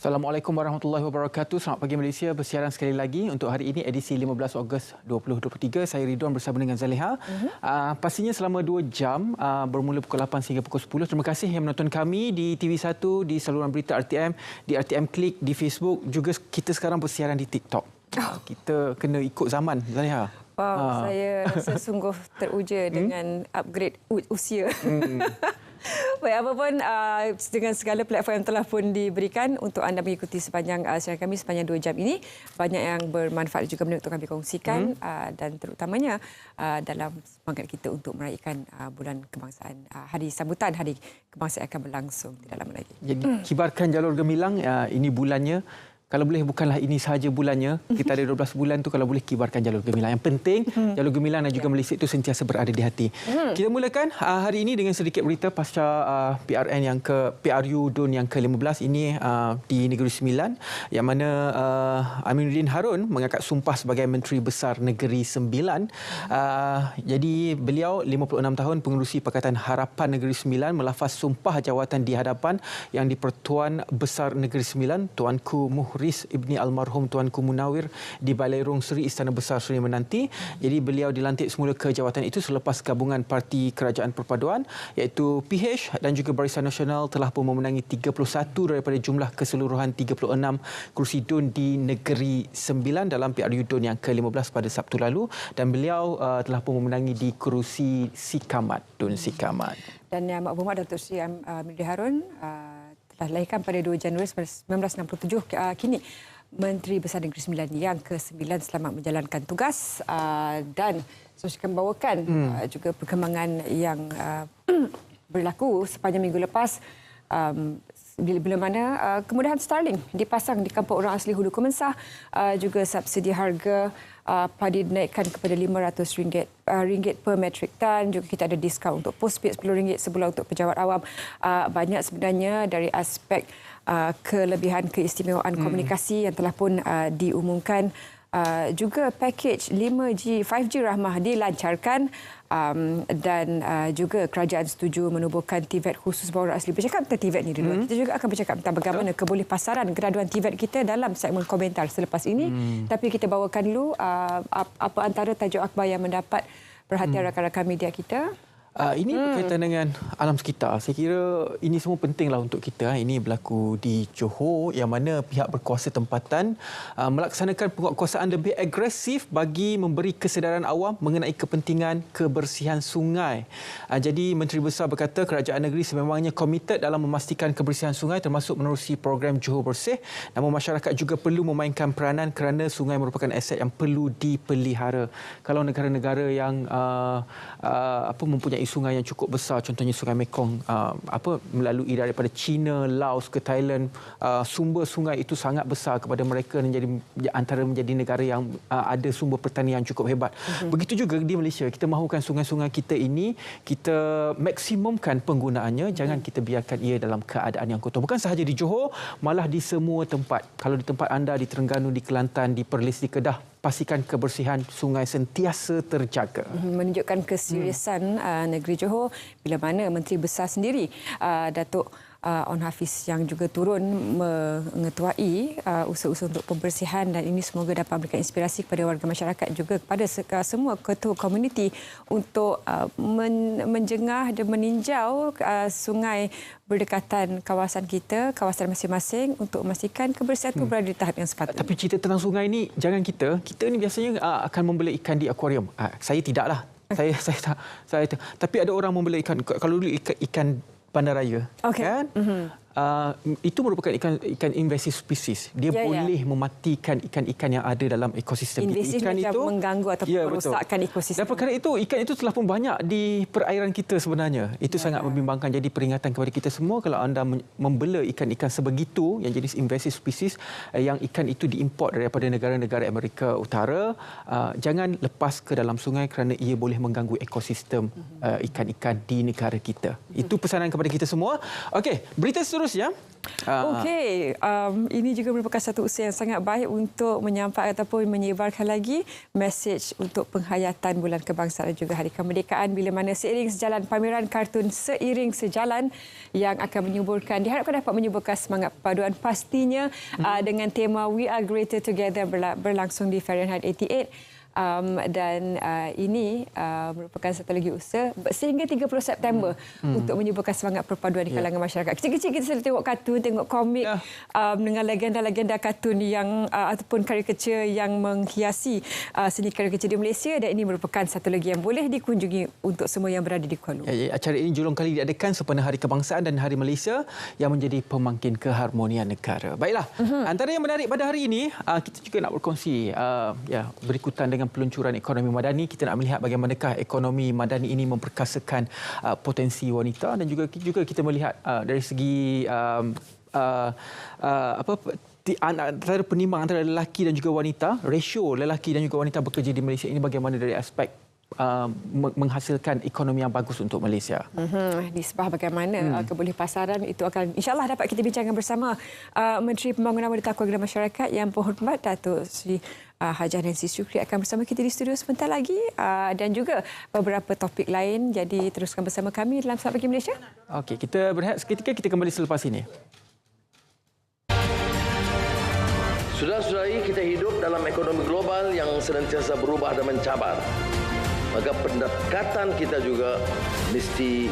Assalamualaikum warahmatullahi wabarakatuh. Selamat pagi Malaysia. Bersiaran sekali lagi untuk hari ini edisi 15 Ogos 2023. Saya Ridwan bersama dengan Zaleha. Pastinya selama 2 jam bermula pukul 8 hingga pukul 10. Terima kasih yang menonton kami di TV1, di saluran berita RTM, di RTM Klik, di Facebook. Juga kita sekarang bersiaran di TikTok. Kita kena ikut zaman, Zaleha. Wow, saya rasa sungguh teruja dengan upgrade usia. Baik, apa pun dengan segala platform yang telah pun diberikan untuk anda mengikuti sepanjang siaran kami sepanjang 2 jam ini, banyak yang bermanfaat juga untuk kami kongsikan dan terutamanya dalam semangat kita untuk meraihkan bulan kebangsaan, hari sambutan Hari Kebangsaan akan berlangsung tidak lama lagi. Jadi kibarkan jalur gemilang, ini bulannya. Kalau boleh bukanlah ini sahaja bulannya, kita ada 12 bulan tu, kalau boleh kibarkan jalur gemilang. Yang penting jalur gemilang dan juga Malaysia itu sentiasa berada di hati. Kita mulakan hari ini dengan sedikit berita pasca PRU DUN yang ke-15 ini di Negeri Sembilan, yang mana Aminuddin Harun mengangkat sumpah sebagai Menteri Besar Negeri Sembilan. Jadi beliau 56 tahun, pengerusi Pakatan Harapan Negeri Sembilan, melafaz sumpah jawatan di hadapan Yang di-Pertuan Besar Negeri Sembilan, Tuanku Muhriz Ibni Almarhum Tuanku Munawir di Balai Rung Seri Istana Besar Seri Menanti. Jadi beliau dilantik semula ke jawatan itu selepas gabungan Parti Kerajaan Perpaduan iaitu PH dan juga Barisan Nasional telah pun memenangi 31 daripada jumlah keseluruhan 36 kerusi DUN di Negeri Sembilan dalam PRU DUN yang ke-15 pada Sabtu lalu, dan beliau telah pun memenangi di kerusi Sikamat, DUN Sikamat. Dan Yang Berhormat Datuk Seri Aminuddin Harun telah dilahirkan pada 2 Januari 1967, kini Menteri Besar Negeri Sembilan yang ke-9 selamat menjalankan tugas, dan saya akan bawakan juga perkembangan yang berlaku sepanjang minggu lepas, bila mana kemudahan Starlink dipasang di kampung orang asli Hulu Komensah, juga subsidi harga padi dinaikkan kepada RM500 per metrik tan. Juga kita ada diskaun untuk postpaid RM10 sebulan untuk pejabat awam. Banyak sebenarnya dari aspek kelebihan keistimewaan komunikasi yang telah pun diumumkan. Juga pakej 5G Rahmah dilancarkan, dan juga kerajaan setuju menubuhkan TVET khusus bagi orang asli. Bercakap tentang TVET ni dulu, kita juga akan bercakap tentang bagaimana kebolehpasaran graduan TVET kita dalam segmen komentar selepas ini. Tapi kita bawakan dulu apa antara tajuk akhbar yang mendapat perhatian rakan-rakan media kita. Ini berkaitan dengan alam sekitar. Saya kira ini semua pentinglah untuk kita. Ini berlaku di Johor, yang mana pihak berkuasa tempatan melaksanakan penguatkuasaan lebih agresif bagi memberi kesedaran awam mengenai kepentingan kebersihan sungai. Jadi Menteri Besar berkata kerajaan negeri sememangnya komited dalam memastikan kebersihan sungai, termasuk menerusi program Johor Bersih. Namun masyarakat juga perlu memainkan peranan kerana sungai merupakan aset yang perlu dipelihara. Kalau negara-negara yang mempunyai sungai yang cukup besar, contohnya Sungai Mekong, melalui daripada China, Laos ke Thailand, sumber sungai itu sangat besar kepada mereka, menjadi negara yang ada sumber pertanian cukup hebat. Begitu juga di Malaysia, kita mahukan sungai-sungai kita ini kita maksimumkan penggunaannya, jangan kita biarkan ia dalam keadaan yang kotor. Bukan sahaja di Johor, malah di semua tempat. Kalau di tempat anda di Terengganu, di Kelantan, di Perlis, di Kedah, pastikan kebersihan sungai sentiasa terjaga. Menunjukkan keseriusan negeri Johor bila mana Menteri Besar sendiri, Datuk On Hafiz, yang juga turun mengetuai usaha-usaha untuk pembersihan, dan ini semoga dapat memberikan inspirasi kepada warga masyarakat, juga kepada semua ketua komuniti untuk menjengah dan meninjau sungai berdekatan kawasan kita, kawasan masing-masing, untuk memastikan kebersihan itu berada di tahap yang sepatutnya. Tapi cerita tentang sungai ni, jangan kita ni biasanya akan membela ikan di akuarium. Saya tidaklah. Saya tapi ada orang membela ikan. Kalau dulu ikan bandaraya, kan? Itu merupakan ikan invasive species. Dia boleh mematikan ikan-ikan yang ada dalam ekosistem. Invasive ikan itu mengganggu atau merosakkan ekosistem. Dan perkara itu, ikan itu telah pun banyak di perairan kita sebenarnya. Itu sangat membimbangkan. Jadi peringatan kepada kita semua, kalau anda membela ikan-ikan sebegitu yang jenis invasive species, yang ikan itu diimport daripada negara-negara Amerika Utara, jangan lepas ke dalam sungai kerana ia boleh mengganggu ekosistem ikan-ikan di negara kita. Itu pesanan kepada kita semua. Okey, berita seterusnya seterusnya. Okey, ini juga merupakan satu usaha yang sangat baik untuk menyampaikan ataupun menyebarkan lagi mesej untuk penghayatan Bulan Kebangsaan dan juga Hari Kemerdekaan, bila mana seiring sejalan pameran kartun Seiring Sejalan yang akan diharapkan dapat menyuburkan semangat perpaduan pastinya dengan tema We Are Greater Together berlangsung di Fahrenheit 88. Dan ini merupakan satu lagi usaha sehingga 30 September untuk menyuburkan semangat perpaduan di kalangan masyarakat. Kecil-kecil kita selalu tengok kartun, tengok komik dengan legenda-legenda kartun yang ataupun karikatur yang menghiasi seni karikatur di Malaysia, dan ini merupakan satu lagi yang boleh dikunjungi untuk semua yang berada di Kuala Lumpur. Acara ini julung kali diadakan sempena Hari Kebangsaan dan Hari Malaysia yang menjadi pemangkin keharmonian negara. Baiklah, antara yang menarik pada hari ini, kita juga nak berkongsi berikutan dengan peluncuran ekonomi madani. Kita nak melihat bagaimanakah ekonomi madani ini memperkasakan potensi wanita, dan juga kita melihat dari segi antara penimbang antara lelaki dan juga wanita, rasio lelaki dan juga wanita bekerja di Malaysia ini bagaimana dari aspek menghasilkan ekonomi yang bagus untuk Malaysia. Nisbah bagaimana kebolepasaran itu akan insya-Allah dapat kita bincangkan bersama Menteri Pembangunan Wanita Keluarga dan Masyarakat Yang Berhormat Datuk Seri Hajah Nancy Sukri akan bersama kita di studio sebentar lagi, dan juga beberapa topik lain. Jadi teruskan bersama kami dalam Selamat Pagi Malaysia. Okey, kita berehat seketika, kita kembali selepas ini. Saudara-saudari, kita hidup dalam ekonomi global yang senantiasa berubah dan mencabar. Maka pendekatan kita juga mesti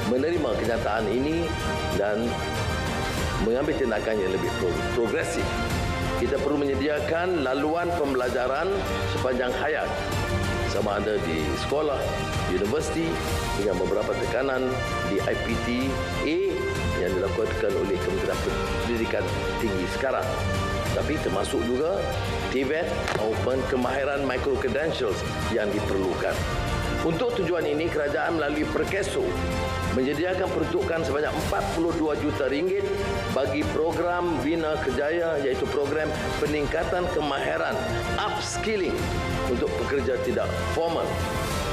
menerima kenyataan ini dan mengambil tindakan yang lebih progresif. Kita perlu menyediakan laluan pembelajaran sepanjang hayat, sama ada di sekolah, universiti, dengan beberapa tekanan di IPTA yang dilakukan oleh Kementerian Pendidikan Tinggi sekarang. Tapi termasuk juga TVET maupun kemahiran micro-credentials yang diperlukan. Untuk tujuan ini, kerajaan melalui Perkeso menyediakan peruntukan sebanyak RM42 juta bagi program Bina Kerjaya, iaitu program peningkatan kemahiran upskilling untuk pekerja tidak formal,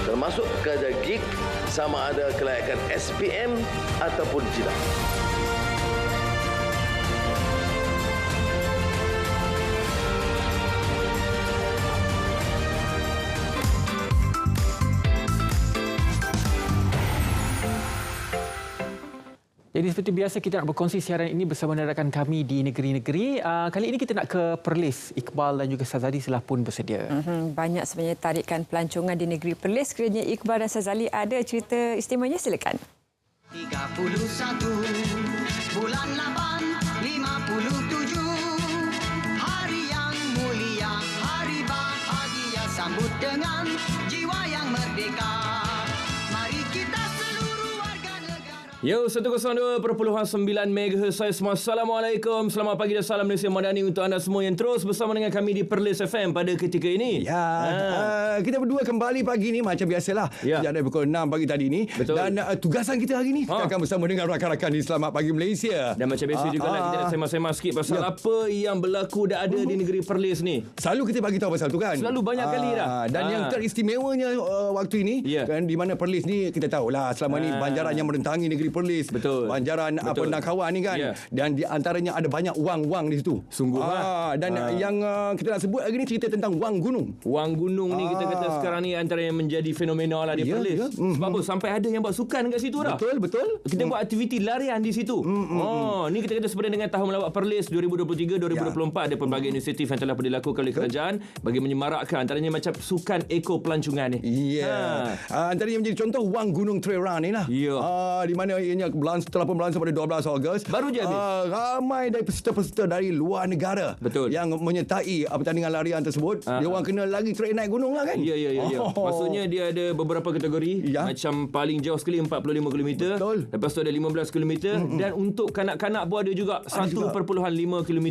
termasuk pekerja gig sama ada kelayakan SPM ataupun tidak. Jadi seperti biasa kita nak berkongsi siaran ini bersama rakan kami di negeri-negeri. Kali ini kita nak ke Perlis. Iqbal dan juga Sazali telah pun bersedia. Banyak sebenarnya tarikan pelancongan di negeri Perlis. Kerana Iqbal dan Sazali ada cerita istimewanya, silakan. 31 bulan 8 57 hari yang mulia, hari bahagia, sambut dengan jiwa yang merdeka. Mari kita seluruh warga negara. Yo, 102.9 MHz saya semua. Assalamualaikum, selamat pagi dan salam Malaysia Madani untuk anda semua yang terus bersama dengan kami di Perlis FM pada ketika ini. Kita berdua kembali pagi ni macam biasalah. Sejak dari pukul 6 pagi tadi ni. Betul. Dan tugasan kita hari ni, kita akan bersama dengan rakan-rakan di Selamat Pagi Malaysia. Dan macam biasa juga lah, kita nak sema-sema sikit pasal apa yang berlaku dah ada di negeri Perlis ni. Selalu kita bagi tahu pasal tu kan. Selalu banyak kali dah. Dan yang teristimewanya waktu ini kan, di mana Perlis ni kita tahulah selama ni banjaran yang merentangi negeri Perlis. Betul. Banjaran Penangkawan ni kan. Dan di antaranya ada banyak wang-wang di situ. Sungguh Dan yang kita nak sebut hari ni cerita tentang wang gunung. Wang gunung ni kita kata sekarang ni antara yang menjadi fenomena lah di Perlis. Sebab apa? Sampai ada yang buat sukan kat situ dah. Betul. Kita buat aktiviti larian di situ. Ni kita kata sebenarnya dengan Tahun Melawat Perlis 2023-2024 ada pelbagai inisiatif yang telah dilakukan oleh kerajaan bagi menyemarakkan antaranya macam sukan eko pelancongan ni. Antaranya menjadi contoh wang gunung trail run ni lah. Di mana ianya telah pun berlangsung pada 12 Ogos. Baru je habis. Ramai dari peserta-peserta dari luar negara. Betul. Yang menyertai pertandingan larian tersebut. Dia orang kena lari trail naik gunung lah kan. Ya. Maksudnya dia ada beberapa kategori. Macam paling jauh sekali 45 km. Betul. Lepas tu ada 15 km. Dan untuk kanak-kanak pun ada juga 1.5 km.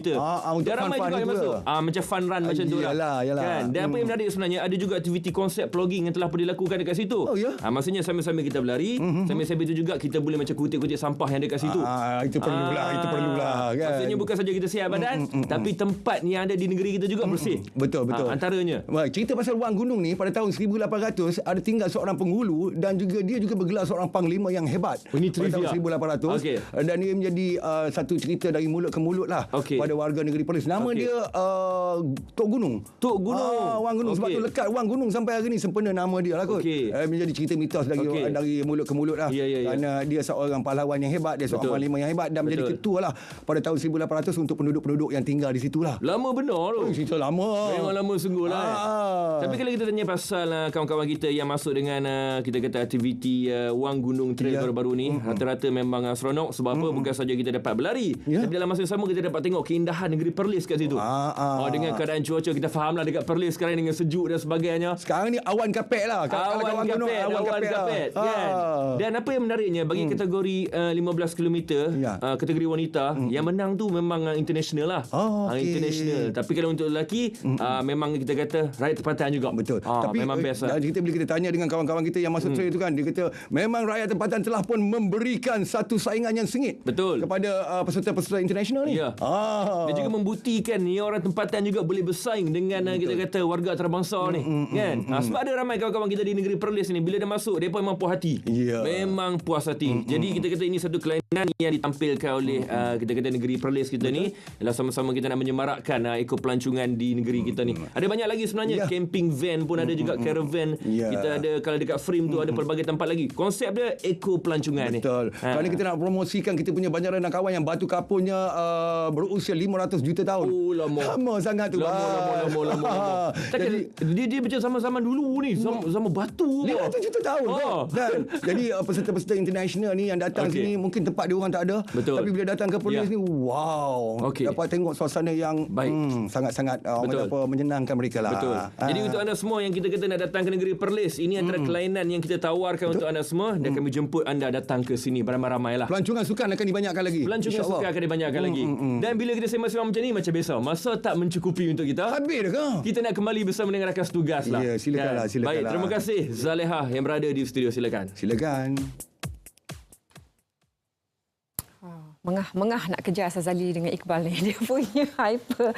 Untuk Dan ramai fun-fun juga yang juga. masuk. Macam fun run macam tu lah. Yalah. Kan? Dan apa yang menarik sebenarnya, ada juga aktiviti konsep vlogging yang telah pun dilakukan dekat situ. Maksudnya sambil-sambil kita berlari, sambil-sambil itu juga kita boleh boleh macam kutip-kutip sampah yang dekat situ. Itu perlulah kan. Maksudnya bukan saja kita siap badan, tapi tempat yang ada di negeri kita juga bersih. Betul. Antaranya. Cerita pasal Wang Gunung ni, pada tahun 1800 ada tinggal seorang penghulu dan dia juga bergelar seorang panglima yang hebat. Ini pada trivia. tahun 1800. Okey. Dan dia menjadi satu cerita dari mulut ke mulut lah pada warga negeri Perlis. Nama dia Tok Gunung. Tok Gunung. Wang Gunung. Sebab tu lekat Wang Gunung sampai hari ni sempena nama dia lah kot. Menjadi cerita mitos dari mulut ke mulut lah. Kerana dia seorang pahlawan yang hebat, dia seorang panglima yang hebat dan menjadi ketua lah pada tahun 1800 untuk penduduk-penduduk yang tinggal di situ lah. Lama benar tu. Cerita lama. Memang lama sungguh lah. Tapi kalau kita tanya pasal kawan-kawan kita yang masuk dengan kita kata aktiviti Wang Gunung Trail baru-baru ni, rata-rata memang seronok. Sebab apa? Bukan saja kita dapat berlari, tapi dalam masa yang sama kita dapat tengok keindahan negeri Perlis kat situ. Dengan keadaan cuaca, kita fahamlah dekat Perlis sekarang dengan sejuk dan sebagainya. Sekarang ni awan kapet lah. Awan kapet kan. Dan apa yang menariknya bagi kategori 15 km kategori wanita, yang menang tu memang international lah. International. Tapi kalau untuk lelaki memang kita kata rakyat tempatan juga. Betul. Tapi memang best lah. Bila kita tanya dengan kawan-kawan kita yang masuk trail tu kan, dia kata memang rakyat tempatan telah pun memberikan satu saingan yang sengit. Betul. Kepada peserta-peserta international ni. Dia juga membuktikan ni orang tempatan juga boleh bersaing dengan kita kata warga antarabangsa ni kan. Sebab ada ramai kawan-kawan kita di negeri Perlis ni, bila dia masuk dia pun memang puas hati. Memang puas hati. Jadi kita kata ini satu kelainan yang ditampilkan oleh kita kata negeri Perlis kita ni, ialah sama-sama kita nak menyemarakkan ekopelancongan di negeri kita ni. Ada banyak lagi sebenarnya. Camping van pun ada juga, caravan. Kita ada kalau dekat Frame tu ada pelbagai tempat lagi. Konsep dia ekopelancongan ni. Betul. Kerana kita nak promosikan kita punya banjaran dan kawan yang batu kapurnya berusia 500 juta tahun. Lama sangat tu. Lama. Jadi dia macam sama-sama dulu ni, sama batu. 500 juta tahun. Dan jadi peserta-peserta international ni yang datang sini, mungkin tempat dia orang tak ada. Betul. Tapi bila datang ke Perlis ni, dapat tengok suasana yang sangat-sangat menyenangkan mereka lah. Betul. Jadi untuk anda semua yang kita kata nak datang ke negeri Perlis, ini antara kelainan yang kita tawarkan untuk anda semua, dan kami jemput anda datang ke sini beramai-ramai lah. Pelancongan sukan akan dibanyakkan lagi. Pelancongan sukan akan dibanyakkan lagi. Dan bila kita sembang-sembang macam ni, macam biasa, masa tak mencukupi untuk kita. Habis dah kau. Kita nak kembali bersama dengan rakan setugas lah. Ya, silakanlah. Baik, terima kasih Zaleha yang berada di studio. Silakan. Mengah nak kejar Sazali dengan Iqbal ni. Dia punya hyper.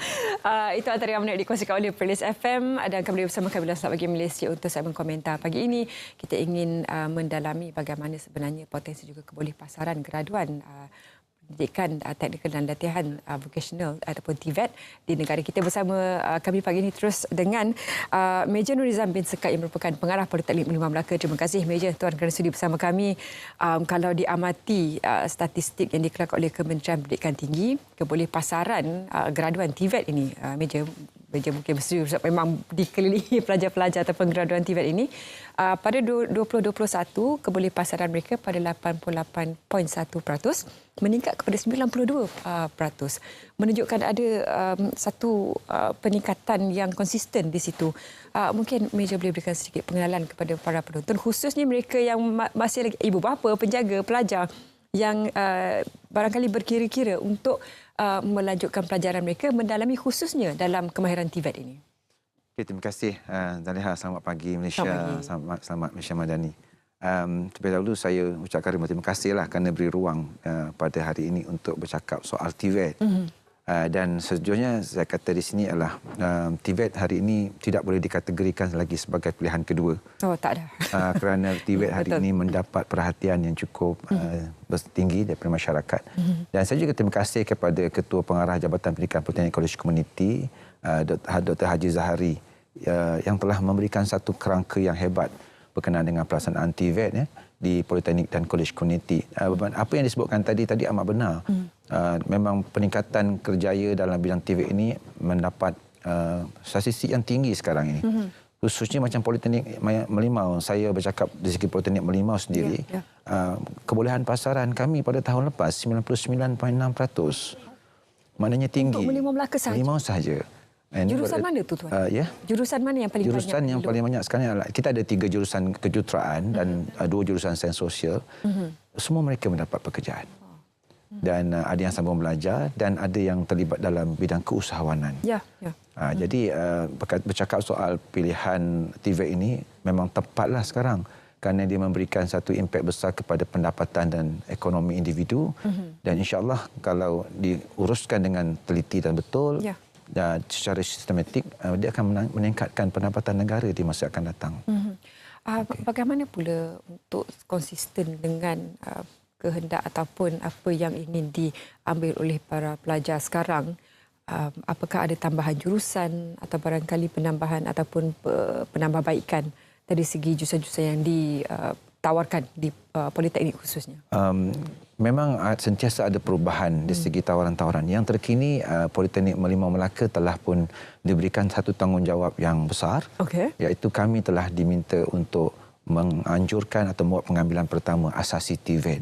Itu antara yang menarik dikongsikan oleh Perlis FM. Dan kembali bersama kami dalam Selamat Pagi Malaysia untuk segmen komentar. Pagi ini kita ingin mendalami bagaimana sebenarnya potensi juga kebolehpasaran graduan pendidikan teknikal dan latihan vocational ataupun TVET di negara kita. Bersama kami pagi ini terus dengan Meja Nurizam bin Sekat yang merupakan pengarah Politeknik Menimah Melaka. Terima kasih Meja tuan kerana sudi bersama kami. Kalau diamati statistik yang dikeluarkan oleh Kementerian Pendidikan Tinggi, kebolehpasaran graduan TVET ini, Meja mungkin bersetuju sebab memang dikelilingi pelajar-pelajar ataupun graduan TVET ini. Pada 2021, kebolehpasaran mereka pada 88.1% meningkat kepada 92%. Menunjukkan ada satu peningkatan yang konsisten di situ. Mungkin Meja boleh berikan sedikit pengenalan kepada para penonton, khususnya mereka yang masih lagi ibu bapa, penjaga, pelajar yang barangkali berkira-kira untuk melanjutkan pelajaran mereka, mendalami khususnya dalam kemahiran TVET ini. Terima kasih Zaleha. Selamat pagi Malaysia. Selamat Malaysia Madani. Terlebih dahulu saya ucapkan terima kasihlah kerana beri ruang pada hari ini untuk bercakap soal TVET. Dan sejujurnya saya kata di sini adalah TVET hari ini tidak boleh dikategorikan lagi sebagai pilihan kedua. Tak ada. Kerana TVET hari ini mendapat perhatian yang cukup tinggi daripada masyarakat. Dan saya juga terima kasih kepada Ketua Pengarah Jabatan Pendidikan Politeknik College Community, Dr. Haji Zahari, yang telah memberikan satu kerangka yang hebat berkenaan dengan pelaksanaan TVET di Politeknik dan College Community. Apa yang disebutkan tadi amat benar. Memang peningkatan kerjaya dalam bidang TVET ini mendapat statistik yang tinggi sekarang ini. Khususnya macam Politeknik Merlimau. Saya bercakap di segi Politeknik Merlimau sendiri. Kebolehan pasaran kami pada tahun lepas 99.6%. Maknanya tinggi. Untuk Merlimau Melaka sahaja? Merlimau sahaja. Jurusan mana tu tuan? Jurusan mana yang paling banyak? Jurusan yang paling banyak sekarang adalah kita ada 3 jurusan kejuruteraan dan 2 jurusan sains sosial. Semua mereka mendapat pekerjaan. Dan ada yang sambung belajar dan ada yang terlibat dalam bidang keusahawanan. Jadi bercakap soal pilihan TVET ini memang tepatlah sekarang. kerana dia memberikan satu impak besar kepada pendapatan dan ekonomi individu. Dan insya-Allah kalau diuruskan dengan teliti dan betul, dan secara sistematik, dia akan meningkatkan pendapatan negara di masa akan datang. Bagaimana pula untuk konsisten dengan kehendak ataupun apa yang ingin diambil oleh para pelajar sekarang? Apakah ada tambahan jurusan atau barangkali penambahan ataupun penambahbaikan dari segi jurusan-jurusan yang ditawarkan di Politeknik khususnya? Memang sentiasa ada perubahan di segi tawaran-tawaran. Yang terkini, Politeknik Merlimau Melaka telah pun diberikan satu tanggungjawab yang besar, iaitu kami telah diminta untuk menganjurkan atau membuat pengambilan pertama asasi TVET.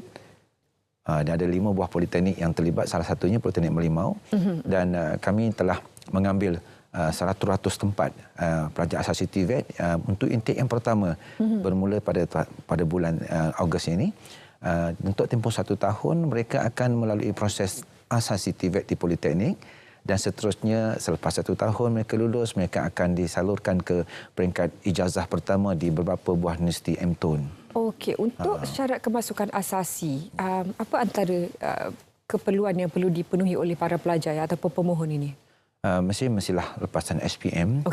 Dan ada 5 buah politeknik yang terlibat, salah satunya Politeknik Merlimau, dan kami telah mengambil 100 tempat pelajar asasi TVET untuk intake yang pertama bermula pada bulan Ogos ini. Untuk tempoh 1 tahun mereka akan melalui proses asasi TVET di Politeknik, dan seterusnya selepas 1 tahun mereka lulus, mereka akan disalurkan ke peringkat ijazah pertama di beberapa buah universiti MTUN. Okey, untuk syarat kemasukan asasi, apa antara keperluan yang perlu dipenuhi oleh para pelajar ataupun pemohon ini? Mestilah lepasan SPM,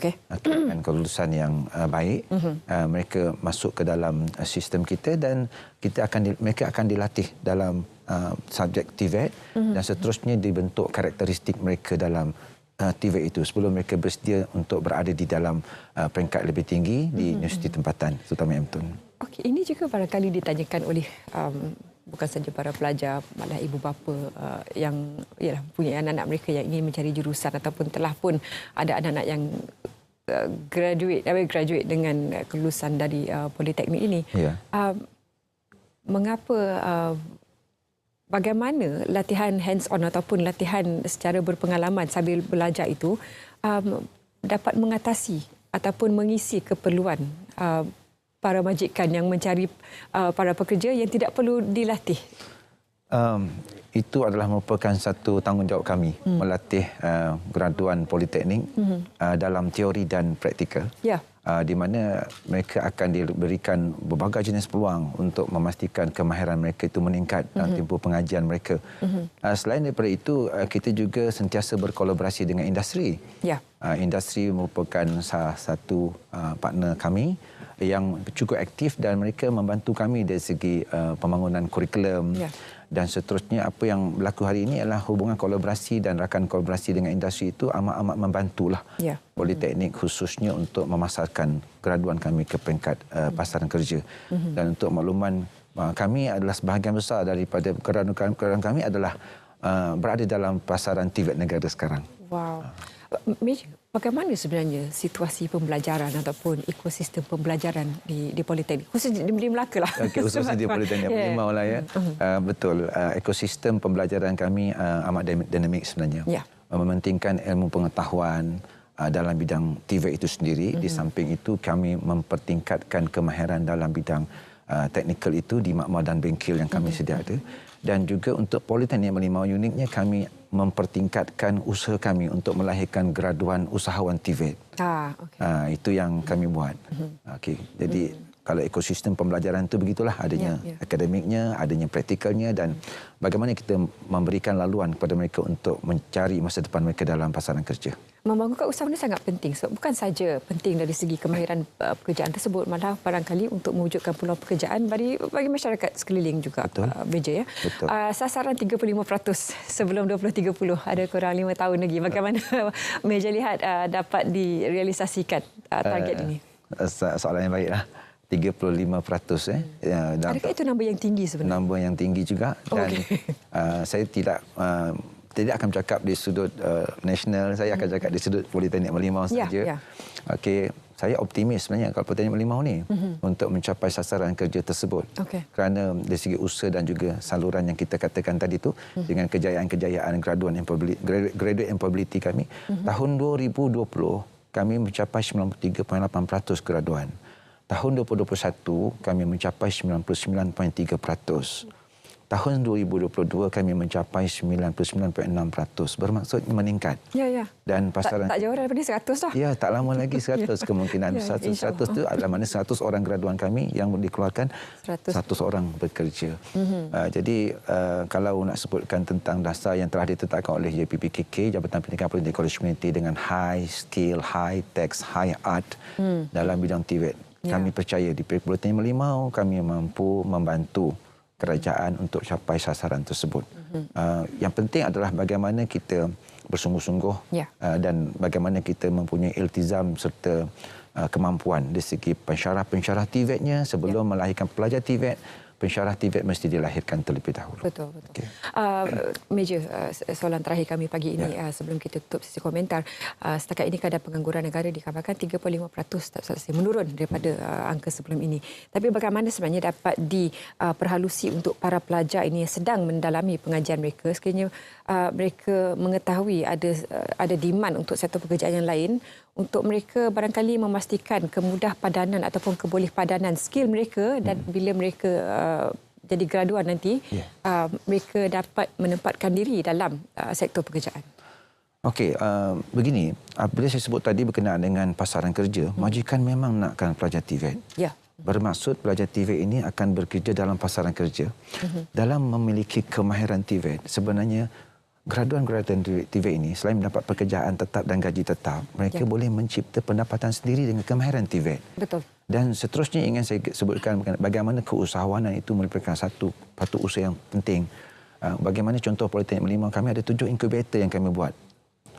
dengan kelulusan yang baik. Mereka masuk ke dalam sistem kita dan mereka akan dilatih dalam subjek TVET, dan seterusnya dibentuk karakteristik mereka dalam TVET itu sebelum mereka bersedia untuk berada di dalam peringkat lebih tinggi di universiti tempatan, terutama MTUN. Okey, ini juga barangkali ditanyakan oleh bukan saja para pelajar, malah ibu bapa yang punya anak-anak mereka yang ingin mencari jurusan ataupun telah pun ada anak-anak yang graduate dengan kelulusan dari politeknik ini. Mengapa bagaimana latihan hands-on ataupun latihan secara berpengalaman sambil belajar itu dapat mengatasi ataupun mengisi keperluan para majikan yang mencari para pekerja yang tidak perlu dilatih? Itu adalah merupakan satu tanggungjawab kami, melatih graduan politeknik dalam teori dan praktikal. Di mana mereka akan diberikan berbagai jenis peluang untuk memastikan kemahiran mereka itu meningkat dalam tempoh pengajian mereka. Selain daripada itu, kita juga sentiasa berkolaborasi dengan industri. Industri merupakan salah satu partner kami yang cukup aktif, dan mereka membantu kami dari segi pembangunan kurikulum. Dan seterusnya, apa yang berlaku hari ini adalah hubungan kolaborasi dan rakan kolaborasi dengan industri itu amat-amat membantulah Politeknik khususnya untuk memasarkan graduan kami ke peringkat pasaran kerja. Dan untuk makluman, kami adalah sebahagian besar daripada graduan kami adalah berada dalam pasaran TVET negara sekarang. Wow. Bagaimana sebenarnya situasi pembelajaran ataupun ekosistem pembelajaran di Politeknik? Khususnya di Melaka lah. Khususnya di Politeknik Merlimau lah ya. Betul. Ekosistem pembelajaran kami amat dinamik sebenarnya. Mementingkan ilmu pengetahuan dalam bidang TVET itu sendiri. Di samping itu kami mempertingkatkan kemahiran dalam bidang teknikal itu di makmal dan bengkel yang kami sedia ada. Dan juga untuk Politeknik Merlimau, uniknya kami mempertingkatkan usaha kami untuk melahirkan graduan usahawan TVET. Itu yang kami buat. Jadi kalau ekosistem pembelajaran itu begitulah, adanya akademiknya, adanya praktikalnya, dan bagaimana kita memberikan laluan kepada mereka untuk mencari masa depan mereka dalam pasaran kerja. Membangunkan usaha ini sangat penting sebab bukan saja penting dari segi kemahiran pekerjaan tersebut, malah barangkali untuk mewujudkan peluang pekerjaan bagi masyarakat sekeliling juga. BJ ya. Sasaran 35% sebelum 2030, ada kurang 5 tahun lagi. Bagaimana Meja lihat dapat direalisasikan target ini? Soalan yang baiklah. 35%. Adakah itu nombor yang tinggi sebenarnya? Nombor yang tinggi juga, dan saya tidak akan bercakap di sudut nasional, saya akan cakap di sudut Politeknik Merlimau saja. Saya optimis sebenarnya kalau Politeknik Merlimau ni untuk mencapai sasaran kerja tersebut. Kerana dari segi usaha dan juga saluran yang kita katakan tadi tu, dengan kejayaan-kejayaan graduate employability kami, tahun 2020 kami mencapai 93.8% graduan. Tahun 2021 kami mencapai 99.3%. tahun 2022 kami mencapai 99.6%, bermaksud meningkat. Ya. Dan pasaran tak jauh daripada 100 lah. Ya, tak lama lagi 100 kemungkinan. 100 itu adalah mana 100 orang graduan kami yang dikeluarkan 100 orang bekerja. Jadi kalau nak sebutkan tentang dasar yang telah ditetapkan oleh JPPKK, Jabatan Pendidikan Politeknik College Community, dengan high skill, high tax, high art dalam bidang TVET. Kami percaya di Politeknik Merlimau kami mampu membantu kerajaan untuk capai sasaran tersebut. Yang penting adalah bagaimana kita bersungguh-sungguh dan bagaimana kita mempunyai iltizam serta kemampuan dari segi pensyarah TVET-nya sebelum melahirkan pelajar TVET. Pensyarah TVET mesti dilahirkan terlebih dahulu. Betul. Okay. Meja, soalan terakhir kami pagi ini sebelum kita tutup sesi komentar. Setakat ini kadar pengangguran negara dikabarkan 3.5%, menurun daripada angka sebelum ini. Tapi bagaimana sebenarnya dapat diperhalusi untuk para pelajar ini yang sedang mendalami pengajian mereka, sekiranya mereka mengetahui ada demand untuk sektor pekerjaan yang lain, untuk mereka barangkali memastikan kemudah padanan ataupun keboleh padanan skill mereka, dan bila mereka jadi graduan nanti, mereka dapat menempatkan diri dalam sektor pekerjaan. Okey, begini, bila saya sebut tadi berkenaan dengan pasaran kerja, majikan memang nakkan pelajar TVET. Ya. Bermaksud pelajar TVET ini akan bekerja dalam pasaran kerja. Dalam memiliki kemahiran TVET, sebenarnya graduan-graduan TVET ini selain mendapat pekerjaan tetap dan gaji tetap, mereka boleh mencipta pendapatan sendiri dengan kemahiran TVET. Betul. Dan seterusnya ingin saya sebutkan bagaimana keusahawanan itu merupakan satu patut usaha yang penting. Bagaimana contoh Politeknik Merlimau, kami ada 7 inkubator yang kami buat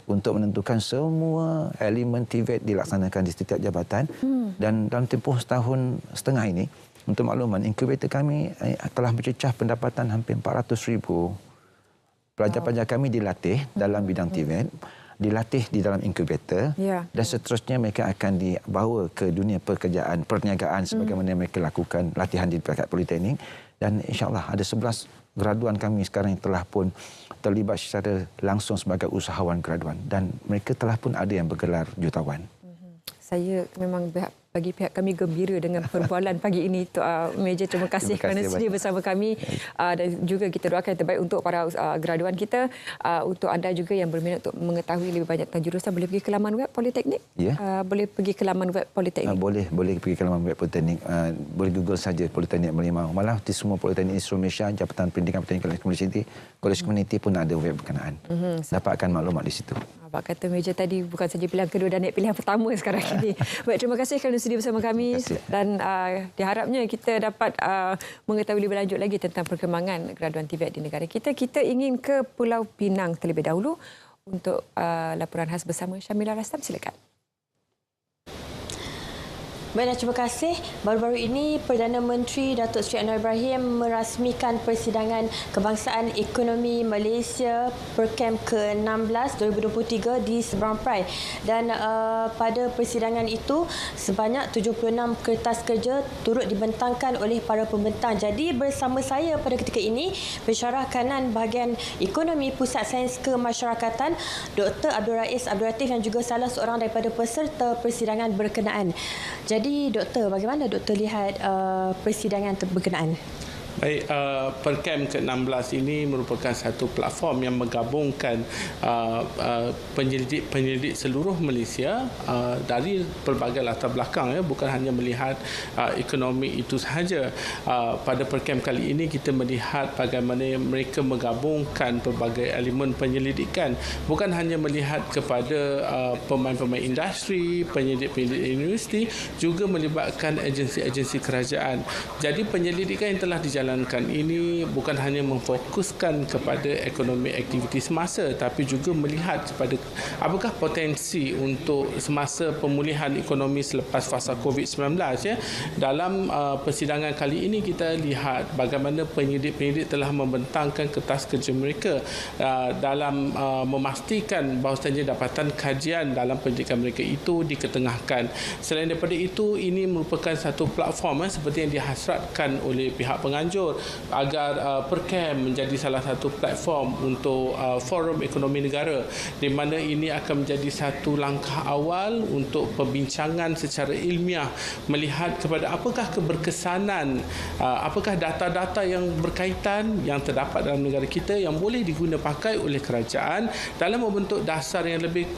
untuk menentukan semua elemen TVET dilaksanakan di setiap jabatan. Dan dalam tempoh setahun setengah ini, untuk makluman, inkubator kami telah mencecah pendapatan hampir 400,000. Pelajar-pelajar kami dilatih dalam bidang TVET, dilatih di dalam inkubator, dan seterusnya mereka akan dibawa ke dunia pekerjaan, perniagaan sebagaimana mereka lakukan latihan di pihak politeknik. Dan insya-Allah ada 11 graduan kami sekarang yang telah pun terlibat secara langsung sebagai usahawan graduan, dan mereka telah pun ada yang bergelar jutawan. Saya memang bagi pihak kami gembira dengan perbualan pagi ini. Meja, terima kasih kerana sedia bersama kami, dan juga kita doakan yang terbaik untuk para graduan kita. Untuk anda juga yang berminat untuk mengetahui lebih banyak tentang jurusan, boleh pergi ke laman web Politeknik. Boleh pergi ke laman web Politeknik. Boleh pergi ke laman web Politeknik. Boleh Google saja Politeknik Merlimau. Malah di semua Politeknik di seluruh Malaysia, Jabatan Pendidikan Politeknik College Community pun ada web berkenaan. Dapatkan maklumat di situ. Abang kata Meja tadi bukan saja pilihan kedua dan pilihan pertama sekarang ini. Baik, terima kasih kerana sedia bersama kami, dan diharapnya kita dapat mengetahui lebih lanjut lagi tentang perkembangan graduan TVET di negara kita. Kita ingin ke Pulau Pinang terlebih dahulu untuk laporan khas bersama Syamila Rastam. Silakan. Baiklah, terima kasih. Baru-baru ini Perdana Menteri Datuk Seri Anwar Ibrahim merasmikan Persidangan Kebangsaan Ekonomi Malaysia PERCAM ke-16 2023 di Seberang Perai. Dan pada persidangan itu sebanyak 76 kertas kerja turut dibentangkan oleh para pembentang. Jadi bersama saya pada ketika ini pensyarah kanan bahagian Ekonomi Pusat Sains Kemasyarakatan Dr. Abdul Rais Abdul Latif yang juga salah seorang daripada peserta persidangan berkenaan. Jadi doktor, bagaimana doktor lihat persidangan berkenaan? Baik, PERCAM ke-16 ini merupakan satu platform yang menggabungkan penyelidik seluruh Malaysia dari pelbagai latar belakang, bukan hanya melihat ekonomi itu sahaja. Pada PERCAM kali ini kita melihat bagaimana mereka menggabungkan pelbagai elemen penyelidikan, bukan hanya melihat kepada pemain-pemain industri, penyelidik-penyelidik universiti, juga melibatkan agensi-agensi kerajaan. Jadi penyelidikan yang telah dijalankan ini bukan hanya memfokuskan kepada ekonomi aktiviti semasa, tapi juga melihat kepada apakah potensi untuk semasa pemulihan ekonomi selepas fasa COVID-19. Dalam persidangan kali ini kita lihat bagaimana penyidik-penyidik telah membentangkan kertas kerja mereka dalam memastikan bahawasanya dapatan kajian dalam pendidikan mereka itu diketengahkan. Selain daripada itu, ini merupakan satu platform seperti yang dihasratkan oleh pihak penganjur menganjur agar Perkem menjadi salah satu platform untuk forum ekonomi negara, di mana ini akan menjadi satu langkah awal untuk perbincangan secara ilmiah melihat kepada apakah keberkesanan, apakah data-data yang berkaitan yang terdapat dalam negara kita yang boleh diguna pakai oleh kerajaan dalam membentuk dasar yang lebih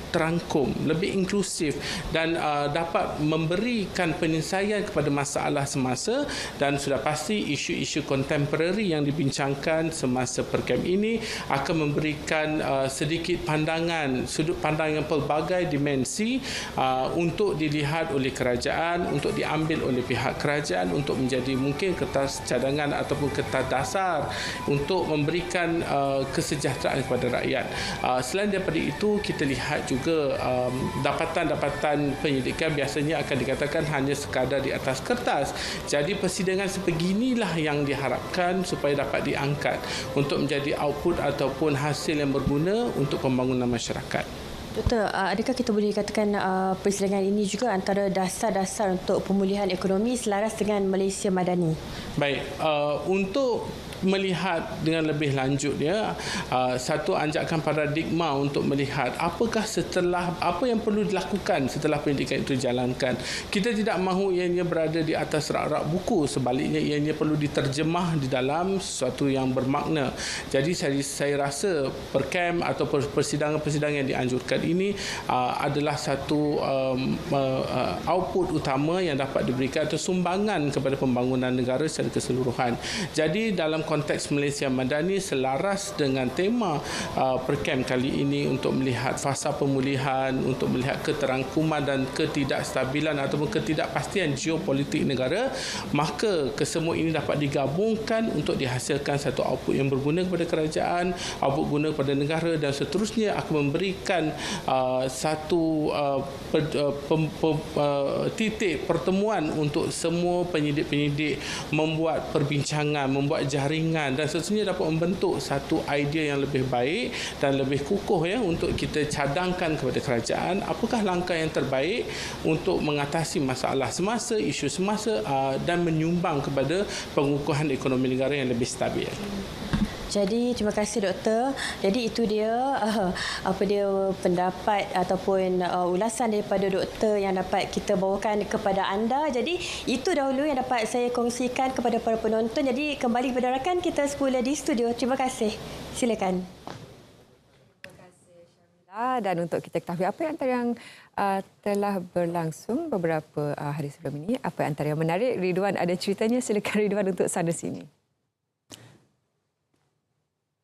terangkum, lebih inklusif dan dapat memberikan penyelesaian kepada masalah semasa, dan sudah pasti isu-isu kontemporari yang dibincangkan semasa Perkem ini akan memberikan sedikit pandangan, sudut pandang yang pelbagai dimensi untuk dilihat oleh kerajaan, untuk diambil oleh pihak kerajaan untuk menjadi mungkin kertas cadangan ataupun kertas dasar untuk memberikan kesejahteraan kepada rakyat. Selain daripada itu, kita lihat juga dapatan-dapatan penyidikan biasanya akan dikatakan hanya sekadar di atas kertas. Jadi persidangan sebeginilah yang diharapkan supaya dapat diangkat untuk menjadi output ataupun hasil yang berguna untuk pembangunan masyarakat. Doktor, adakah kita boleh katakan persidangan ini juga antara dasar-dasar untuk pemulihan ekonomi selaras dengan Malaysia Madani? Baik, untuk melihat dengan lebih lanjutnya satu anjakan paradigma untuk melihat apakah setelah apa yang perlu dilakukan setelah pendidikan itu dijalankan. Kita tidak mahu ianya berada di atas rak-rak buku, sebaliknya ianya perlu diterjemah di dalam sesuatu yang bermakna. Jadi saya rasa Perkem atau persidangan-persidangan yang dianjurkan ini adalah satu output utama yang dapat diberikan atau sumbangan kepada pembangunan negara secara keseluruhan. Jadi dalam konteks Malaysia Madani selaras dengan tema Perkem kali ini untuk melihat fasa pemulihan, untuk melihat keterangkuman dan ketidakstabilan ataupun ketidakpastian geopolitik negara, maka kesemua ini dapat digabungkan untuk dihasilkan satu output yang berguna kepada kerajaan, output guna kepada negara, dan seterusnya akan memberikan satu titik pertemuan untuk semua penyidik-penyidik membuat perbincangan, membuat jaringan, dan seterusnya dapat membentuk satu idea yang lebih baik dan lebih kukuh untuk kita cadangkan kepada kerajaan apakah langkah yang terbaik untuk mengatasi masalah semasa, isu semasa dan menyumbang kepada pengukuhan ekonomi negara yang lebih stabil. Jadi terima kasih doktor. Jadi itu dia pendapat ataupun ulasan daripada doktor yang dapat kita bawakan kepada anda. Jadi itu dahulu yang dapat saya kongsikan kepada para penonton. Jadi kembali kepada rakan kita semula di studio. Terima kasih. Silakan. Terima kasih Syamila. Dan untuk kita ketahui apa yang antara yang telah berlangsung beberapa hari sebelum ini, apa yang antara yang menarik, Ridwan ada ceritanya. Silakan Ridwan untuk sana sini.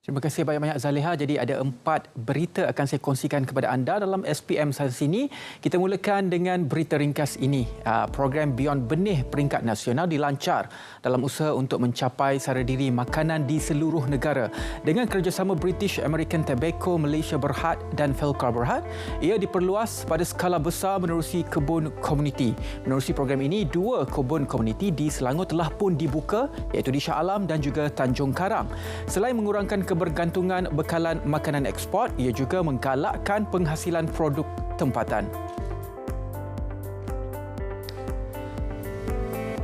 Terima kasih banyak-banyak Zaleha. Jadi ada 4 berita akan saya kongsikan kepada anda dalam SPM saat ini. Kita mulakan dengan berita ringkas ini. Program Beyond Benih peringkat nasional dilancar dalam usaha untuk mencapai sara diri makanan di seluruh negara. Dengan kerjasama British American Tobacco, Malaysia Berhad dan Felcar Berhad, ia diperluas pada skala besar menerusi kebun komuniti. Menerusi program ini, 2 kebun komuniti di Selangor telah pun dibuka, iaitu di Shah Alam dan juga Tanjung Karang. Selain mengurangkan kebergantungan bekalan makanan ekspor, ia juga menggalakkan penghasilan produk tempatan.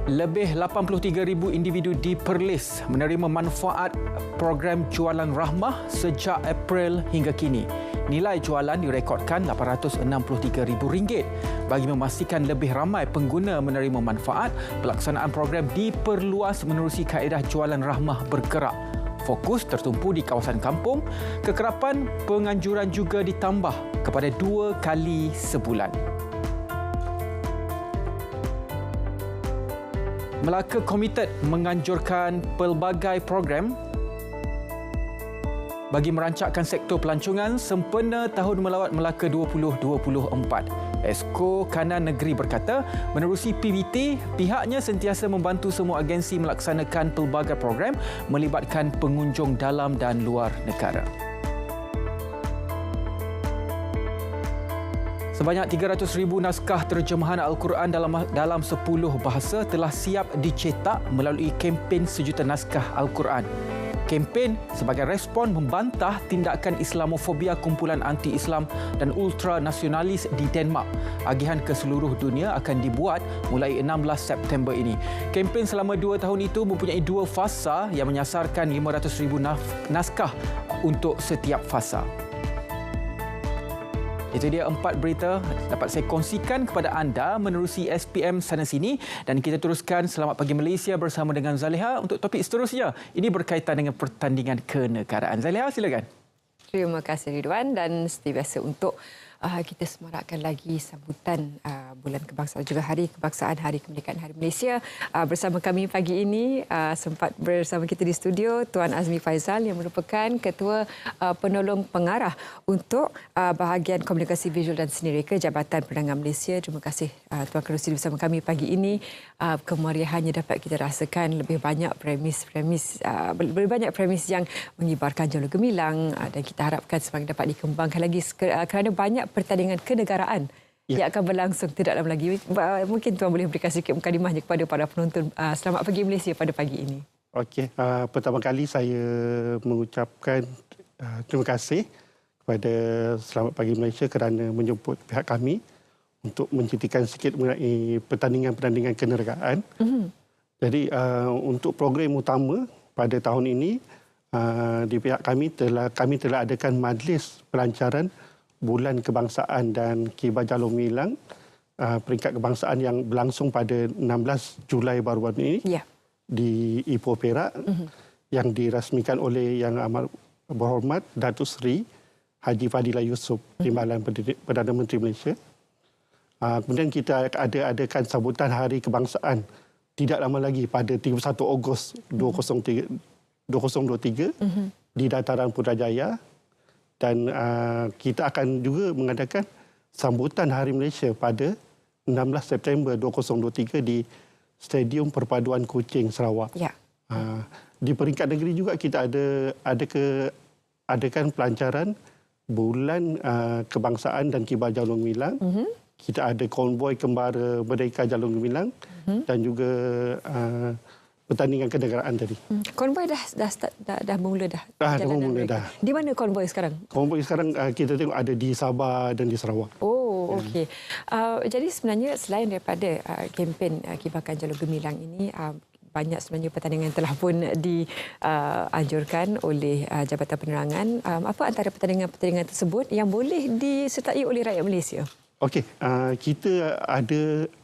Lebih 83,000 individu di Perlis menerima manfaat program jualan rahmah sejak April hingga kini. Nilai jualan direkodkan RM863,000. Bagi memastikan lebih ramai pengguna menerima manfaat, pelaksanaan program diperluas menerusi kaedah jualan rahmah bergerak. Fokus tertumpu di kawasan kampung. Kekerapan penganjuran juga ditambah kepada 2 kali sebulan. Melaka komited menganjurkan pelbagai program bagi merancangkan sektor pelancongan sempena Tahun Melawat Melaka 2024. Esko Kanan Negeri berkata, menerusi PBT, pihaknya sentiasa membantu semua agensi melaksanakan pelbagai program melibatkan pengunjung dalam dan luar negara. Sebanyak 300,000 naskah terjemahan Al-Quran dalam 10 bahasa telah siap dicetak melalui kempen 1 juta naskah Al-Quran. Kempen sebagai respon membantah tindakan Islamofobia kumpulan anti-Islam dan ultranasionalis di Denmark. Agihan ke seluruh dunia akan dibuat mulai 16 September ini. Kempen selama 2 tahun itu mempunyai 2 fasa yang menyasarkan 500,000 naskah untuk setiap fasa. Itu dia 4 berita dapat saya kongsikan kepada anda menerusi SPM Sana Sini, dan kita teruskan Selamat Pagi Malaysia bersama dengan Zaliha untuk topik seterusnya. Ini berkaitan dengan pertandingan kenegaraan. Zaliha, silakan. Terima kasih Ridwan, dan seperti biasa untuk kita semarakkan lagi sambutan Bulan Kebangsaan juga Hari Kebangsaan, Hari Kemerdekaan Hari Malaysia. Bersama kami pagi ini sempat bersama kita di studio Tuan Azmi Faizal yang merupakan Ketua Penolong Pengarah untuk bahagian Komunikasi Visual dan Seni Reka Jabatan Perdagangan Malaysia. Terima kasih Tuan kerana bersama kami pagi ini. Kemeriahannya dapat kita rasakan, lebih banyak premis yang mengibarkan jalur gemilang, dan kita harapkan semakin dapat dikembangkan lagi kerana banyak pertandingan kenegaraan yang akan berlangsung tidak lama lagi. Mungkin Tuan boleh berikan sedikit mukadimahnya kepada para penonton Selamat Pagi Malaysia pada pagi ini. Okey, pertama kali saya mengucapkan terima kasih kepada Selamat Pagi Malaysia kerana menjemput pihak kami untuk menceritakan sikit mengenai pertandingan-pertandingan kenegaraan. Jadi untuk program utama pada tahun ini, di pihak kami telah adakan majlis pelancaran Bulan Kebangsaan dan Kibar Jalur Gemilang peringkat kebangsaan yang berlangsung pada 16 Julai baru-baru ini di Ipoh Perak, yang dirasmikan oleh Yang Amat Berhormat Datuk Seri Haji Fadilah Yusof, Timbalan Perdana Menteri Malaysia. Kemudian kita adakan sambutan Hari Kebangsaan tidak lama lagi pada 31 Ogos 2023 di Dataran Putrajaya. Dan kita akan juga mengadakan sambutan Hari Malaysia pada 16 September 2023 di Stadium Perpaduan Kuching, Sarawak. Ya. Di peringkat negeri juga kita adakan pelancaran Bulan Kebangsaan dan Kibar Jalur Gemilang. Kita ada konvoi kembara Merdeka Jalur Gemilang dan juga pertandingan kenegaraan tadi. Konvoi dah bermula dah. Dah bermula dah. Di mana konvoi sekarang? Konvoi sekarang kita tengok ada di Sabah dan di Sarawak. Oh, okey. Jadi sebenarnya selain daripada kempen Kibarkan Jalur Gemilang ini, banyak sebenarnya pertandingan telah pun dianjurkan oleh Jabatan Penerangan. Apa antara pertandingan-pertandingan tersebut yang boleh disertai oleh rakyat Malaysia? Okey, kita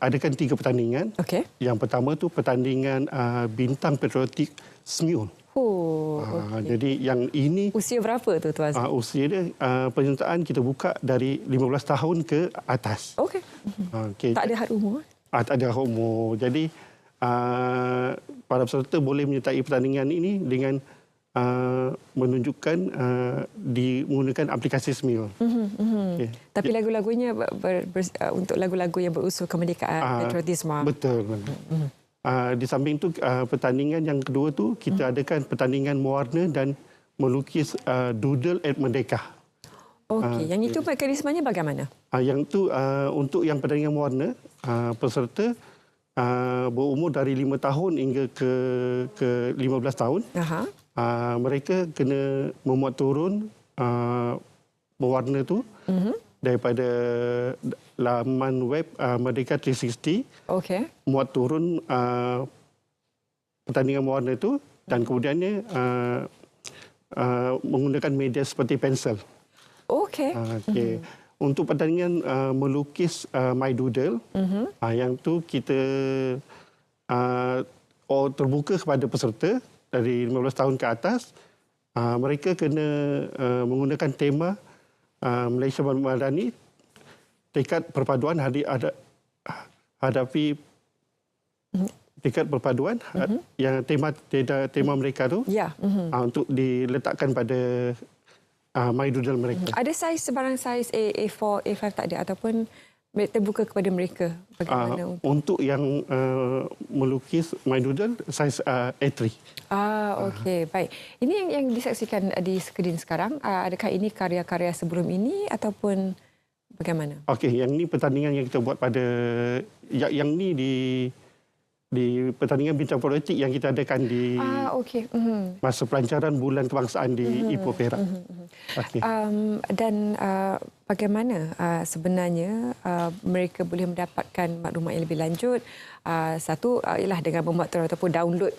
adakan 3 pertandingan. Okey. Yang pertama tu pertandingan Bintang Patriotik Semiul. Oh, okay. Jadi yang ini... Usia berapa tu Tuan? Usia dia, penyertaan kita buka dari 15 tahun ke atas. Okey. Okay. Tak ada had umur? Tak ada had umur. Jadi, para peserta boleh menyertai pertandingan ini dengan menunjukkan menggunakan aplikasi Semiul. Okay. Tapi lagu-lagunya untuk lagu-lagu yang berunsur kemerdekaan, patriotisme. Betul. Di samping itu pertandingan yang kedua tu kita adakan pertandingan mewarna dan melukis doodle at Merdeka. Okey, yang itu mekanismenya bagaimana? Yang itu untuk yang pertandingan mewarna, peserta berumur dari 5 tahun hingga ke 15 tahun. Mereka kena memuat turun mewarna tu daripada laman web Merdeka 360. Okey. Muat turun pertandingan mewarna itu dan kemudiannya menggunakan media seperti pensel. Okey. Okay. Untuk pertandingan melukis My Doodle, yang tu kita terbuka kepada peserta dari 15 tahun ke atas. Mereka kena menggunakan tema Malaysia Madani, tekad perpaduan hadapi tekad perpaduan, yang tema mereka tu untuk diletakkan pada My Doodle mereka. Ada saiz sebarang saiz A4, A5 tak ada ataupun terbuka kepada mereka? Bagaimana untuk yang melukis My Doodle saiz A3. Okey, baik. Ini yang disaksikan di skrin sekarang, adakah ini karya-karya sebelum ini ataupun bagaimana? Okey, yang ni pertandingan yang kita buat pada yang ni di pertandingan bintang politik yang kita adakan di masa pelancaran Bulan Kebangsaan di Ipoh Perak. Okay. Dan bagaimana sebenarnya mereka boleh mendapatkan maklumat yang lebih lanjut? Satu ialah dengan membuat ataupun download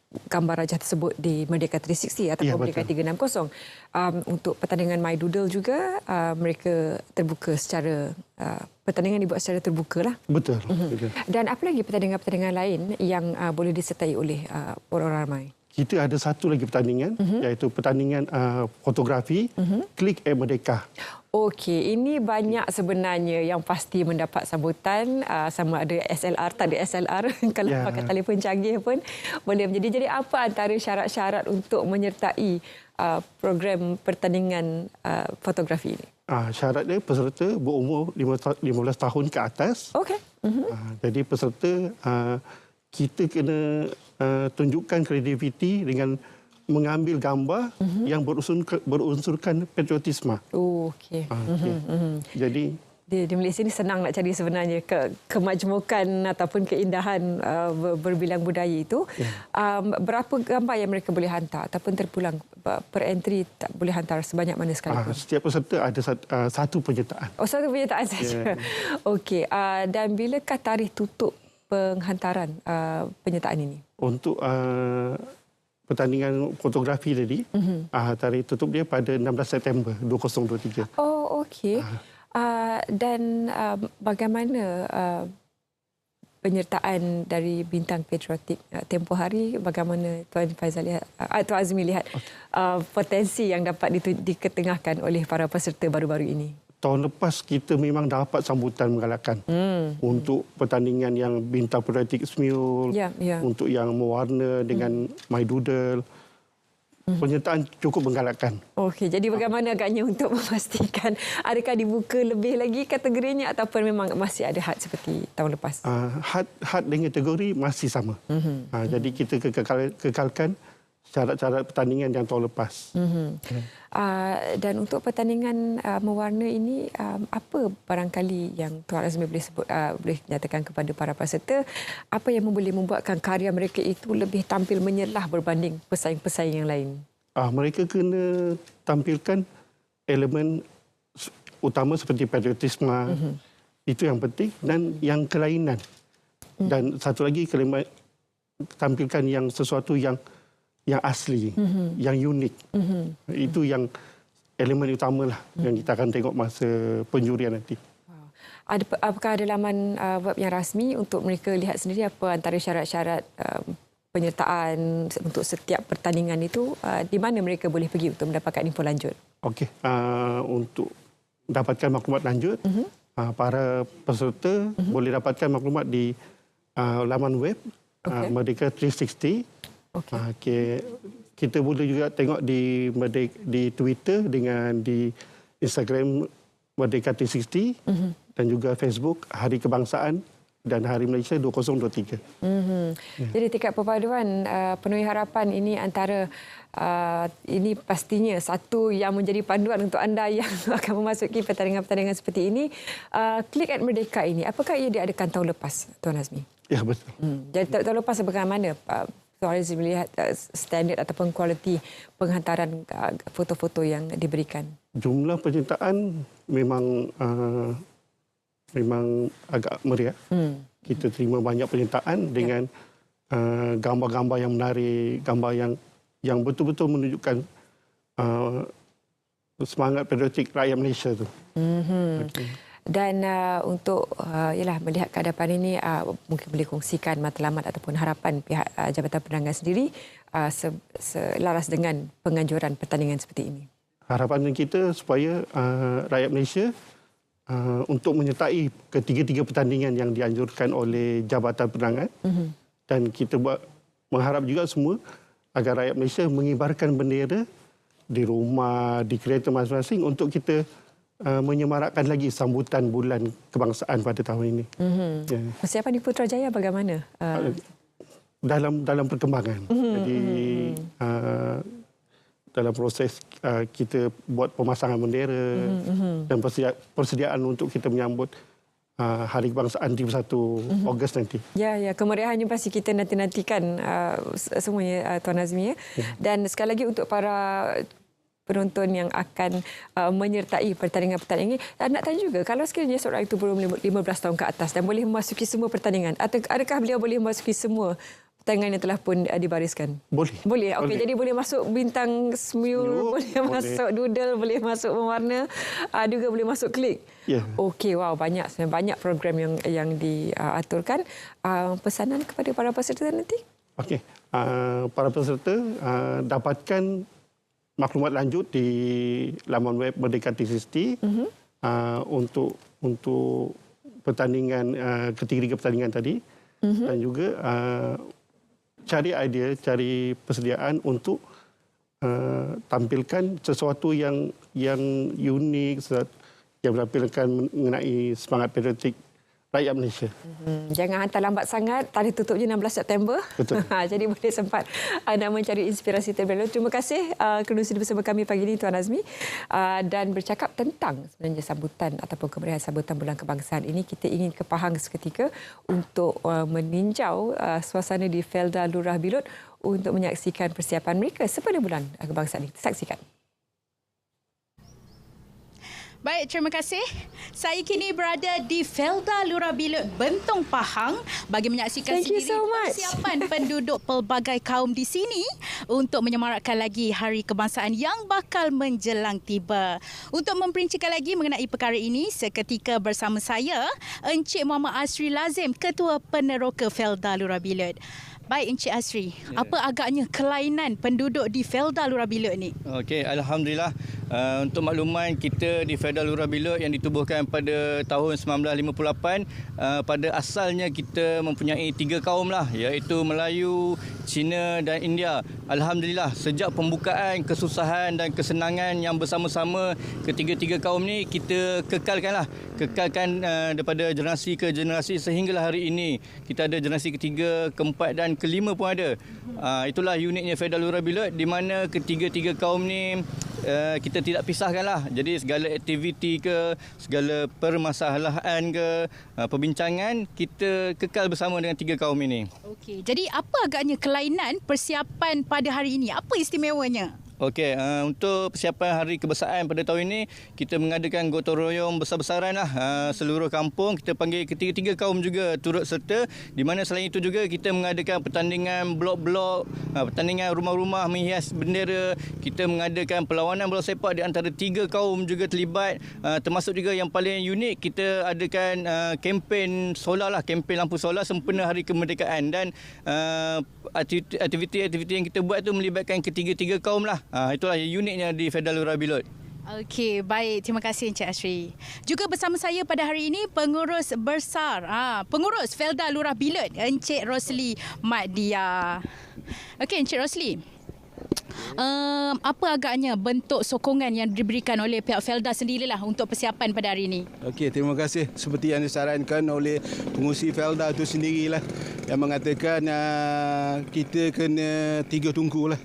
gambar rajah tersebut di Merdeka 360 ataupun Merdeka 360. Untuk pertandingan My Doodle juga mereka terbuka secara pertandingan dibuat secara terbuka lah. Betul. Dan apa lagi pertandingan-pertandingan lain yang boleh disertai oleh orang ramai? Kita ada satu lagi pertandingan iaitu pertandingan fotografi Klik Merdeka. Okey, ini banyak sebenarnya yang pasti mendapat sambutan, sama ada SLR, tak ada SLR kalau pakai telefon canggih pun boleh menjadi. Jadi apa antara syarat-syarat untuk menyertai program pertandingan fotografi ini? Syaratnya peserta berumur 15 tahun ke atas. Okey. Jadi peserta kita kena tunjukkan kreativiti dengan mengambil gambar yang berunsurkan patriotisme. Okey. Jadi di Malaysia ni senang nak cari sebenarnya kemajmukan ataupun keindahan berbilang budaya itu. Berapa gambar yang mereka boleh hantar ataupun terpulang per entry tak boleh hantar sebanyak mana sekalipun? Setiap peserta ada satu penyertaan. Satu penyertaan saja. Okey. Dan bilakah tarikh tutup penghantaran penyertaan ini? Untuk pertandingan fotografi tadi, tarikh tutup dia pada 16 September 2023. Oh, okey. Dan bagaimana penyertaan dari Bintang Patriotik tempoh hari? Bagaimana Tuan Faizal lihat, Tuan Azmi lihat potensi yang dapat diketengahkan oleh para peserta baru-baru ini? Tahun lepas kita memang dapat sambutan menggalakkan untuk pertandingan yang Bintang Patriotik Semul, untuk yang mewarna dengan My Doodle. Penyertaan cukup menggalakkan. Okey, jadi bagaimana agaknya untuk memastikan adakah dibuka lebih lagi kategorinya ataupun memang masih ada had seperti tahun lepas? Had dengan kategori masih sama. Jadi kita kekalkan syarat-syarat pertandingan yang tahun lepas. Dan untuk pertandingan mewarna ini, apa barangkali yang Tuan Azmi boleh sebut, boleh nyatakan kepada para peserta, apa yang boleh membuatkan karya mereka itu lebih tampil menyelah berbanding pesaing-pesaing yang lain? Mereka kena tampilkan elemen utama seperti patriotisme, itu yang penting, dan yang kelainan. Dan satu lagi, tampilkan yang sesuatu yang asli, yang unik. Itu yang elemen utama lah yang kita akan tengok masa penjurian nanti. Apakah ada laman web yang rasmi untuk mereka lihat sendiri apa antara syarat-syarat penyertaan untuk setiap pertandingan itu? Di mana mereka boleh pergi untuk mendapatkan info lanjut? Okey, untuk dapatkan maklumat lanjut, para peserta boleh dapatkan maklumat di laman web Merdeka 360. Kita boleh juga tengok di Twitter dengan di Instagram Merdeka 360 dan juga Facebook Hari Kebangsaan dan Hari Malaysia 2023. Jadi tingkat perpaduan penuhi harapan ini antara ini pastinya satu yang menjadi panduan untuk anda yang akan memasuki pertandingan-pertandingan seperti ini. Klik Merdeka ini, apakah ia diadakan tahun lepas, Tuan Azmi? Ya, betul. Jadi tahun lepas bagaimana Tuan Azmi melihat standard ataupun kualiti penghantaran foto-foto yang diberikan? Jumlah penyertaan memang agak meriah. Kita terima banyak penyertaan dengan gambar-gambar yang menarik, gambar yang betul-betul menunjukkan semangat patriotik rakyat Malaysia tu. Dan untuk melihat ke hadapan ini, mungkin boleh kongsikan matlamat ataupun harapan pihak Jabatan Penerangan sendiri selaras dengan penganjuran pertandingan seperti ini. Harapan kita supaya rakyat Malaysia untuk menyertai ketiga-tiga pertandingan yang dianjurkan oleh Jabatan Penerangan, dan kita mengharap juga semua agar rakyat Malaysia mengibarkan bendera di rumah, di kereta masing-masing untuk kita menyemarakkan lagi sambutan Bulan Kebangsaan pada tahun ini. Persiapan di Putrajaya bagaimana? Dalam perkembangan. Jadi dalam proses kita buat pemasangan bendera dan persediaan untuk kita menyambut Hari Kebangsaan 31 Ogos nanti. Ya, kemeriahannya pasti kita nanti-nantikan semuanya, Tuan Azmi. Dan sekali lagi untuk para penonton yang akan menyertai pertandingan-pertandingan ini, nak tanya juga, kalau sekiranya seorang itu belum 15 tahun ke atas dan boleh memasuki semua pertandingan, adakah beliau boleh memasuki semua pertandingan yang telah pun dibariskan? Boleh. Boleh. Okey, jadi boleh masuk bintang semul, boleh masuk doodle, boleh masuk mewarna, juga boleh masuk klik. Ya. Okey, wow, banyak program yang diaturkan. Pesanan kepada para peserta nanti? Okey. Para peserta dapatkan maklumat lanjut di laman web Merdeka 360 untuk pertandingan ketiga pertandingan tadi, dan juga cari idea, cari persediaan untuk tampilkan sesuatu yang unik, yang menampilkan mengenai semangat patriotik rakyat Malaysia. Jangan hantar lambat sangat. Tarikh tutupnya 16 September. Betul. Jadi boleh sempat anda mencari inspirasi terbaru. Terima kasih kerana sudi bersama kami pagi ini, Tuan Azmi. Dan bercakap tentang sebenarnya sambutan ataupun kemeriahan sambutan Bulan Kebangsaan ini, kita ingin ke Pahang seketika untuk meninjau suasana di Felda Lurah Bilut untuk menyaksikan persiapan mereka sempena Bulan Kebangsaan ini. Saksikan. Baik, terima kasih. Saya kini berada di Felda Lurah Bilut, Bentong, Pahang bagi menyaksikan sendiri persiapan penduduk pelbagai kaum di sini untuk menyemarakkan lagi Hari Kebangsaan yang bakal menjelang tiba. Untuk memperincikan lagi mengenai perkara ini, seketika bersama saya Encik Muhammad Asri Lazim, Ketua Peneroka Felda Lurah Bilut. Baik, Encik Asri, apa agaknya kelainan penduduk di Felda Lurah Bilut ni? Okey, alhamdulillah. Untuk makluman, kita di Felda Lurah Bilut yang ditubuhkan pada tahun 1958, pada asalnya kita mempunyai 3 kaum lah, iaitu Melayu, Cina dan India. Alhamdulillah, sejak pembukaan, kesusahan dan kesenangan yang bersama-sama ketiga-tiga kaum ni kita kekalkan daripada generasi ke generasi sehinggalah hari ini. Kita ada generasi ketiga, keempat dan kelima pun ada. Itulah uniknya Felda Lurah Bilut, di mana ketiga-tiga kaum ni kita tidak pisahkanlah. Jadi segala aktiviti ke, segala permasalahan ke, perbincangan, kita kekal bersama dengan 3 kaum ini. Okey, jadi apa agaknya kelainan persiapan pada hari ini? Apa istimewanya? Okey, untuk persiapan Hari Kebangsaan pada tahun ini, kita mengadakan gotong royong besar-besaran lah. Seluruh kampung, kita panggil ketiga-tiga kaum juga turut serta. Di mana selain itu juga kita mengadakan pertandingan blok-blok, pertandingan rumah-rumah menghias bendera. Kita mengadakan perlawanan bola sepak di antara 3 kaum juga terlibat. Termasuk juga yang paling unik, kita adakan kempen solar lah, kempen lampu solar sempena Hari Kemerdekaan. Dan aktiviti-aktiviti yang kita buat tu melibatkan ketiga-tiga kaum lah. Itulah yang uniknya di Felda Lurah Bilut. Okey, baik. Terima kasih Encik Asri. Juga bersama saya pada hari ini pengurus besar, pengurus Felda Lurah Bilut, Encik Rosli Mat Dia. Okey, Encik Rosli. Apa agaknya bentuk sokongan yang diberikan oleh pihak Felda sendirilah untuk persiapan pada hari ini? Okey, terima kasih. Seperti yang disarankan oleh pengurusi Felda itu sendirilah, yang mengatakan kita kena 3 tungku lah.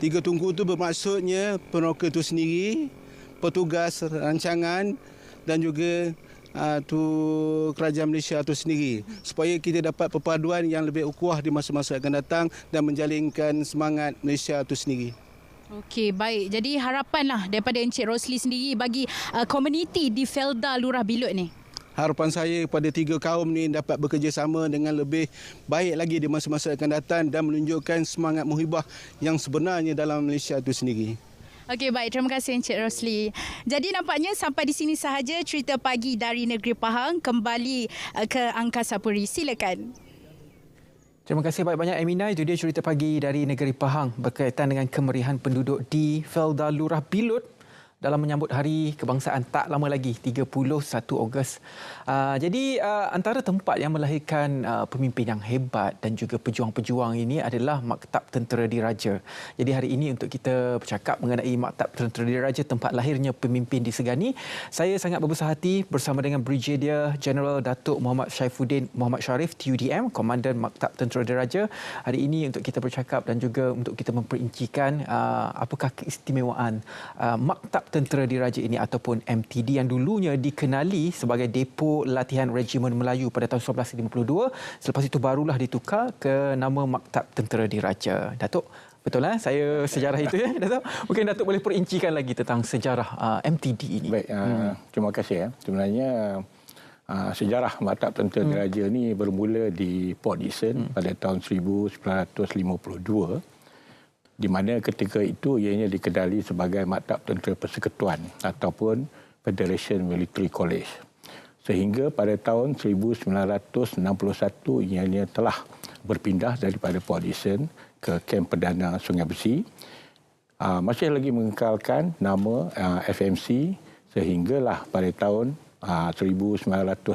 3 tungku itu bermaksudnya peneroka itu sendiri, petugas rancangan dan juga kerajaan Malaysia itu sendiri, supaya kita dapat perpaduan yang lebih ukuah di masa-masa akan datang dan menjalinkan semangat Malaysia itu sendiri. Okey, baik. Jadi harapanlah daripada Encik Rosli sendiri bagi komuniti di Felda Lurah Bilut ni. Harapan saya kepada 3 kaum ni dapat bekerjasama dengan lebih baik lagi di masa-masa akan datang dan menunjukkan semangat muhibah yang sebenarnya dalam Malaysia itu sendiri. Okey, baik. Terima kasih Encik Rosli. Jadi nampaknya sampai di sini sahaja cerita pagi dari negeri Pahang. Kembali ke Angkasa Puri. Silakan. Terima kasih banyak-banyak Emina. Itu dia cerita pagi dari negeri Pahang berkaitan dengan kemeriahan penduduk di Felda Lurah Bilut dalam menyambut Hari Kebangsaan tak lama lagi, 31 Ogos. Jadi antara tempat yang melahirkan pemimpin yang hebat dan juga pejuang-pejuang ini adalah Maktab Tentera Diraja. Jadi hari ini untuk kita bercakap mengenai Maktab Tentera Diraja, tempat lahirnya pemimpin di Segani, saya sangat berbesar hati bersama dengan Brigadier General Datuk Muhammad Syaifuddin Muhammad Sharif, TUDM, Komandan Maktab Tentera Diraja. Hari ini untuk kita bercakap dan juga untuk kita memperincikan apakah keistimewaan Maktab Tentera Diraja ini ataupun MTD yang dulunya dikenali sebagai Depo Latihan Regimen Melayu pada tahun 1952. Selepas itu barulah ditukar ke nama Maktab Tentera Diraja. Datuk, betul lah saya sejarah itu ya, Datuk. Mungkin Datuk boleh perincikan lagi tentang sejarah MTD ini. Baik, terima kasih ya. Sebenarnya sejarah Maktab Tentera Diraja ini bermula di Port Dickson pada tahun 1952, di mana ketika itu ianya dikenali sebagai Maktab Tentera Persekutuan ataupun Federation Military College. Sehingga pada tahun 1961 ianya telah berpindah daripada Port Dickson ke Kem Perdana Sungai Besi. Masih lagi mengekalkan nama FMC sehinggalah pada tahun 1966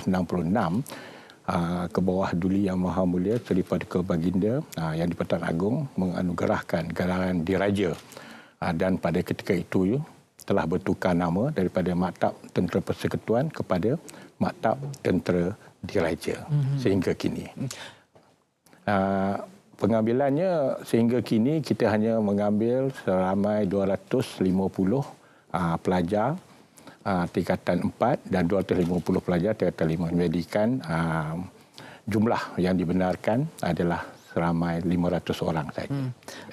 ke bawah Duli Yang Maha Mulia Seri Paduka Baginda Yang di-Pertuan Agong menganugerahkan gelaran Diraja, dan pada ketika itu telah bertukar nama daripada Maktab Tentera Persekutuan kepada Maktab Tentera Diraja sehingga kini. Pengambilannya sehingga kini kita hanya mengambil seramai 250 pelajar tingkatan 4 dan 250 pelajar tingkatan 5, menjadikan jumlah yang dibenarkan adalah seramai 500 orang saja.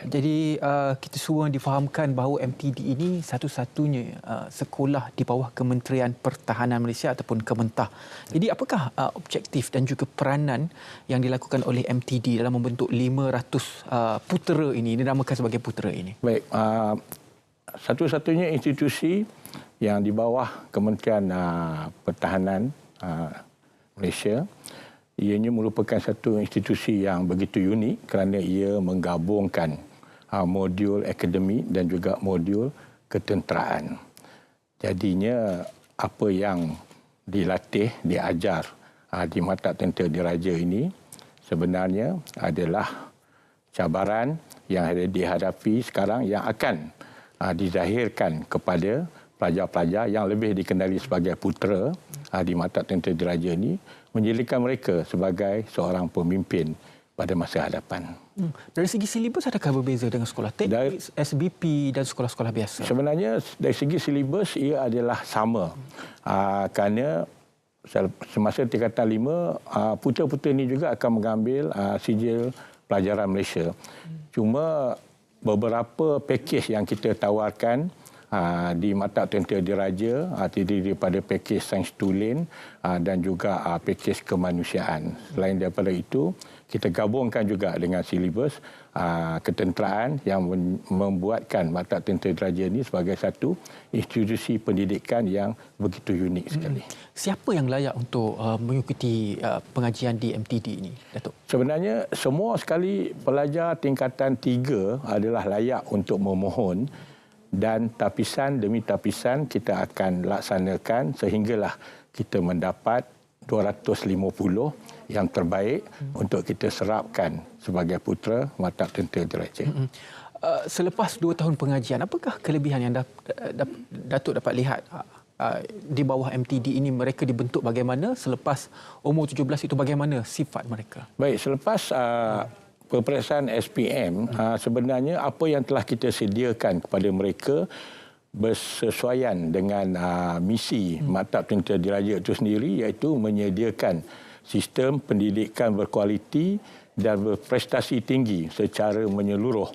Jadi kita semua difahamkan bahawa MTD ini satu-satunya sekolah di bawah Kementerian Pertahanan Malaysia ataupun Kementah. Jadi apakah objektif dan juga peranan yang dilakukan oleh MTD dalam membentuk 500 putera ini, dinamakan sebagai putera ini? Baik, satu-satunya institusi yang di bawah Kementerian Pertahanan Malaysia, ianya merupakan satu institusi yang begitu unik kerana ia menggabungkan modul akademik dan juga modul ketenteraan. Jadinya apa yang dilatih, diajar di Maktab Tentera Diraja ini sebenarnya adalah cabaran yang ada dihadapi sekarang yang akan dizahirkan kepada pelajar-pelajar yang lebih dikenali sebagai putera di Maktab Tentera Diraja ini, menjadikan mereka sebagai seorang pemimpin pada masa hadapan. Dari segi silibus adakah berbeza dengan sekolah teknik, SBP dan sekolah-sekolah biasa? Sebenarnya dari segi silibus ia adalah sama. Kerana semasa tingkatan 5, putera-putera ini juga akan mengambil sijil pelajaran Malaysia. Cuma beberapa pakej yang kita tawarkan di Maktab Tentera Diraja terdiri daripada pakej sains tulen dan juga pakej kemanusiaan. Selain daripada itu, kita gabungkan juga dengan silibus ketenteraan yang membuatkan Maktab Tentera Diraja ini sebagai satu institusi pendidikan yang begitu unik sekali. Siapa yang layak untuk mengikuti pengajian di MTD ini, Datuk? Sebenarnya semua sekali pelajar tingkatan 3 adalah layak untuk memohon, dan tapisan demi tapisan kita akan laksanakan sehinggalah kita mendapat 250 yang terbaik untuk kita serapkan sebagai putera Maktab Tentera Diraja. Selepas 2 tahun pengajian, apakah kelebihan yang Datuk dapat lihat di bawah MTD ini? Mereka dibentuk bagaimana? Selepas umur 17 itu bagaimana sifat mereka? Baik, selepas peperiksaan SPM, sebenarnya apa yang telah kita sediakan kepada mereka bersesuaian dengan misi Maktab Tentera Diraja itu sendiri, iaitu menyediakan sistem pendidikan berkualiti dan berprestasi tinggi secara menyeluruh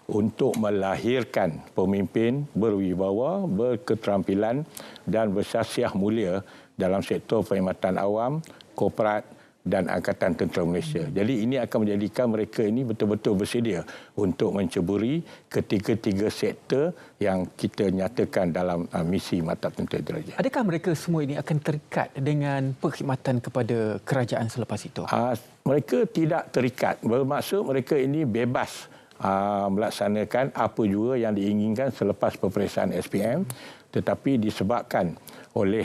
untuk melahirkan pemimpin berwibawa, berketerampilan dan bersyasiah mulia dalam sektor perkhidmatan awam, korporat dan Angkatan Tentera Malaysia. Jadi ini akan menjadikan mereka ini betul-betul bersedia untuk menceburi ketiga-tiga sektor yang kita nyatakan dalam misi Maktab Tentera Diraja. Adakah mereka semua ini akan terikat dengan perkhidmatan kepada kerajaan selepas itu? Mereka tidak terikat. Bermaksud mereka ini bebas melaksanakan apa juga yang diinginkan selepas peperiksaan SPM, tetapi disebabkan oleh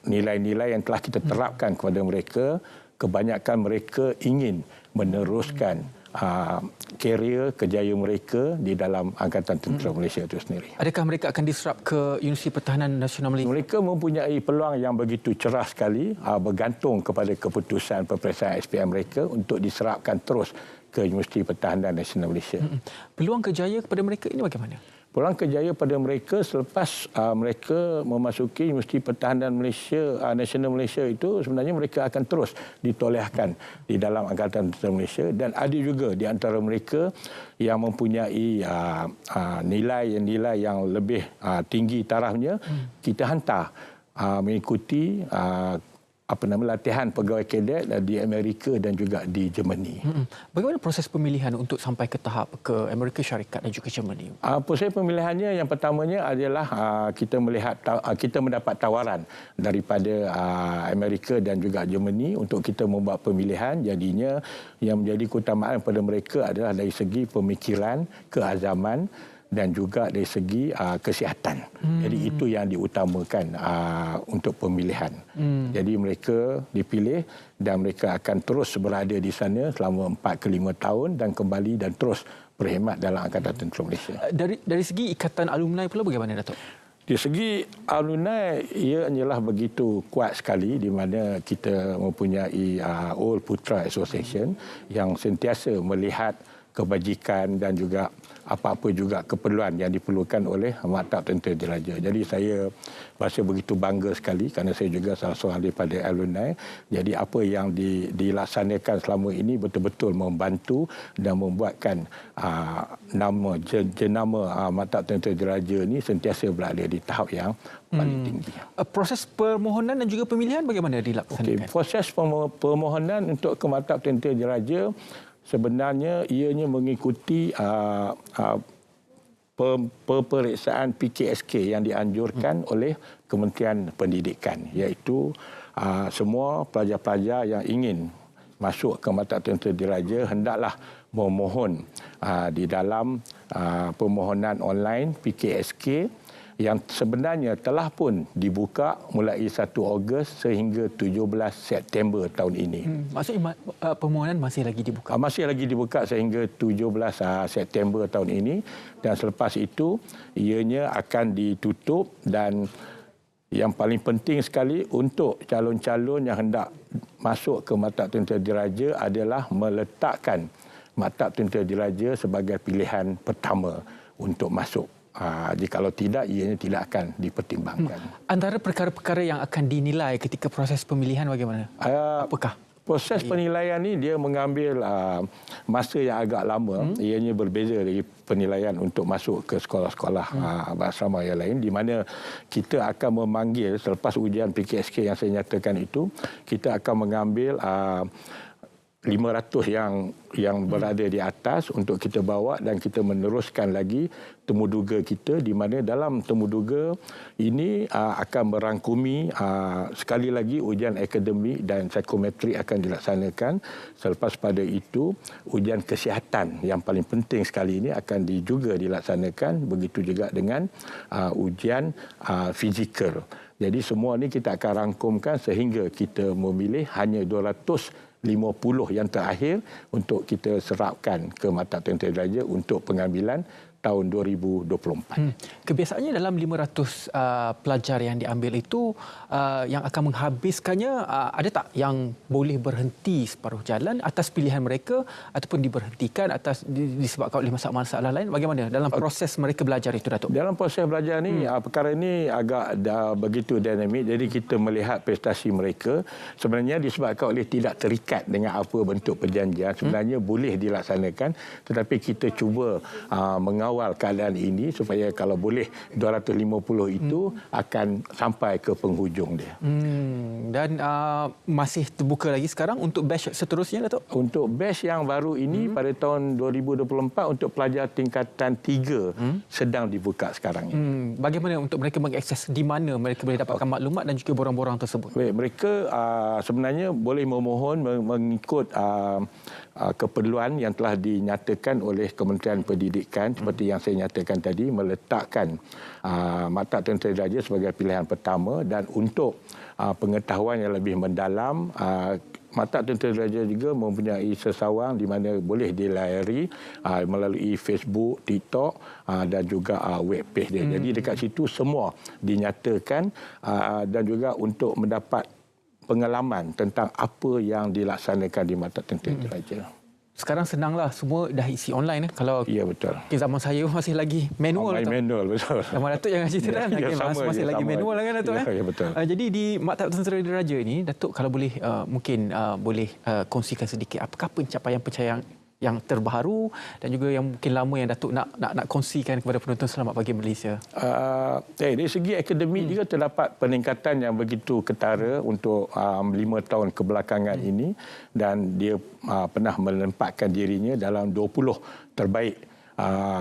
nilai-nilai yang telah kita terapkan kepada mereka, kebanyakan mereka ingin meneruskan karier kejayaan mereka di dalam Angkatan Tentera Malaysia itu sendiri. Adakah mereka akan diserap ke Universiti Pertahanan Nasional Malaysia? Mereka mempunyai peluang yang begitu cerah sekali, bergantung kepada keputusan peperiksaan SPM mereka untuk diserapkan terus ke Universiti Pertahanan Nasional Malaysia. Peluang kejayaan kepada mereka ini bagaimana? Peluang kerjaya pada mereka selepas mereka memasuki Universiti Pertahanan Malaysia, Nasional Malaysia itu sebenarnya mereka akan terus ditolehkan di dalam Angkatan Tentera Malaysia, dan ada juga di antara mereka yang mempunyai nilai yang lebih tinggi tarafnya, kita hantar mengikuti latihan pegawai kadet di Amerika dan juga di Germany. Bagaimana proses pemilihan untuk sampai ke tahap ke Amerika Syarikat dan juga Germany? Proses pemilihannya yang pertamanya adalah kita mendapat tawaran daripada Amerika dan juga Germany untuk kita membuat pemilihan. Jadinya yang menjadi keutamaan pada mereka adalah dari segi pemikiran, keazaman dan juga dari segi kesihatan. Jadi itu yang diutamakan untuk pemilihan. Jadi mereka dipilih dan mereka akan terus berada di sana selama 4 ke 5 tahun dan kembali dan terus berkhidmat dalam Angkatan Tentera Malaysia. Dari segi ikatan alumni pula bagaimana, Datuk? Di segi alumni, ia hanyalah begitu kuat sekali di mana kita mempunyai Old Putra Association yang sentiasa melihat kebajikan dan juga apa-apa juga keperluan yang diperlukan oleh Maktab Tentera Diraja. Jadi saya rasa begitu bangga sekali kerana saya juga salah seorang daripada alumni. Jadi apa yang dilaksanakan selama ini betul-betul membantu dan membuatkan jenama Maktab Tentera Diraja ini sentiasa berada di tahap yang paling tinggi. Proses permohonan dan juga pemilihan bagaimana dilaksanakan? Proses permohonan untuk ke Maktab Tentera Diraja sebenarnya ianya mengikuti peperiksaan PKSK yang dianjurkan oleh Kementerian Pendidikan, iaitu semua pelajar-pelajar yang ingin masuk ke Maktab Tentera Diraja hendaklah memohon di dalam permohonan online PKSK yang sebenarnya telah pun dibuka mulai 1 Ogos sehingga 17 September tahun ini. Maksudnya permohonan masih lagi dibuka? Masih lagi dibuka sehingga 17 September tahun ini, dan selepas itu ianya akan ditutup. Dan yang paling penting sekali untuk calon-calon yang hendak masuk ke Maktab Tentera Diraja adalah meletakkan Maktab Tentera Diraja sebagai pilihan pertama untuk masuk. Jikalau tidak, ianya tidak akan dipertimbangkan. Antara perkara-perkara yang akan dinilai ketika proses pemilihan bagaimana? Apakah? Proses penilaian ini dia mengambil masa yang agak lama. Ianya berbeza dari penilaian untuk masuk ke sekolah-sekolah asrama yang lain, di mana kita akan memanggil selepas ujian PKSK yang saya nyatakan itu, kita akan mengambil 500 yang berada di atas untuk kita bawa dan kita meneruskan lagi temuduga kita, di mana dalam temuduga ini akan merangkumi sekali lagi ujian akademik dan psikometrik akan dilaksanakan. Selepas pada itu ujian kesihatan yang paling penting sekali ini akan juga dilaksanakan, begitu juga dengan ujian fizikal. Jadi semua ini kita akan rangkumkan sehingga kita memilih hanya 250 yang terakhir untuk kita serapkan ke Maktab Tentera Diraja untuk pengambilan tahun 2024. Kebiasaannya dalam 500 pelajar yang diambil itu yang akan menghabiskannya, ada tak yang boleh berhenti separuh jalan atas pilihan mereka ataupun diberhentikan atas disebabkan oleh masalah-masalah lain? Bagaimana dalam proses mereka belajar itu, Datuk? Dalam proses belajar ni perkara ini agak begitu dinamik. Jadi kita melihat prestasi mereka sebenarnya disebabkan oleh tidak terikat dengan apa bentuk perjanjian. Sebenarnya boleh dilaksanakan, tetapi kita cuba mengawal keadaan ini supaya kalau boleh 250 itu akan sampai ke penghujung dia. Dan masih terbuka lagi sekarang untuk batch seterusnya, Datuk? Untuk batch yang baru ini pada tahun 2024 untuk pelajar tingkatan 3 sedang dibuka sekarang ini. Bagaimana untuk mereka mengakses, di mana mereka boleh dapatkan maklumat dan juga borang-borang tersebut? Baik, mereka sebenarnya boleh memohon mengikut keperluan yang telah dinyatakan oleh Kementerian Pendidikan, seperti yang saya nyatakan tadi, meletakkan Maktab Tentera Diraja sebagai pilihan pertama. Dan untuk pengetahuan yang lebih mendalam, Maktab Tentera Diraja juga mempunyai sesawang di mana boleh dilayari melalui Facebook, TikTok dan juga web page dia. Jadi dekat situ semua dinyatakan dan juga untuk mendapat pengalaman tentang apa yang dilaksanakan di Maktab Tentera Diraja. sekarang senanglah, semua dah isi online. Kalau betul. Zaman saya masih lagi manual. Manual, betul. Zaman Datuk jangan cerita kan. Masih lagi manual kan Datuk. Ya, betul. Jadi di Maktab Tentera Diraja ini, Datuk kalau boleh mungkin boleh kongsikan sedikit apakah pencapaian yang terbaru dan juga yang mungkin lama yang Datuk nak kongsikan kepada penonton Selamat Pagi Malaysia. Dari segi akademik juga terdapat peningkatan yang begitu ketara untuk 5 tahun kebelakangan ini, dan dia pernah menempatkan dirinya dalam 20 terbaik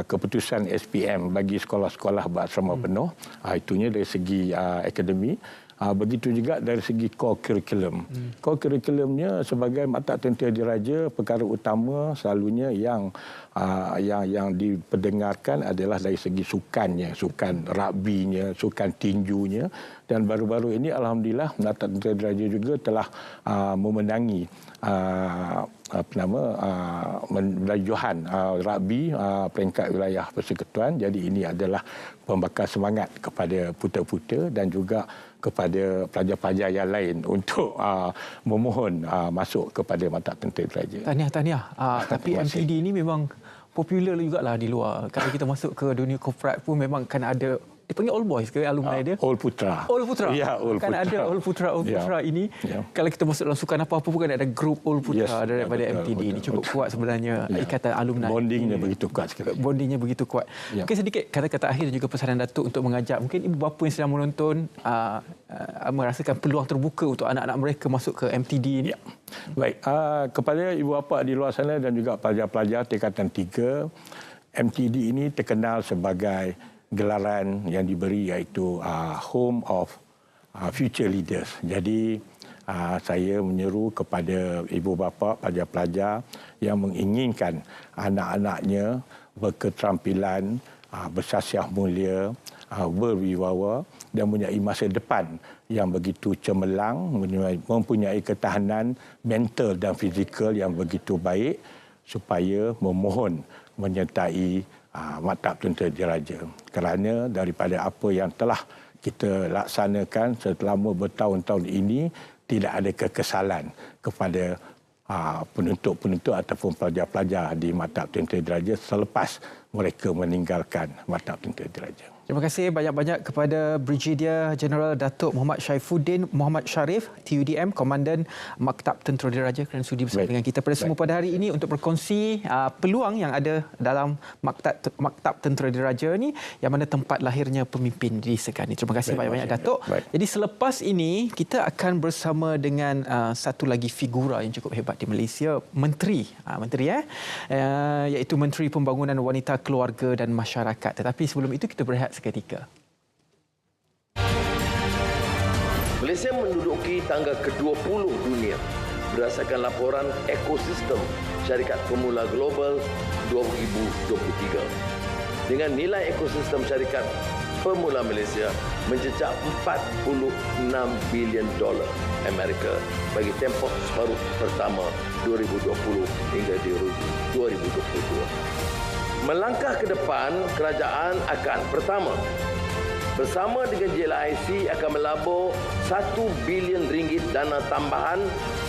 keputusan SPM bagi sekolah-sekolah berasrama penuh. Itunya dari segi akademik. Begitu juga dari segi core curriculum. Core curriculumnya sebagai Maktab Tentera Diraja, perkara utama selalunya yang diperdengarkan adalah dari segi sukannya, sukan rugbynya, sukan tinjunya, dan baru-baru ini alhamdulillah Maktab Tentera Diraja juga telah memenangi Johan rugby peringkat wilayah Persekutuan. Jadi ini adalah pembakar semangat kepada putera-putera dan juga kepada pelajar-pelajar yang lain untuk memohon masuk kepada Maktab Tentera Diraja. Tahniah. Tapi MTD ini memang popular jugalah di luar. Kalau kita masuk ke dunia korporat pun memang kan ada, dia panggil All Boys ke alumni dia? All Putra. All Putra. Ya, All kan Putra. ada All Putra ini. Kalau kita masuk dalam sukan apa-apa pun kan ada grup All Putra daripada MTD ini. Cukup kuat sebenarnya ikatan alumni. Bondingnya begitu kuat sekali. Bondingnya begitu kuat. Mungkin sedikit kata-kata akhir dan juga pesanan Datuk untuk mengajak mungkin ibu bapa yang sedang menonton merasakan peluang terbuka untuk anak-anak mereka masuk ke MTD ini. Baik, kepada ibu bapa di luar sana dan juga pelajar-pelajar tingkatan 3, MTD ini terkenal sebagai gelaran yang diberi iaitu Home of Future Leaders. Jadi saya menyeru kepada ibu bapa, pelajar-pelajar yang menginginkan anak-anaknya berketerampilan, bersasiah mulia, berwibawa dan mempunyai masa depan yang begitu cemerlang, mempunyai ketahanan mental dan fizikal yang begitu baik, supaya memohon menyertai Maktab Tentera Diraja. Kerana daripada apa yang telah kita laksanakan selama bertahun-tahun ini, tidak ada kekesalan kepada penuntut-penuntut ataupun pelajar-pelajar di Maktab Tentera Diraja selepas mereka meninggalkan Maktab Tentera Diraja. Terima kasih banyak-banyak kepada Brigadier Jeneral Datuk Muhammad Syaifuddin Muhammad Sharif, TUDM, Komandan Maktab Tentera Diraja, kerana sudi bersama dengan kita pada semua pada hari ini untuk berkongsi peluang yang ada dalam Maktab Tentera Diraja ini, yang mana tempat lahirnya pemimpin di sekarang ini. Terima kasih banyak-banyak Datuk. Jadi selepas ini kita akan bersama dengan satu lagi figura yang cukup hebat di Malaysia, Menteri iaitu Menteri Pembangunan Wanita, Keluarga dan Masyarakat. Tetapi sebelum itu kita berehat seketika. Malaysia menduduki tangga ke-20 dunia berdasarkan laporan ekosistem syarikat pemula global 2023. Dengan nilai ekosistem syarikat pemula Malaysia mencecah $46 bilion Amerika bagi tempoh separuh pertama 2020 hingga 2022. Melangkah ke depan, kerajaan akan pertama bersama dengan JLIC akan melabur RM1 bilion dana tambahan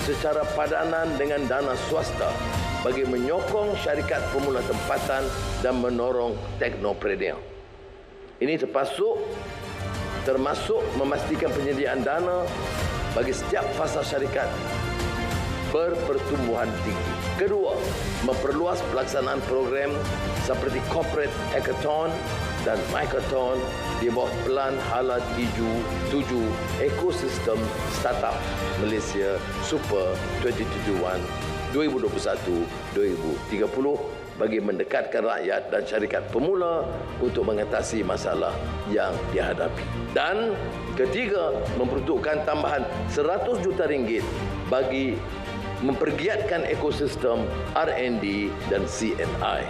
secara padanan dengan dana swasta bagi menyokong syarikat pemula tempatan dan menorong teknopreneur. Ini termasuk memastikan penyediaan dana bagi setiap fasa syarikat berpertumbuhan tinggi. Kedua, memperluas pelaksanaan program seperti Corporate Hackathon dan Microthon di bawah Pelan Hala 7 Ekosistem Startup Malaysia Super 2021-2030 bagi mendekatkan rakyat dan syarikat pemula untuk mengatasi masalah yang dihadapi. Dan ketiga, memperuntukkan tambahan RM100 juta bagi mempergiatkan ekosistem R&D dan CNI,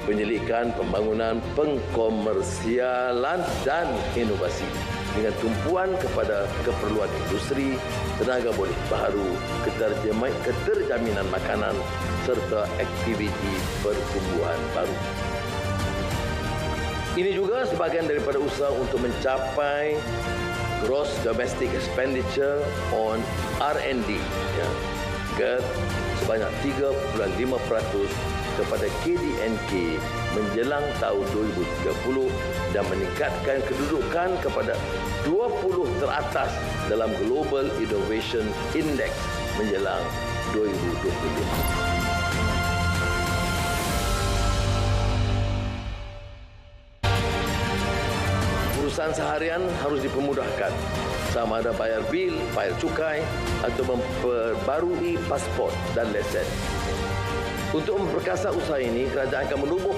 penyelidikan, pembangunan, pengkomersialan dan inovasi dengan tumpuan kepada keperluan industri, tenaga boleh baharu, keterjaminan makanan serta aktiviti pertumbuhan baru. Ini juga sebahagian daripada usaha untuk mencapai Gross Domestic Expenditure on R&D sertifikat sebanyak 3.5% kepada KDNK menjelang tahun 2030 dan meningkatkan kedudukan kepada 20 teratas dalam Global Innovation Index menjelang 2025. Urusan seharian harus dipermudahkan, sama ada bayar bil, bayar cukai atau memperbarui pasport dan lesen. Untuk memperkasa usaha ini, kerajaan akan menubuh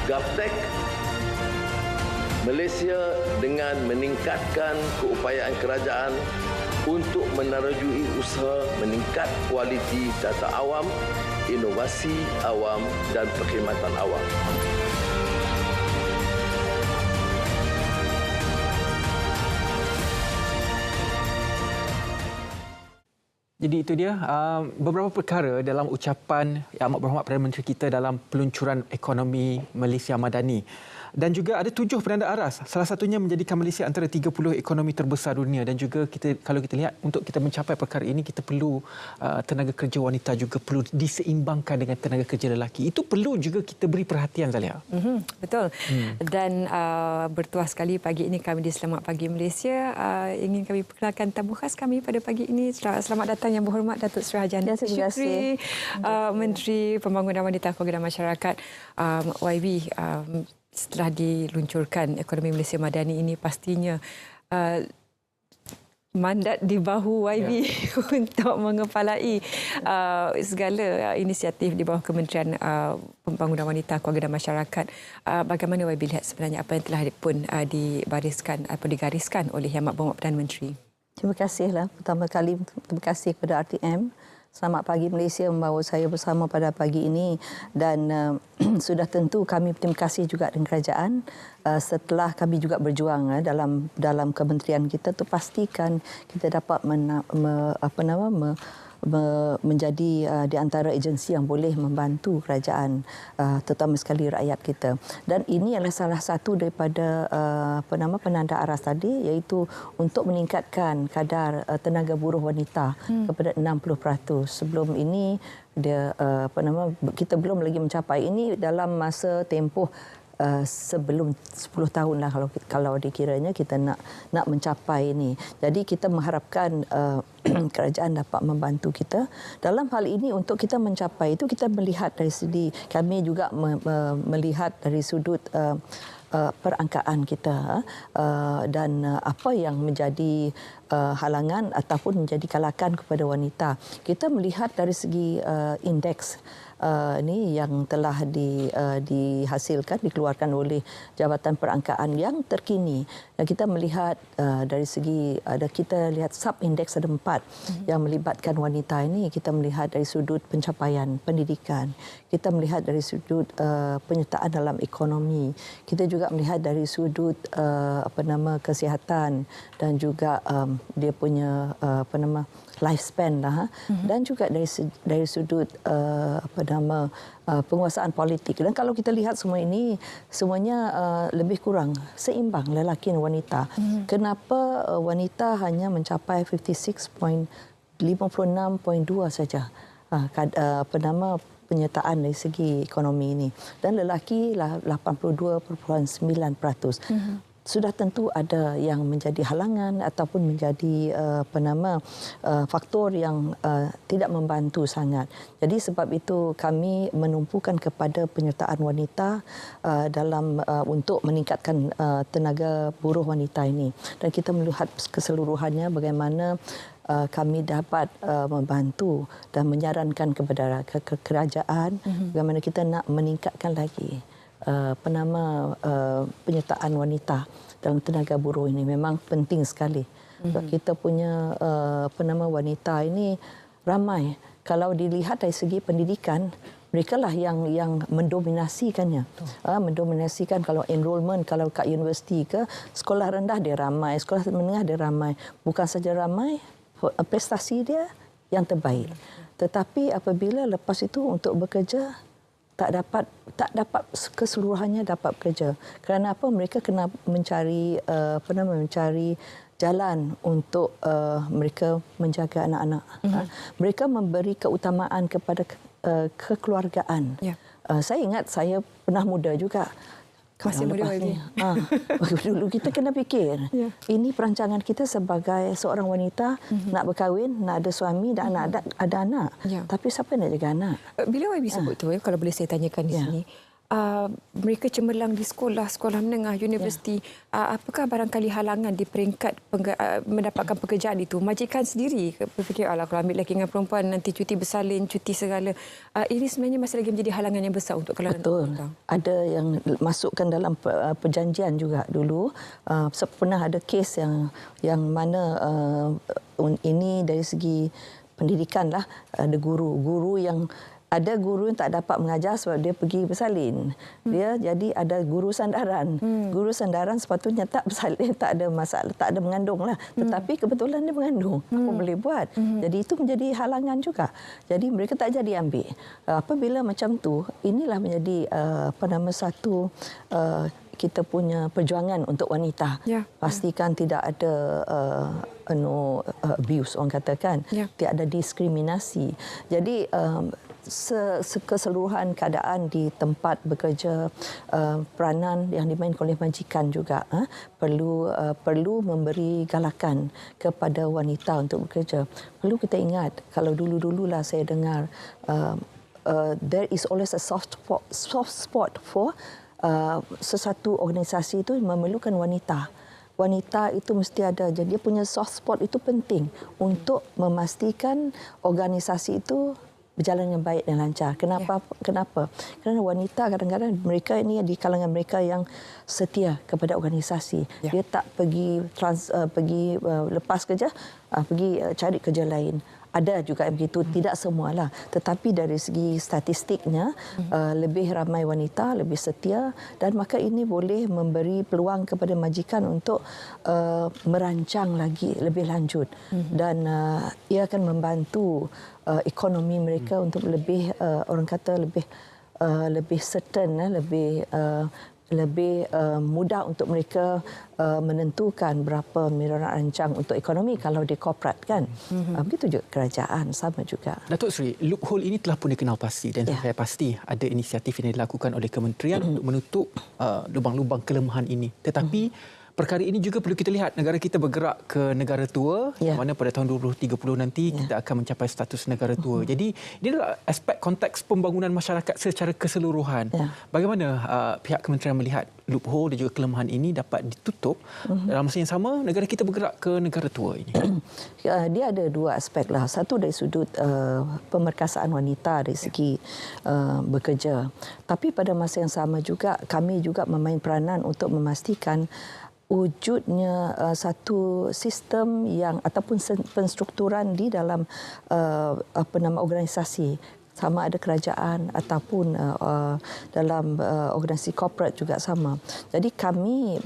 GovTech Malaysia dengan meningkatkan keupayaan kerajaan untuk menerajui usaha meningkat kualiti data awam, inovasi awam dan perkhidmatan awam. Jadi itu dia beberapa perkara dalam ucapan Yang Amat Berhormat Perdana Menteri kita dalam peluncuran ekonomi Malaysia Madani. Dan juga ada 7 penanda aras. Salah satunya menjadikan Malaysia antara 30 ekonomi terbesar dunia. Dan juga kalau kita lihat untuk kita mencapai perkara ini, kita perlu tenaga kerja wanita juga perlu diseimbangkan dengan tenaga kerja lelaki. Itu perlu juga kita beri perhatian, Zalia. Betul. Dan bertuah sekali pagi ini kami di Selamat Pagi Malaysia. Ingin kami perkenalkan tamu khas kami pada pagi ini. Selamat datang Yang Berhormat Datuk Seri Haji Hanifa Shukri, Menteri Pembangunan Wanita Keluarga dan Masyarakat, YB. Setelah diluncurkan ekonomi Malaysia Madani ini, pastinya mandat di bahu YB untuk mengepalai segala inisiatif di bawah Kementerian Pembangunan Wanita, Keluarga dan Masyarakat. Bagaimana YB lihat sebenarnya apa yang telah pun digariskan oleh Yang Amat Berhormat Perdana Menteri? Terima kasihlah. Pertama kali terima kasih kepada RTM. Selamat Pagi Malaysia membawa saya bersama pada pagi ini dan sudah tentu kami berterima kasih juga dengan kerajaan setelah kami juga berjuang dalam kementerian kita untuk pastikan kita dapat menjadi di antara agensi yang boleh membantu kerajaan, terutama sekali rakyat kita. Dan ini adalah salah satu daripada penanda aras tadi, iaitu untuk meningkatkan kadar tenaga buruh wanita kepada 60%. Sebelum ini kita belum lagi mencapai ini dalam masa tempoh sebelum 10 tahun lah kalau dikiranya kita nak mencapai ini. Jadi kita mengharapkan kerajaan dapat membantu kita. Dalam hal ini untuk kita mencapai itu kita melihat dari segi kami juga melihat dari sudut perangkaan kita dan apa yang menjadi halangan ataupun menjadi kalakan kepada wanita. Kita melihat dari segi indeks ini yang telah dihasilkan, dikeluarkan oleh Jabatan Perangkaan yang terkini. Dan kita melihat dari segi kita lihat sub-indeks ada 4 yang melibatkan wanita ini. Kita melihat dari sudut pencapaian pendidikan. Kita melihat dari sudut penyertaan dalam ekonomi. Kita juga melihat dari sudut kesihatan dan juga dia punya lifespan lah, dan juga dari sudut penguasaan politik. Dan kalau kita lihat semua ini semuanya lebih kurang seimbang lelaki dan wanita. Kenapa wanita hanya mencapai 56.2 saja penyertaan dari segi ekonomi ini, dan lelaki 82.9%. Sudah tentu ada yang menjadi halangan ataupun menjadi faktor yang tidak membantu sangat. Jadi sebab itu kami menumpukan kepada penyertaan wanita dalam untuk meningkatkan tenaga buruh wanita ini. Dan kita melihat keseluruhannya bagaimana kami dapat membantu dan menyarankan kepada kerajaan bagaimana kita nak meningkatkan lagi penyertaan wanita dalam tenaga buruh ini. Memang penting sekali. Kita punya wanita ini ramai. Kalau dilihat dari segi pendidikan, mereka lah yang mendominasikannya. Mendominasikan kalau enrollment, kalau kat universiti ke, sekolah rendah dia ramai, sekolah menengah dia ramai. Bukan saja ramai, prestasi dia yang terbaik. Tetapi apabila lepas itu untuk bekerja, tak dapat keseluruhannya dapat bekerja. Kerana apa? Mereka kena mencari jalan untuk mereka menjaga anak-anak. Mereka memberi keutamaan kepada kekeluargaan. Saya ingat saya pernah muda juga. Masih muda lagi. Dulu kita kena fikir. Ini perancangan kita sebagai seorang wanita nak berkahwin, nak ada suami dan nak ada anak. Tapi siapa nak jaga anak? Bila YB sebut tu, kalau boleh saya tanyakan di sini. Mereka cemerlang di sekolah menengah, universiti. Apakah barangkali halangan di peringkat mendapatkan pekerjaan itu? Majikan sendiri berfikir, alah kalau ambil lelaki dengan perempuan nanti cuti bersalin, cuti segala. Ini sebenarnya masih lagi menjadi halangan yang besar untuk kalangan perempuan. Ada yang masukkan dalam perjanjian juga dulu. Pernah ada kes yang mana ini dari segi pendidikan lah. Ada guru yang ada guru yang tak dapat mengajar sebab dia pergi bersalin. Dia jadi ada guru sandaran. Guru sandaran sepatutnya tak bersalin, tak ada masalah, tak ada mengandung lah. Tetapi kebetulan dia mengandung. Apa boleh buat? Jadi itu menjadi halangan juga. Jadi mereka tak jadi ambil. Apabila macam tu, inilah menjadi satu kita punya perjuangan untuk wanita. Pastikan tidak ada abuse, orang katakan. Tidak ada diskriminasi. Jadi keseluruhan keadaan di tempat bekerja, peranan yang dimainkan oleh majikan juga perlu memberi galakan kepada wanita untuk bekerja. Perlu kita ingat, kalau dulu-dululah saya dengar there is always a soft spot for sesuatu organisasi itu memerlukan wanita. Wanita itu mesti ada. Jadi dia punya soft spot itu penting untuk memastikan organisasi itu berjalan dengan baik dan lancar. Kenapa? Kerana wanita kadang-kadang mereka ini di kalangan mereka yang setia kepada organisasi. Dia tak pergi lepas kerja, pergi cari kerja lain. Ada juga yang begitu, tidak semualah. Tetapi dari segi statistiknya, lebih ramai wanita, lebih setia, dan maka ini boleh memberi peluang kepada majikan untuk merancang lagi lebih lanjut. Dan ia akan membantu ekonomi mereka untuk lebih, orang kata lebih certain, lebih mudah untuk mereka menentukan berapa mereka rancang untuk ekonomi kalau di korporat kan. Begitu juga kerajaan, sama juga. Datuk Seri, loophole ini telah pun dikenal pasti dan saya pasti ada inisiatif yang dilakukan oleh kementerian untuk menutup lubang-lubang kelemahan ini. Tetapi perkara ini juga perlu kita lihat, negara kita bergerak ke negara tua, yang mana pada tahun 2030 nanti kita akan mencapai status negara tua. Jadi ini adalah aspek konteks pembangunan masyarakat secara keseluruhan. Bagaimana pihak kementerian melihat loophole dan juga kelemahan ini dapat ditutup dalam masa yang sama negara kita bergerak ke negara tua ini? Dia ada dua aspek lah. Satu dari sudut pemerkasaan wanita dari segi bekerja. Tapi pada masa yang sama juga kami juga memain peranan untuk memastikan wujudnya satu sistem yang ataupun penstrukturan di dalam organisasi, sama ada kerajaan ataupun dalam organisasi korporat juga sama. Jadi kami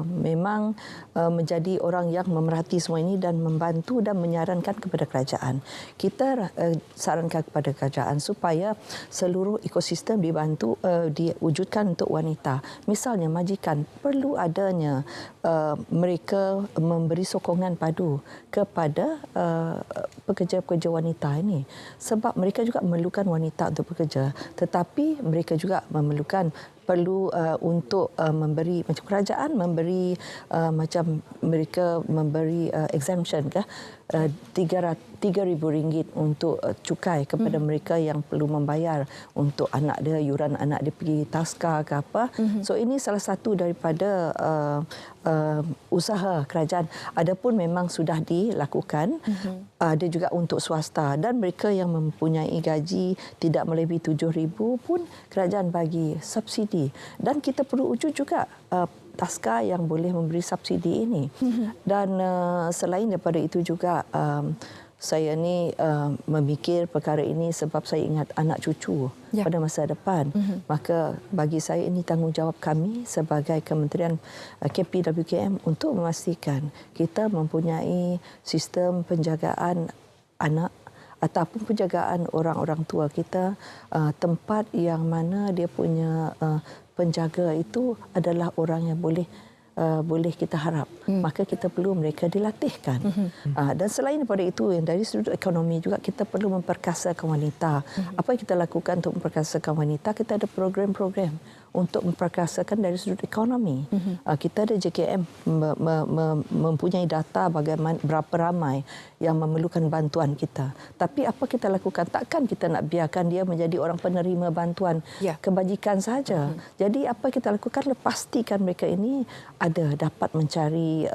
memang menjadi orang yang memerhati semua ini dan membantu dan menyarankan kepada kerajaan. Kita sarankan kepada kerajaan supaya seluruh ekosistem dibantu diwujudkan untuk wanita. Misalnya majikan, perlu adanya mereka memberi sokongan padu kepada pekerja-pekerja wanita ini. Sebab mereka juga memerlukan wanita untuk bekerja, tetapi mereka juga perlu untuk memberi, macam kerajaan memberi macam mereka memberi exemption ke RM3,000 untuk cukai kepada mereka yang perlu membayar untuk anak dia, yuran anak dia pergi taska ke apa. So ini salah satu daripada usaha kerajaan. Adapun memang sudah dilakukan, ada juga untuk swasta, dan mereka yang mempunyai gaji tidak melebihi RM7,000 pun kerajaan bagi subsidi. Dan kita perlu wujud juga taska yang boleh memberi subsidi ini. Dan selain daripada itu juga saya ni memikir perkara ini sebab saya ingat anak cucu pada masa depan. Maka bagi saya ini tanggungjawab kami sebagai Kementerian KPWKM untuk memastikan kita mempunyai sistem penjagaan anak ataupun penjagaan orang-orang tua kita, tempat yang mana dia punya penjaga itu adalah orang yang boleh boleh kita harap. Maka kita perlu mereka dilatihkan. Dan selain daripada itu, yang dari sudut ekonomi juga kita perlu memperkasakan wanita. Apa yang kita lakukan untuk memperkasakan wanita? Kita ada program-program untuk memperkasakan dari sudut ekonomi. Kita ada JKM mempunyai data bagaimana berapa ramai yang memerlukan bantuan kita. Tapi apa kita lakukan? Takkan kita nak biarkan dia menjadi orang penerima bantuan kebajikan saja. Jadi apa kita lakukan? Pastikan mereka ini dapat mencari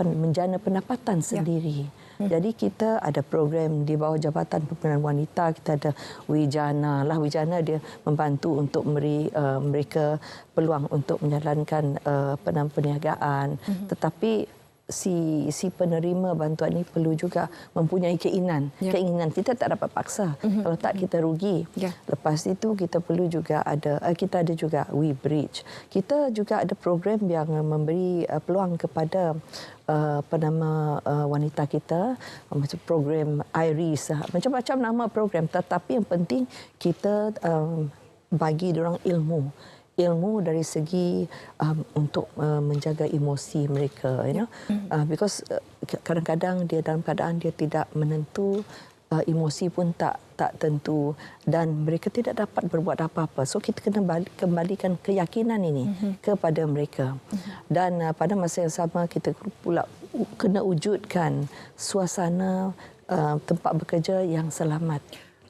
menjana pendapatan sendiri. Jadi kita ada program di bawah Jabatan Pembinaan Wanita, kita ada Wijana lah. Wijana dia membantu untuk memberi mereka peluang untuk menjalankan perniagaan. Tetapi si penerima bantuan ini perlu juga mempunyai keinginan. Kita tak dapat paksa. Kalau tak kita rugi. Lepas itu kita perlu juga kita ada juga WeBridge. Kita juga ada program yang memberi peluang kepada wanita kita, macam program IRIS, macam-macam nama program, tetapi yang penting kita bagi diorang ilmu dari segi untuk menjaga emosi mereka, because kadang-kadang dia dalam keadaan dia tidak menentu, emosi pun tak tentu dan mereka tidak dapat berbuat apa-apa. So kita kena kembalikan keyakinan ini kepada mereka. Dan pada masa yang sama kita pula kena wujudkan suasana tempat bekerja yang selamat.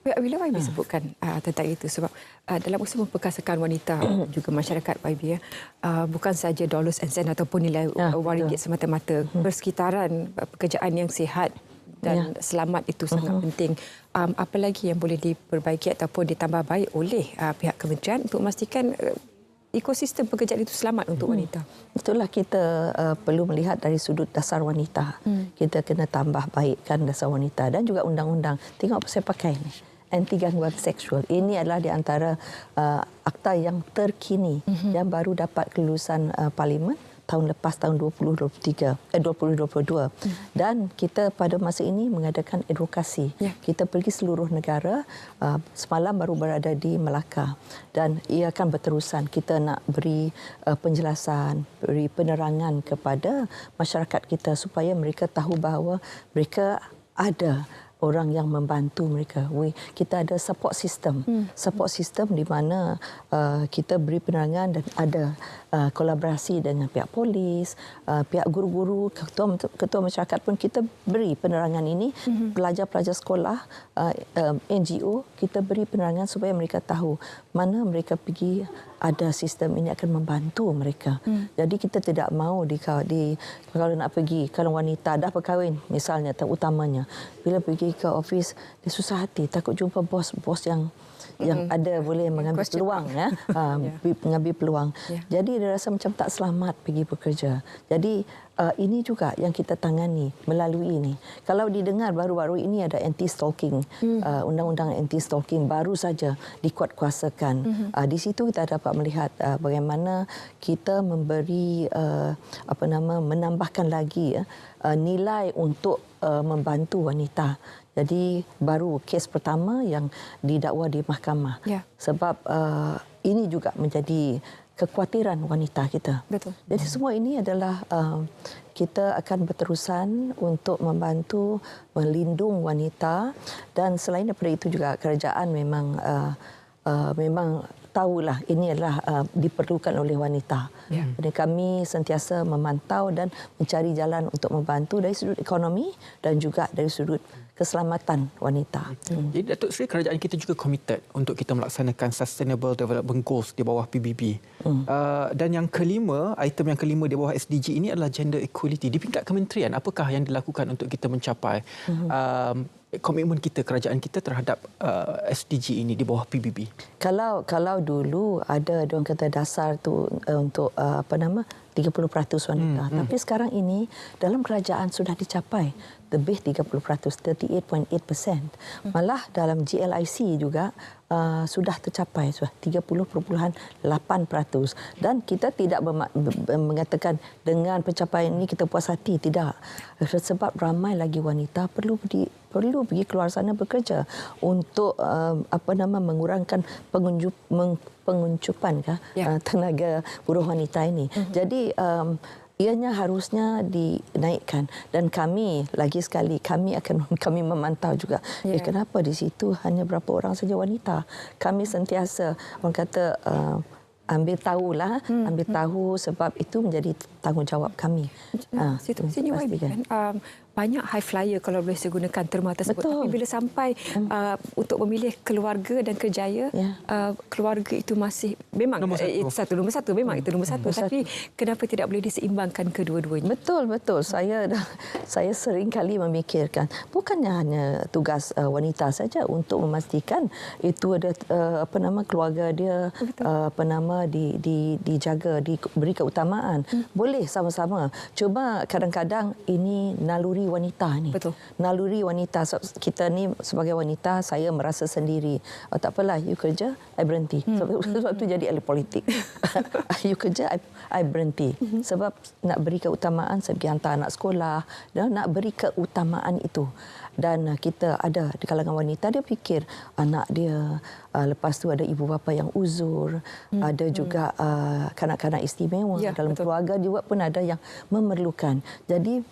Bila YB sebutkan tentang itu, sebab dalam usaha memperkasakan wanita juga masyarakat YB, bukan saja dollars and cent ataupun nilai wang ringgit semata-mata, persekitaran pekerjaan yang sihat dan selamat itu sangat penting. Apa lagi yang boleh diperbaiki ataupun ditambah baik oleh pihak kementerian untuk memastikan ekosistem pekerjaan itu selamat untuk wanita? Itulah kita perlu melihat dari sudut dasar wanita. Kita kena tambah baikkan dasar wanita dan juga undang-undang. Tengok apa saya pakai ni. Anti gangguan seksual. Ini adalah di antara akta yang terkini yang baru dapat kelulusan Parlimen tahun lepas, tahun 2022. Dan kita pada masa ini mengadakan advokasi. Kita pergi seluruh negara. Semalam baru berada di Melaka. Dan ia akan berterusan. Kita nak beri penjelasan, beri penerangan kepada masyarakat kita supaya mereka tahu bahawa mereka ada orang yang membantu mereka. Kita ada support system. Support system di mana kita beri penerangan dan ada kolaborasi dengan pihak polis, pihak guru-guru, ketua masyarakat pun kita beri penerangan ini. Pelajar-pelajar sekolah, NGO, kita beri penerangan supaya mereka tahu mana mereka pergi, ada sistem ini akan membantu mereka. Jadi kita tidak mahu kalau nak pergi, kalau wanita dah berkahwin misalnya, terutamanya bila pergi ke office dia susah hati, takut jumpa bos yang ada boleh mengambil peluang, mengambil peluang. Jadi dia rasa macam tak selamat pergi bekerja. Jadi ini juga yang kita tangani melalui ini. Kalau didengar baru-baru ini ada anti-stalking, undang-undang anti-stalking baru saja dikuatkuasakan. Di situ kita dapat melihat bagaimana kita memberi menambahkan lagi nilai untuk membantu wanita. Jadi baru kes pertama yang didakwa di mahkamah. Sebab ini juga menjadi kekhawatiran wanita kita. Betul. Jadi semua ini adalah kita akan berterusan untuk membantu melindung wanita, dan selain daripada itu juga kerajaan memang tahulah ini adalah diperlukan oleh wanita. Jadi kami sentiasa memantau dan mencari jalan untuk membantu dari sudut ekonomi dan juga dari sudut keselamatan wanita. Jadi Datuk Seri, kerajaan kita juga committed untuk kita melaksanakan Sustainable Development Goals di bawah PBB. Dan yang kelima, item yang kelima di bawah SDG ini adalah gender equality. Di tingkat kementerian, apakah yang dilakukan untuk kita mencapai komitmen kita, kerajaan kita terhadap SDG ini di bawah PBB? Kalau dulu ada diorang kata dasar tu untuk 30% wanita. Tapi sekarang ini dalam kerajaan sudah dicapai lebih 30%, 38.8%. Malah dalam GLIC juga sudah tercapai 30.8%. Dan kita tidak mengatakan dengan pencapaian ini kita puas hati, tidak. Sebab ramai lagi wanita perlu pergi keluar sana bekerja untuk mengurangkan penguncupan tenaga buruh wanita ini. Jadi ianya harusnya dinaikkan, dan kami lagi sekali kami memantau juga kenapa di situ hanya berapa orang saja wanita. Kami sentiasa orang kata ambil tahu sebab itu menjadi tanggungjawab kami. Sini YB kan banyak high flyer kalau boleh saya gunakan terma tersebut. Betul. Tapi bila sampai untuk memilih keluarga dan kerjaya, keluarga itu masih memang nombor satu memang itu nombor satu. Tapi kenapa tidak boleh diseimbangkan kedua-duanya? Betul. Saya sering kali memikirkan bukannya hanya tugas wanita saja untuk memastikan itu ada keluarga dia dijaga, diberi keutamaan. Boleh sama-sama. Cuma kadang-kadang ini naluri wanita ni. Betul. Naluri wanita. Kita ni sebagai wanita, saya merasa sendiri. Tak apalah, you kerja, I berhenti. Sebab tu jadi ahli politik. You kerja, I berhenti. Sebab nak beri keutamaan, saya pergi hantar anak sekolah. Nak beri keutamaan itu. Dan kita ada di kalangan wanita, dia fikir anak dia, lepas tu ada ibu bapa yang uzur, ada juga kanak-kanak istimewa dalam keluarga juga pun ada yang memerlukan. Jadi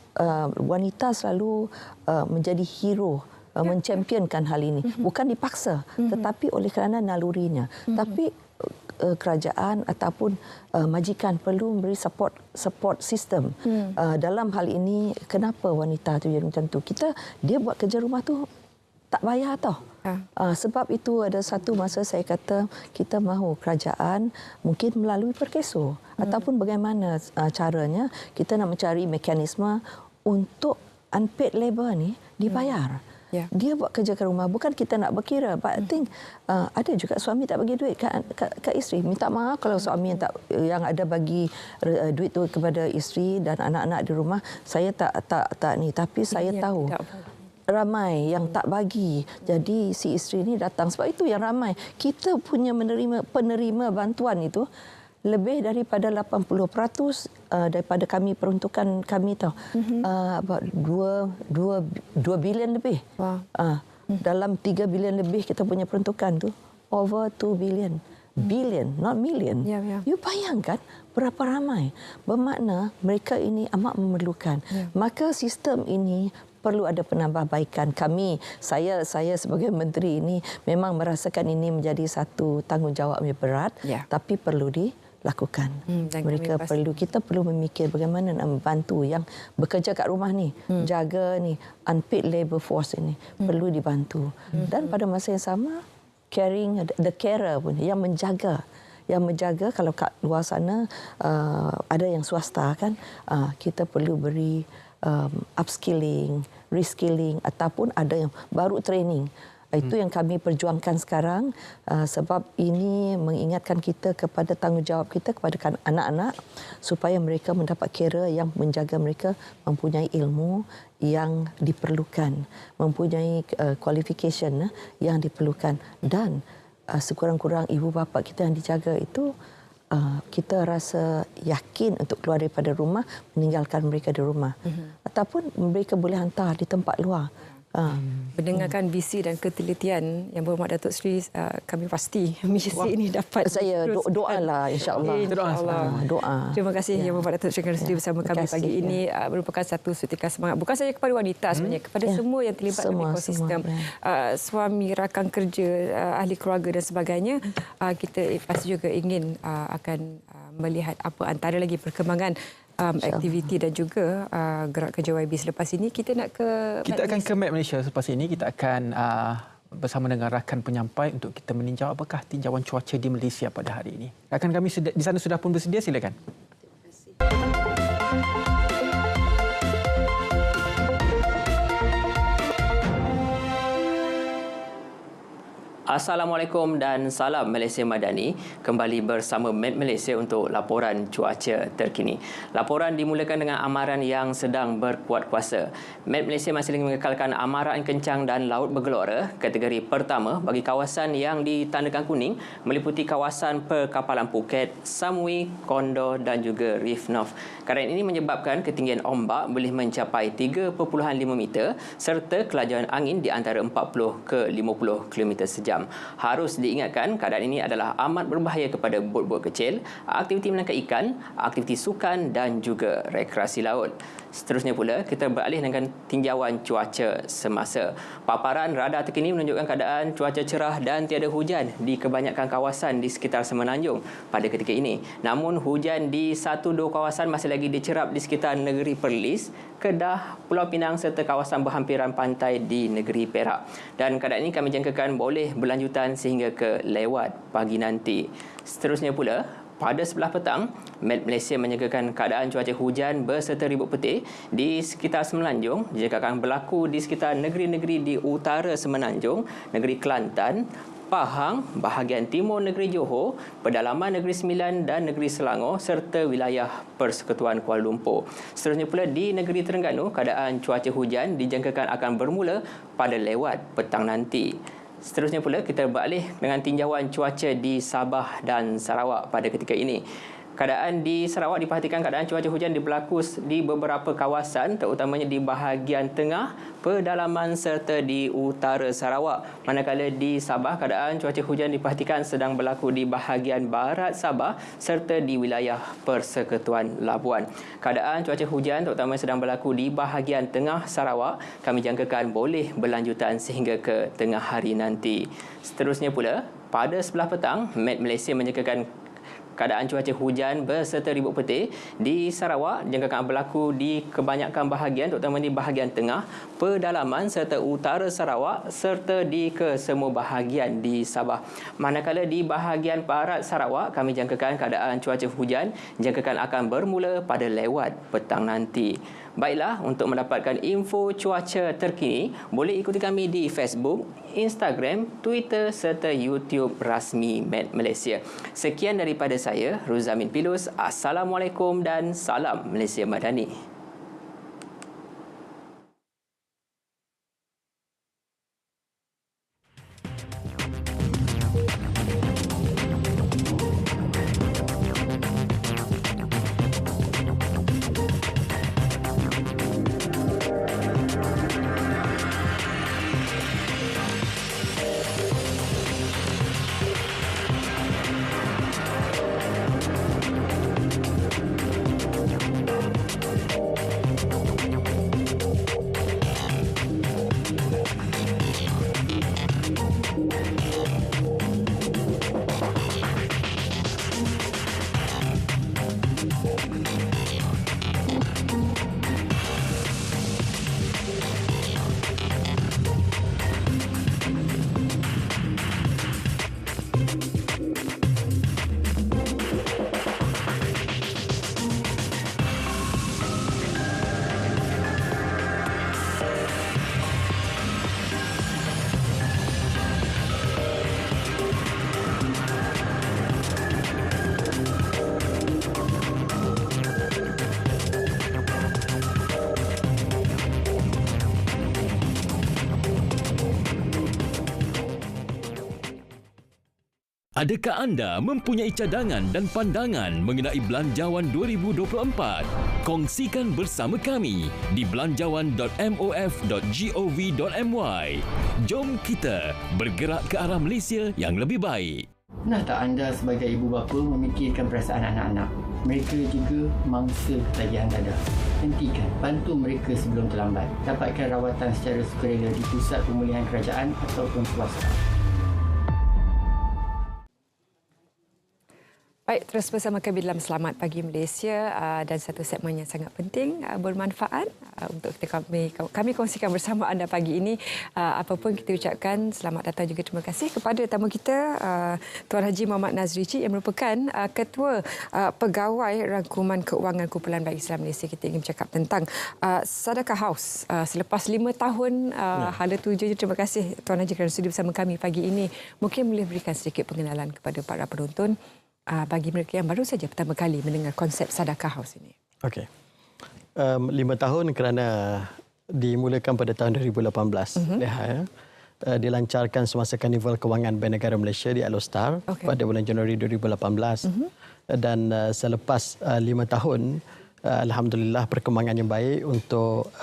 wanita selalu menjadi hero, menchampionkan hal ini. Bukan dipaksa, tetapi oleh kerana nalurinya. Tapi kerajaan ataupun majikan perlu memberi support sistem dalam hal ini. Kenapa wanita tu jadi macam tu? Dia buat kerja rumah tu tak bayar tau. Sebab itu ada satu masa saya kata kita mahu kerajaan mungkin melalui perkeso ataupun bagaimana caranya kita nak mencari mekanisme untuk unpaid labor ni dibayar. Dia buat kerja ke rumah, bukan kita nak berkira. But I think ada juga suami tak bagi duit ke isteri. Minta maaf kalau suami yang ada bagi duit tu kepada isteri dan anak-anak di rumah. Saya tak ni, tapi saya tahu ramai yang tak bagi. Jadi si isteri ni datang, sebab itu yang ramai kita punya penerima bantuan itu lebih daripada 80% daripada kami peruntukan kami tahu. About 2 bilion lebih. Dalam 3 bilion lebih kita punya peruntukan tu over 2 bilion. Billion, not million. You bayangkan berapa ramai. Bermakna mereka ini amat memerlukan. Maka sistem ini perlu ada penambahbaikan. Saya sebagai menteri ini memang merasakan ini menjadi satu tanggungjawab yang berat, tapi perlu dilakukan. Kita perlu memikir bagaimana nak membantu yang bekerja kat rumah ni, jaga ni unpaid labor force ini perlu dibantu. Dan pada masa yang sama caring the carer pun yang menjaga kalau kat luar sana ada yang swasta kan, kita perlu beri upskilling, reskilling ataupun ada yang baru training. Itu yang kami perjuangkan sekarang sebab ini mengingatkan kita kepada tanggungjawab kita kepada anak-anak supaya mereka mendapat carer yang menjaga mereka mempunyai ilmu yang diperlukan, mempunyai qualification yang diperlukan, dan sekurang-kurang ibu bapa kita yang dijaga itu kita rasa yakin untuk keluar daripada rumah, meninggalkan mereka di rumah. Ataupun mereka boleh hantar di tempat luar. Mendengarkan visi dan ketelitian Yang Berhormat Datuk Seri, kami pasti misi ini dapat. Saya doalah insya-Allah. Doa. Terima kasih Yang Berhormat Datuk Seri kerana sudi bersama kami pagi ini. Merupakan satu suntikan semangat bukan saja kepada wanita sebenarnya, kepada semua yang terlibat dalam ekosistem. Suami, rakan kerja, ahli keluarga dan sebagainya. Kita pasti juga ingin akan melihat apa antara lagi perkembangan aktiviti dan juga gerak kerja YB selepas ini. Kita akan ke Met Malaysia selepas ini. Kita akan bersama dengan rakan penyampai untuk kita meninjau apakah tinjauan cuaca di Malaysia pada hari ini. Rakan kami di sana sudah pun bersedia, silakan. Assalamualaikum dan salam Malaysia Madani. Kembali bersama Met Malaysia untuk laporan cuaca terkini. Laporan dimulakan dengan amaran yang sedang berkuat kuasa. Met Malaysia masih lagi mengekalkan amaran kencang dan laut bergelora kategori pertama bagi kawasan yang ditandakan kuning meliputi kawasan perkapalan Phuket, Samui, Condor dan juga Reef North. Keadaan ini menyebabkan ketinggian ombak boleh mencapai 3.5 meter serta kelajuan angin di antara 40 ke 50 km sejam. jam. Harus diingatkan, keadaan ini adalah amat berbahaya kepada bot-bot kecil, aktiviti menangkap ikan, aktiviti sukan dan juga rekreasi laut. Seterusnya pula, kita beralih dengan tinjauan cuaca semasa. Paparan radar terkini menunjukkan keadaan cuaca cerah dan tiada hujan di kebanyakan kawasan di sekitar Semenanjung pada ketika ini. Namun, hujan di 1-2 kawasan masih lagi dicerap di sekitar negeri Perlis, Kedah, Pulau Pinang serta kawasan berhampiran pantai di negeri Perak. Dan keadaan ini kami jangkakan boleh berlanjutan sehingga ke lewat pagi nanti. Seterusnya pula, pada sebelah petang, Met Malaysia menyangkakan keadaan cuaca hujan berserta ribut putih di sekitar Semenanjung dijangkakan berlaku di sekitar negeri-negeri di utara Semenanjung, negeri Kelantan, Pahang, bahagian timur negeri Johor, pedalaman negeri Sembilan dan negeri Selangor serta wilayah Persekutuan Kuala Lumpur. Seterusnya pula di negeri Terengganu, keadaan cuaca hujan dijangkakan akan bermula pada lewat petang nanti. Seterusnya pula kita beralih dengan tinjauan cuaca di Sabah dan Sarawak pada ketika ini. Keadaan di Sarawak diperhatikan keadaan cuaca hujan berlaku di beberapa kawasan terutamanya di bahagian tengah, pedalaman serta di utara Sarawak. Manakala di Sabah keadaan cuaca hujan diperhatikan sedang berlaku di bahagian barat Sabah serta di wilayah Persekutuan Labuan. Keadaan cuaca hujan terutamanya sedang berlaku di bahagian tengah Sarawak. Kami jangkakan boleh berlanjutan sehingga ke tengah hari nanti. Seterusnya pula, pada sebelah petang, Met Malaysia menyangkakan keadaan cuaca hujan berserta ribut putih di Sarawak dijangkakan berlaku di kebanyakan bahagian terutama di bahagian tengah, pedalaman serta utara Sarawak serta di kesemua bahagian di Sabah. Manakala di bahagian barat Sarawak kami jangkakan keadaan cuaca hujan dijangkakan akan bermula pada lewat petang nanti. Baiklah, untuk mendapatkan info cuaca terkini, boleh ikuti kami di Facebook, Instagram, Twitter serta YouTube rasmi Met Malaysia. Sekian daripada saya, Ruzamin Pilus. Assalamualaikum dan salam Malaysia Madani. Adakah anda mempunyai cadangan dan pandangan mengenai Belanjawan 2024? Kongsikan bersama kami di belanjawan.mof.gov.my. Jom kita bergerak ke arah Malaysia yang lebih baik. Pernah tak anda sebagai ibu bapa memikirkan perasaan anak-anak? Mereka juga mangsa ketagihan dada. Hentikan, bantu mereka sebelum terlambat. Dapatkan rawatan secara sukarela di pusat pemulihan kerajaan ataupun swasta. Baik, terus bersama kami dalam Selamat Pagi Malaysia dan satu segmen yang sangat penting, bermanfaat untuk kami kongsikan bersama anda pagi ini. Apapun kita ucapkan selamat datang juga terima kasih kepada tamu kita Tuan Haji Muhammad Nazri Cik yang merupakan Ketua Pegawai Rangkuman Keuangan Kumpulan Bank Islam Malaysia. Kita ingin bercakap tentang Sadaqah House selepas 5 tahun hala tujuannya. Terima kasih Tuan Haji kerana sudi bersama kami pagi ini. Mungkin boleh berikan sedikit pengenalan kepada para penonton bagi mereka yang baru saja pertama kali mendengar konsep Sadaqah House ini. Okey. 5 tahun kerana dimulakan pada tahun 2018. Dilancarkan semasa Karnival Kewangan Bank Negara Malaysia di Alostar pada bulan Januari 2018. Dan selepas 5 tahun, alhamdulillah perkembangan yang baik untuk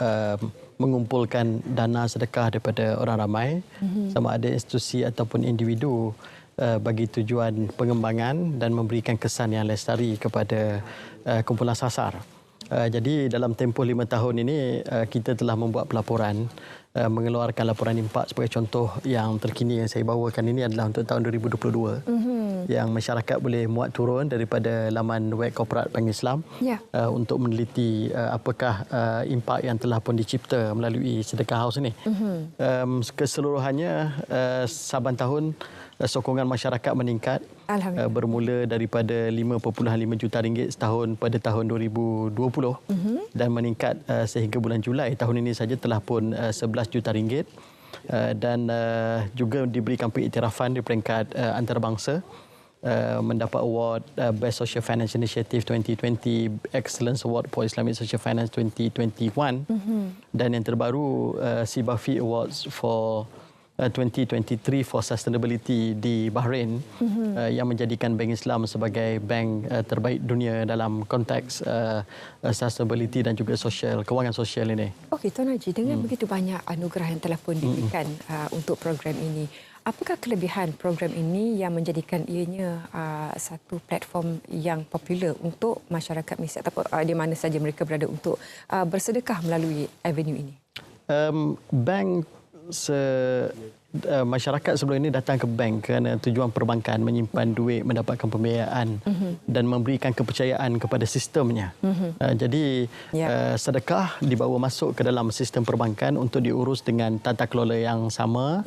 mengumpulkan dana sedekah daripada orang ramai, sama ada institusi ataupun individu, bagi tujuan pengembangan dan memberikan kesan yang lestari kepada kumpulan sasar. Jadi dalam tempoh 5 tahun ini kita telah membuat pelaporan, mengeluarkan laporan impak. Sebagai contoh yang terkini yang saya bawakan ini adalah untuk tahun 2022, yang masyarakat boleh muat turun daripada laman web korporat Bank Islam untuk meneliti apakah impak yang telah pun dicipta melalui Sedekah Haus ini. Keseluruhannya saban tahun sokongan masyarakat meningkat, bermula daripada 5.5 juta ringgit setahun pada tahun 2020 dan meningkat sehingga bulan Julai tahun ini saja telah pun 11 juta ringgit, dan juga diberikan pengiktirafan di peringkat antarabangsa, mendapat award Best Social Finance Initiative 2020, Excellence Award for Islamic Social Finance 2021, dan yang terbaru Sibafi Awards for 2023 for Sustainability di Bahrain, yang menjadikan Bank Islam sebagai bank terbaik dunia dalam konteks sustainability dan juga kewangan sosial ini. Okey, Tuan Haji, dengan begitu banyak anugerah yang telah pun diberikan untuk program ini, apakah kelebihan program ini yang menjadikan ianya satu platform yang popular untuk masyarakat Malaysia ataupun di mana saja mereka berada untuk bersedekah melalui avenue ini? Bank masyarakat sebelum ini datang ke bank kerana tujuan perbankan menyimpan duit, mendapatkan pembiayaan dan memberikan kepercayaan kepada sistemnya. Jadi sedekah dibawa masuk ke dalam sistem perbankan untuk diurus dengan tata kelola yang sama,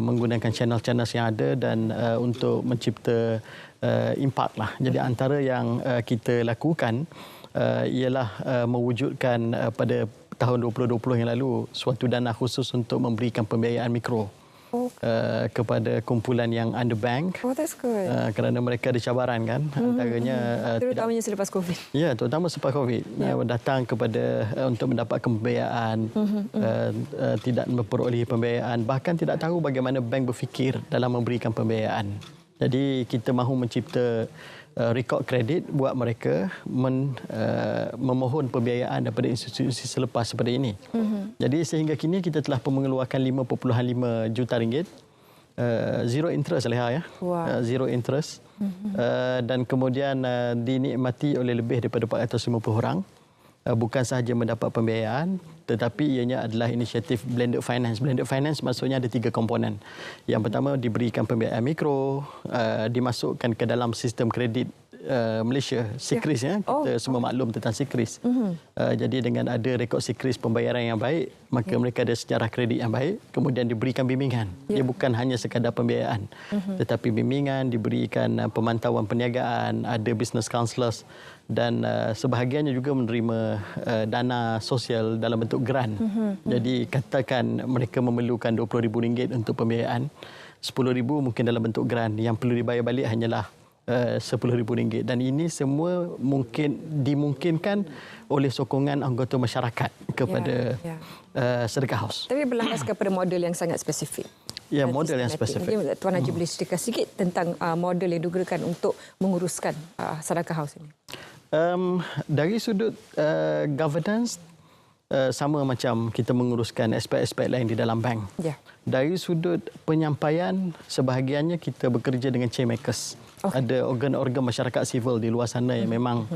menggunakan channel-channel yang ada dan untuk mencipta impak lah. Jadi antara yang kita lakukan ialah mewujudkan pada tahun 2020 yang lalu suatu dana khusus untuk memberikan pembiayaan mikro kepada kumpulan yang underbank. Oh, that's good. Kerana mereka ada cabaran kan, antaranya terutamanya selepas COVID. Ya, terutama selepas COVID. Datang kepada untuk mendapatkan pembiayaan, tidak memperoleh pembiayaan, bahkan tidak tahu bagaimana bank berfikir dalam memberikan pembiayaan. Jadi kita mahu mencipta rekod kredit buat mereka memohon pembiayaan daripada institusi selepas seperti ini. Jadi sehingga kini kita telah mengeluarkan 5.5 juta ringgit, zero interest Leha ya. Zero interest. Dan kemudian dinikmati oleh lebih daripada 450 orang. Bukan sahaja mendapat pembiayaan, tetapi ianya adalah inisiatif blended finance. Blended finance maksudnya ada 3 komponen. Yang pertama, diberikan pembiayaan mikro, dimasukkan ke dalam sistem kredit Malaysia, SIKRIS ya. Kita semua maklum tentang SIKRIS. Jadi dengan ada rekod SIKRIS pembayaran yang baik, maka mereka ada sejarah kredit yang baik, kemudian diberikan bimbingan. Dia bukan hanya sekadar pembiayaan, tetapi bimbingan, diberikan pemantauan perniagaan, ada business counselors, dan sebahagiannya juga menerima dana sosial dalam bentuk grant. Jadi katakan mereka memerlukan RM20,000 untuk pembiayaan, RM10,000 mungkin dalam bentuk grant, yang perlu dibayar balik hanyalah RM10,000. Dan ini semua dimungkinkan oleh sokongan anggota masyarakat kepada Sedekah Haus. Tapi berlandas kepada model yang sangat spesifik. Ya, model yang spesifik. Mungkin Tuan Haji boleh ceritakan sikit tentang model yang digunakan untuk menguruskan Sedekah Haus ini. Dari sudut governance, sama macam kita menguruskan aspek-aspek lain di dalam bank. Dari sudut penyampaian, sebahagiannya kita bekerja dengan changemakers. Ada organ-organ masyarakat sivil di luar sana yang memang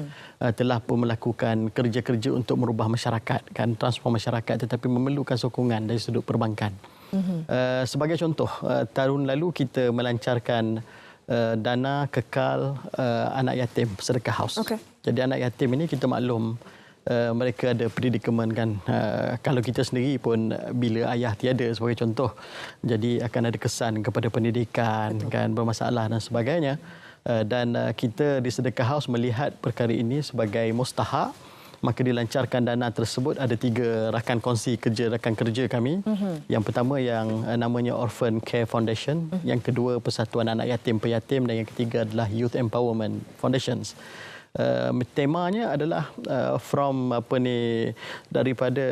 telah pun melakukan kerja-kerja untuk merubah masyarakat, kan, transform masyarakat, tetapi memerlukan sokongan dari sudut perbankan. Sebagai contoh, tahun lalu kita melancarkan dana kekal anak yatim Sedekah Haus. Jadi anak yatim ini kita maklum mereka ada predikamen kan. Kalau kita sendiri pun bila ayah tiada sebagai contoh, jadi akan ada kesan kepada pendidikan, kan, bermasalah dan sebagainya. Dan kita di Sedekah Haus melihat perkara ini sebagai mustahak, maka dilancarkan dana tersebut. Ada 3 rakan kongsi rakan kerja kami. Yang pertama yang namanya Orphan Care Foundation, yang kedua Persatuan Anak Yatim Piatim, dan yang ketiga adalah Youth Empowerment Foundations. Temanya adalah daripada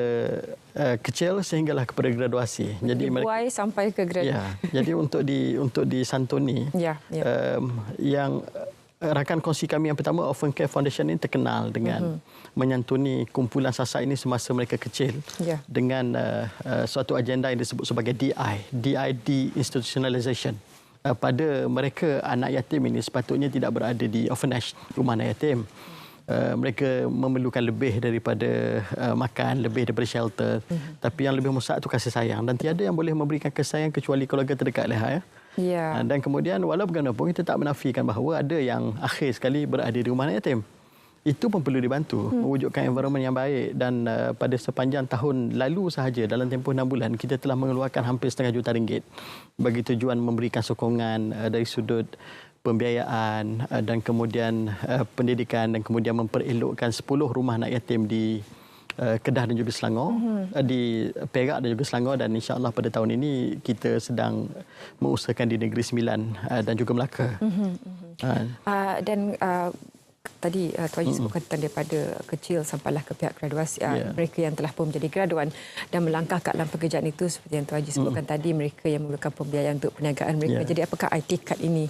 kecil sehinggalah kepada graduasi. Jadi buai sampai ke graduasi. Jadi untuk disantuni yang rakan kongsi kami yang pertama, Orphan Care Foundation ini terkenal dengan menyantuni kumpulan sasak ini semasa mereka kecil dengan suatu agenda yang disebut sebagai de-institutionalization. Pada mereka, anak yatim ini sepatutnya tidak berada di orphanage, rumah anak yatim. Mereka memerlukan lebih daripada makan, lebih daripada shelter. Tapi yang lebih besar itu kasih sayang. Dan tiada yang boleh memberikan kasih sayang kecuali keluarga terdekat. Dan kemudian walau bagaimanapun kita tak menafikan bahawa ada yang akhir sekali berada di rumah anak yatim. Itu pun perlu dibantu, mewujudkan environment yang baik. Dan pada sepanjang tahun lalu sahaja, dalam tempoh 6 bulan, kita telah mengeluarkan hampir RM1,5 juta bagi tujuan memberikan sokongan dari sudut pembiayaan dan kemudian pendidikan dan kemudian memperelokkan 10 rumah anak yatim di Kedah dan juga Selangor, di Perak dan juga Selangor, dan insya-Allah pada tahun ini kita sedang mengusahakan di Negeri Sembilan dan juga Melaka. Tadi Tuan Haji sebutkan tentang daripada kecil sampailah ke pihak graduasi, mereka yang telah pun menjadi graduan dan melangkah ke dalam pekerjaan itu seperti yang Tuan Haji sebutkan tadi, mereka yang memerlukan pembiayaan untuk perniagaan mereka. Jadi apakah IT Card ini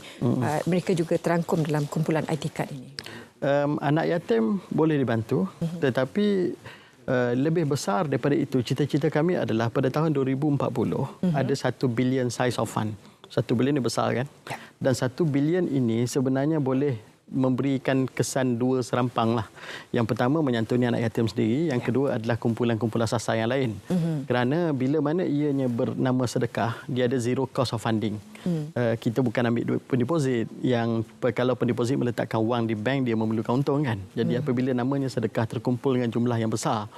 mereka juga terangkum dalam kumpulan IT Card ini? Anak yatim boleh dibantu, tetapi lebih besar daripada itu, cita-cita kami adalah pada tahun 2040 ada 1 bilion size of fund. 1 bilion ini besar kan? Dan 1 bilion ini sebenarnya boleh memberikan kesan dua serampang lah. Yang pertama menyantuni anak yatim sendiri, yang kedua adalah kumpulan-kumpulan sasar yang lain. Kerana bila mana ianya bernama sedekah, dia ada zero cost of funding. Kita bukan ambil duit pendeposit, yang kalau pendeposit meletakkan wang di bank dia memerlukan untung kan. Jadi apabila namanya sedekah terkumpul dengan jumlah yang besar,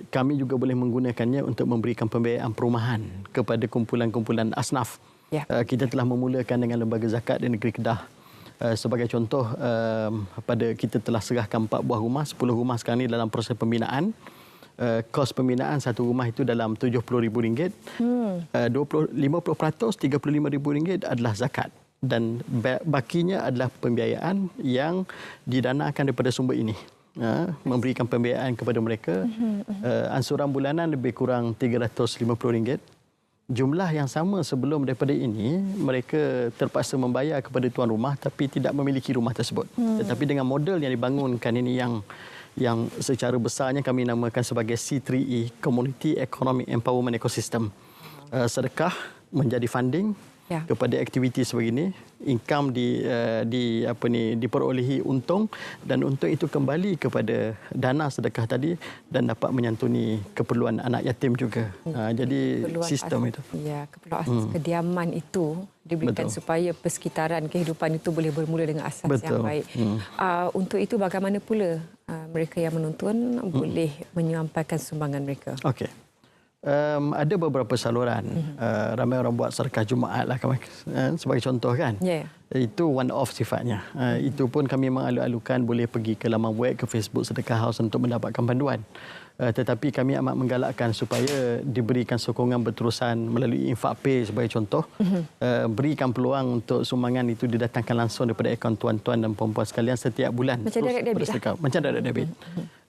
kami juga boleh menggunakannya untuk memberikan pembiayaan perumahan kepada kumpulan-kumpulan asnaf. Kita telah memulakan dengan lembaga zakat di negeri Kedah. Sebagai contoh, pada kita telah serahkan 4 buah rumah, 10 rumah sekarang ini dalam proses pembinaan. Kos pembinaan satu rumah itu dalam RM70,000. 50% RM35,000 adalah zakat. Dan bakinya adalah pembiayaan yang didanakan daripada sumber ini. Memberikan pembiayaan kepada mereka. Ansuran bulanan lebih kurang RM350. Jumlah yang sama sebelum daripada ini, mereka terpaksa membayar kepada tuan rumah tapi tidak memiliki rumah tersebut. Tetapi dengan model yang dibangunkan ini yang secara besarnya kami namakan sebagai C3E, Community Economic Empowerment Ecosystem. Sedekah menjadi funding kepada aktiviti sebegini, income diperolehi untung, dan untung itu kembali kepada dana sedekah tadi dan dapat menyantuni keperluan anak yatim juga. Jadi sistem itu. Ya, keperluan kediaman itu diberikan supaya persekitaran kehidupan itu boleh bermula dengan asas yang baik. Untuk itu bagaimana pula mereka yang menonton boleh menyampaikan sumbangan mereka? Okey. Ada beberapa saluran. Ramai orang buat sedekah Jumaat lah sebagai contoh kan. Itu one off sifatnya. Itu pun kami mengalu-alukan boleh pergi ke laman web, ke Facebook Sedekah House untuk mendapatkan panduan. Tetapi kami amat menggalakkan supaya diberikan sokongan berterusan melalui Infak Pay sebagai contoh. Berikan peluang untuk sumbangan itu didatangkan langsung daripada akaun tuan-tuan dan puan-puan sekalian setiap bulan. Macam direct debit lah. Macam direct debit.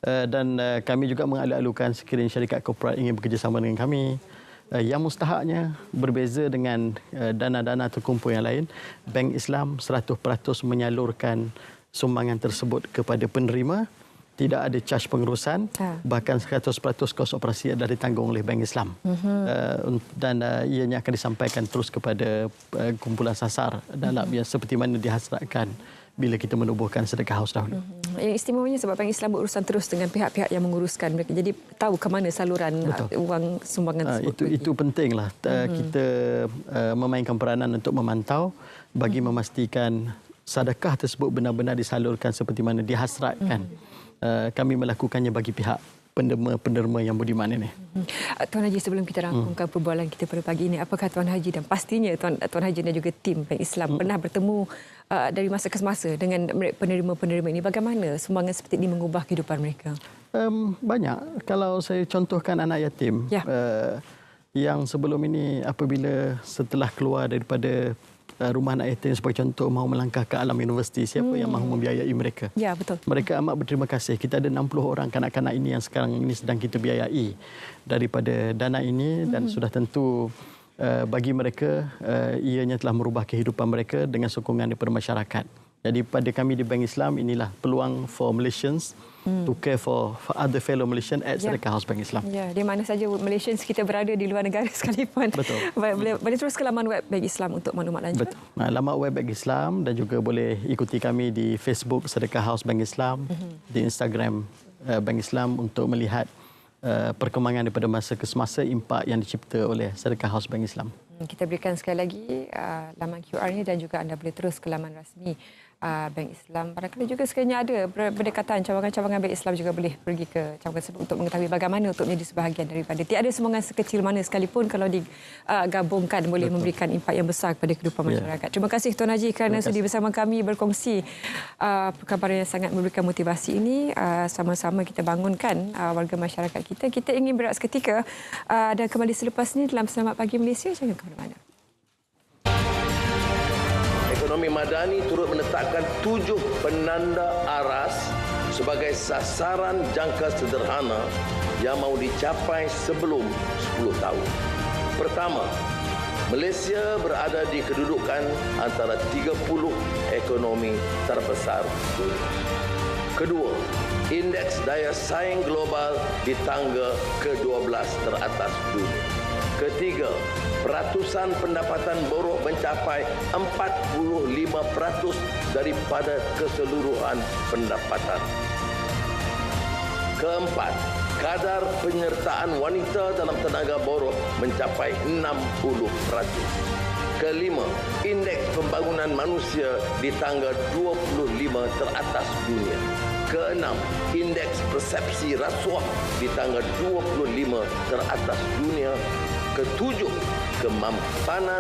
Dan kami juga mengalu-alukan sekiranya syarikat korporat ingin bekerjasama dengan kami. Yang mustahaknya berbeza dengan dana-dana terkumpul yang lain, Bank Islam 100% menyalurkan sumbangan tersebut kepada penerima. Tidak ada charge pengurusan, bahkan 100% kos operasi adalah ditanggung oleh Bank Islam. Dan ianya akan disampaikan terus kepada kumpulan sasar dalam seperti mana dihasratkan bila kita menubuhkan Sedekah House dahulu. Yang istimewanya sebab Bank Islam berurusan terus dengan pihak-pihak yang menguruskan mereka. Jadi tahu ke mana saluran wang sumbangan tersebut. Itu pentinglah. Kita memainkan peranan untuk memantau bagi memastikan sedekah tersebut benar-benar disalurkan seperti mana dihasratkan. Kami melakukannya bagi pihak penderma yang budiman ini. Tuan Haji, sebelum kita rangkumkan perbualan kita pada pagi ini, apakah Tuan Haji dan pastinya Tuan Haji dan juga tim Bank Islam pernah bertemu dari masa ke masa dengan penerima-penerima ini? Bagaimana sumbangan seperti ini mengubah kehidupan mereka? Banyak. Kalau saya contohkan anak yatim, yang sebelum ini apabila setelah keluar daripada rumah anak yatim sebagai contoh mahu melangkah ke alam universiti, siapa yang mahu membiayai mereka? Ya, betul. Mereka amat berterima kasih. Kita ada 60 orang kanak-kanak ini yang sekarang ini sedang kita biayai daripada dana ini, dan sudah tentu bagi mereka ianya telah merubah kehidupan mereka dengan sokongan daripada masyarakat. Jadi pada kami di Bank Islam, inilah peluang for Malaysians to care for other fellow Malaysian at Sedekah House Bank Islam. Ya, di mana saja Malaysians kita berada di luar negara sekalipun. Betul. Boleh terus ke laman web Bank Islam untuk maklumat lanjut. Betul. Laman web Bank Islam dan juga boleh ikuti kami di Facebook Sedekah House Bank Islam, di Instagram Bank Islam untuk melihat perkembangan daripada masa ke semasa impak yang dicipta oleh Sedekah House Bank Islam. Kita berikan sekali lagi laman QR ini dan juga anda boleh terus ke laman rasmi Bank Islam. Barangkali juga sekiranya ada berdekatan cawangan-cawangan Bank Islam juga boleh pergi ke cawangan tersebut untuk mengetahui bagaimana untuk menjadi sebahagian daripada. Tiada sumbangan sekecil mana sekalipun kalau digabungkan boleh memberikan impak yang besar kepada kehidupan masyarakat. Terima kasih Tuan Haji kerana sudi bersama kami berkongsi perkabaran yang sangat memberikan motivasi ini. Sama-sama kita bangunkan warga masyarakat kita. Kita ingin berehat seketika dan kembali selepas ini dalam Selamat Pagi Malaysia. Jangan ke mana-mana. Ekonomi Madani turut menetapkan 7 penanda aras sebagai sasaran jangka sederhana yang mahu dicapai sebelum 10 tahun. Pertama, Malaysia berada di kedudukan antara 30 ekonomi terbesar dunia. Kedua, indeks daya saing global di tangga ke-12 teratas dunia. Ketiga, peratusan pendapatan buruh mencapai 45% daripada keseluruhan pendapatan. Keempat, kadar penyertaan wanita dalam tenaga buruh mencapai 60%. Kelima, indeks pembangunan manusia di tangga 25 teratas dunia. Keenam, indeks persepsi rasuah di tangga 25 teratas dunia. Ketujuh, kemampanan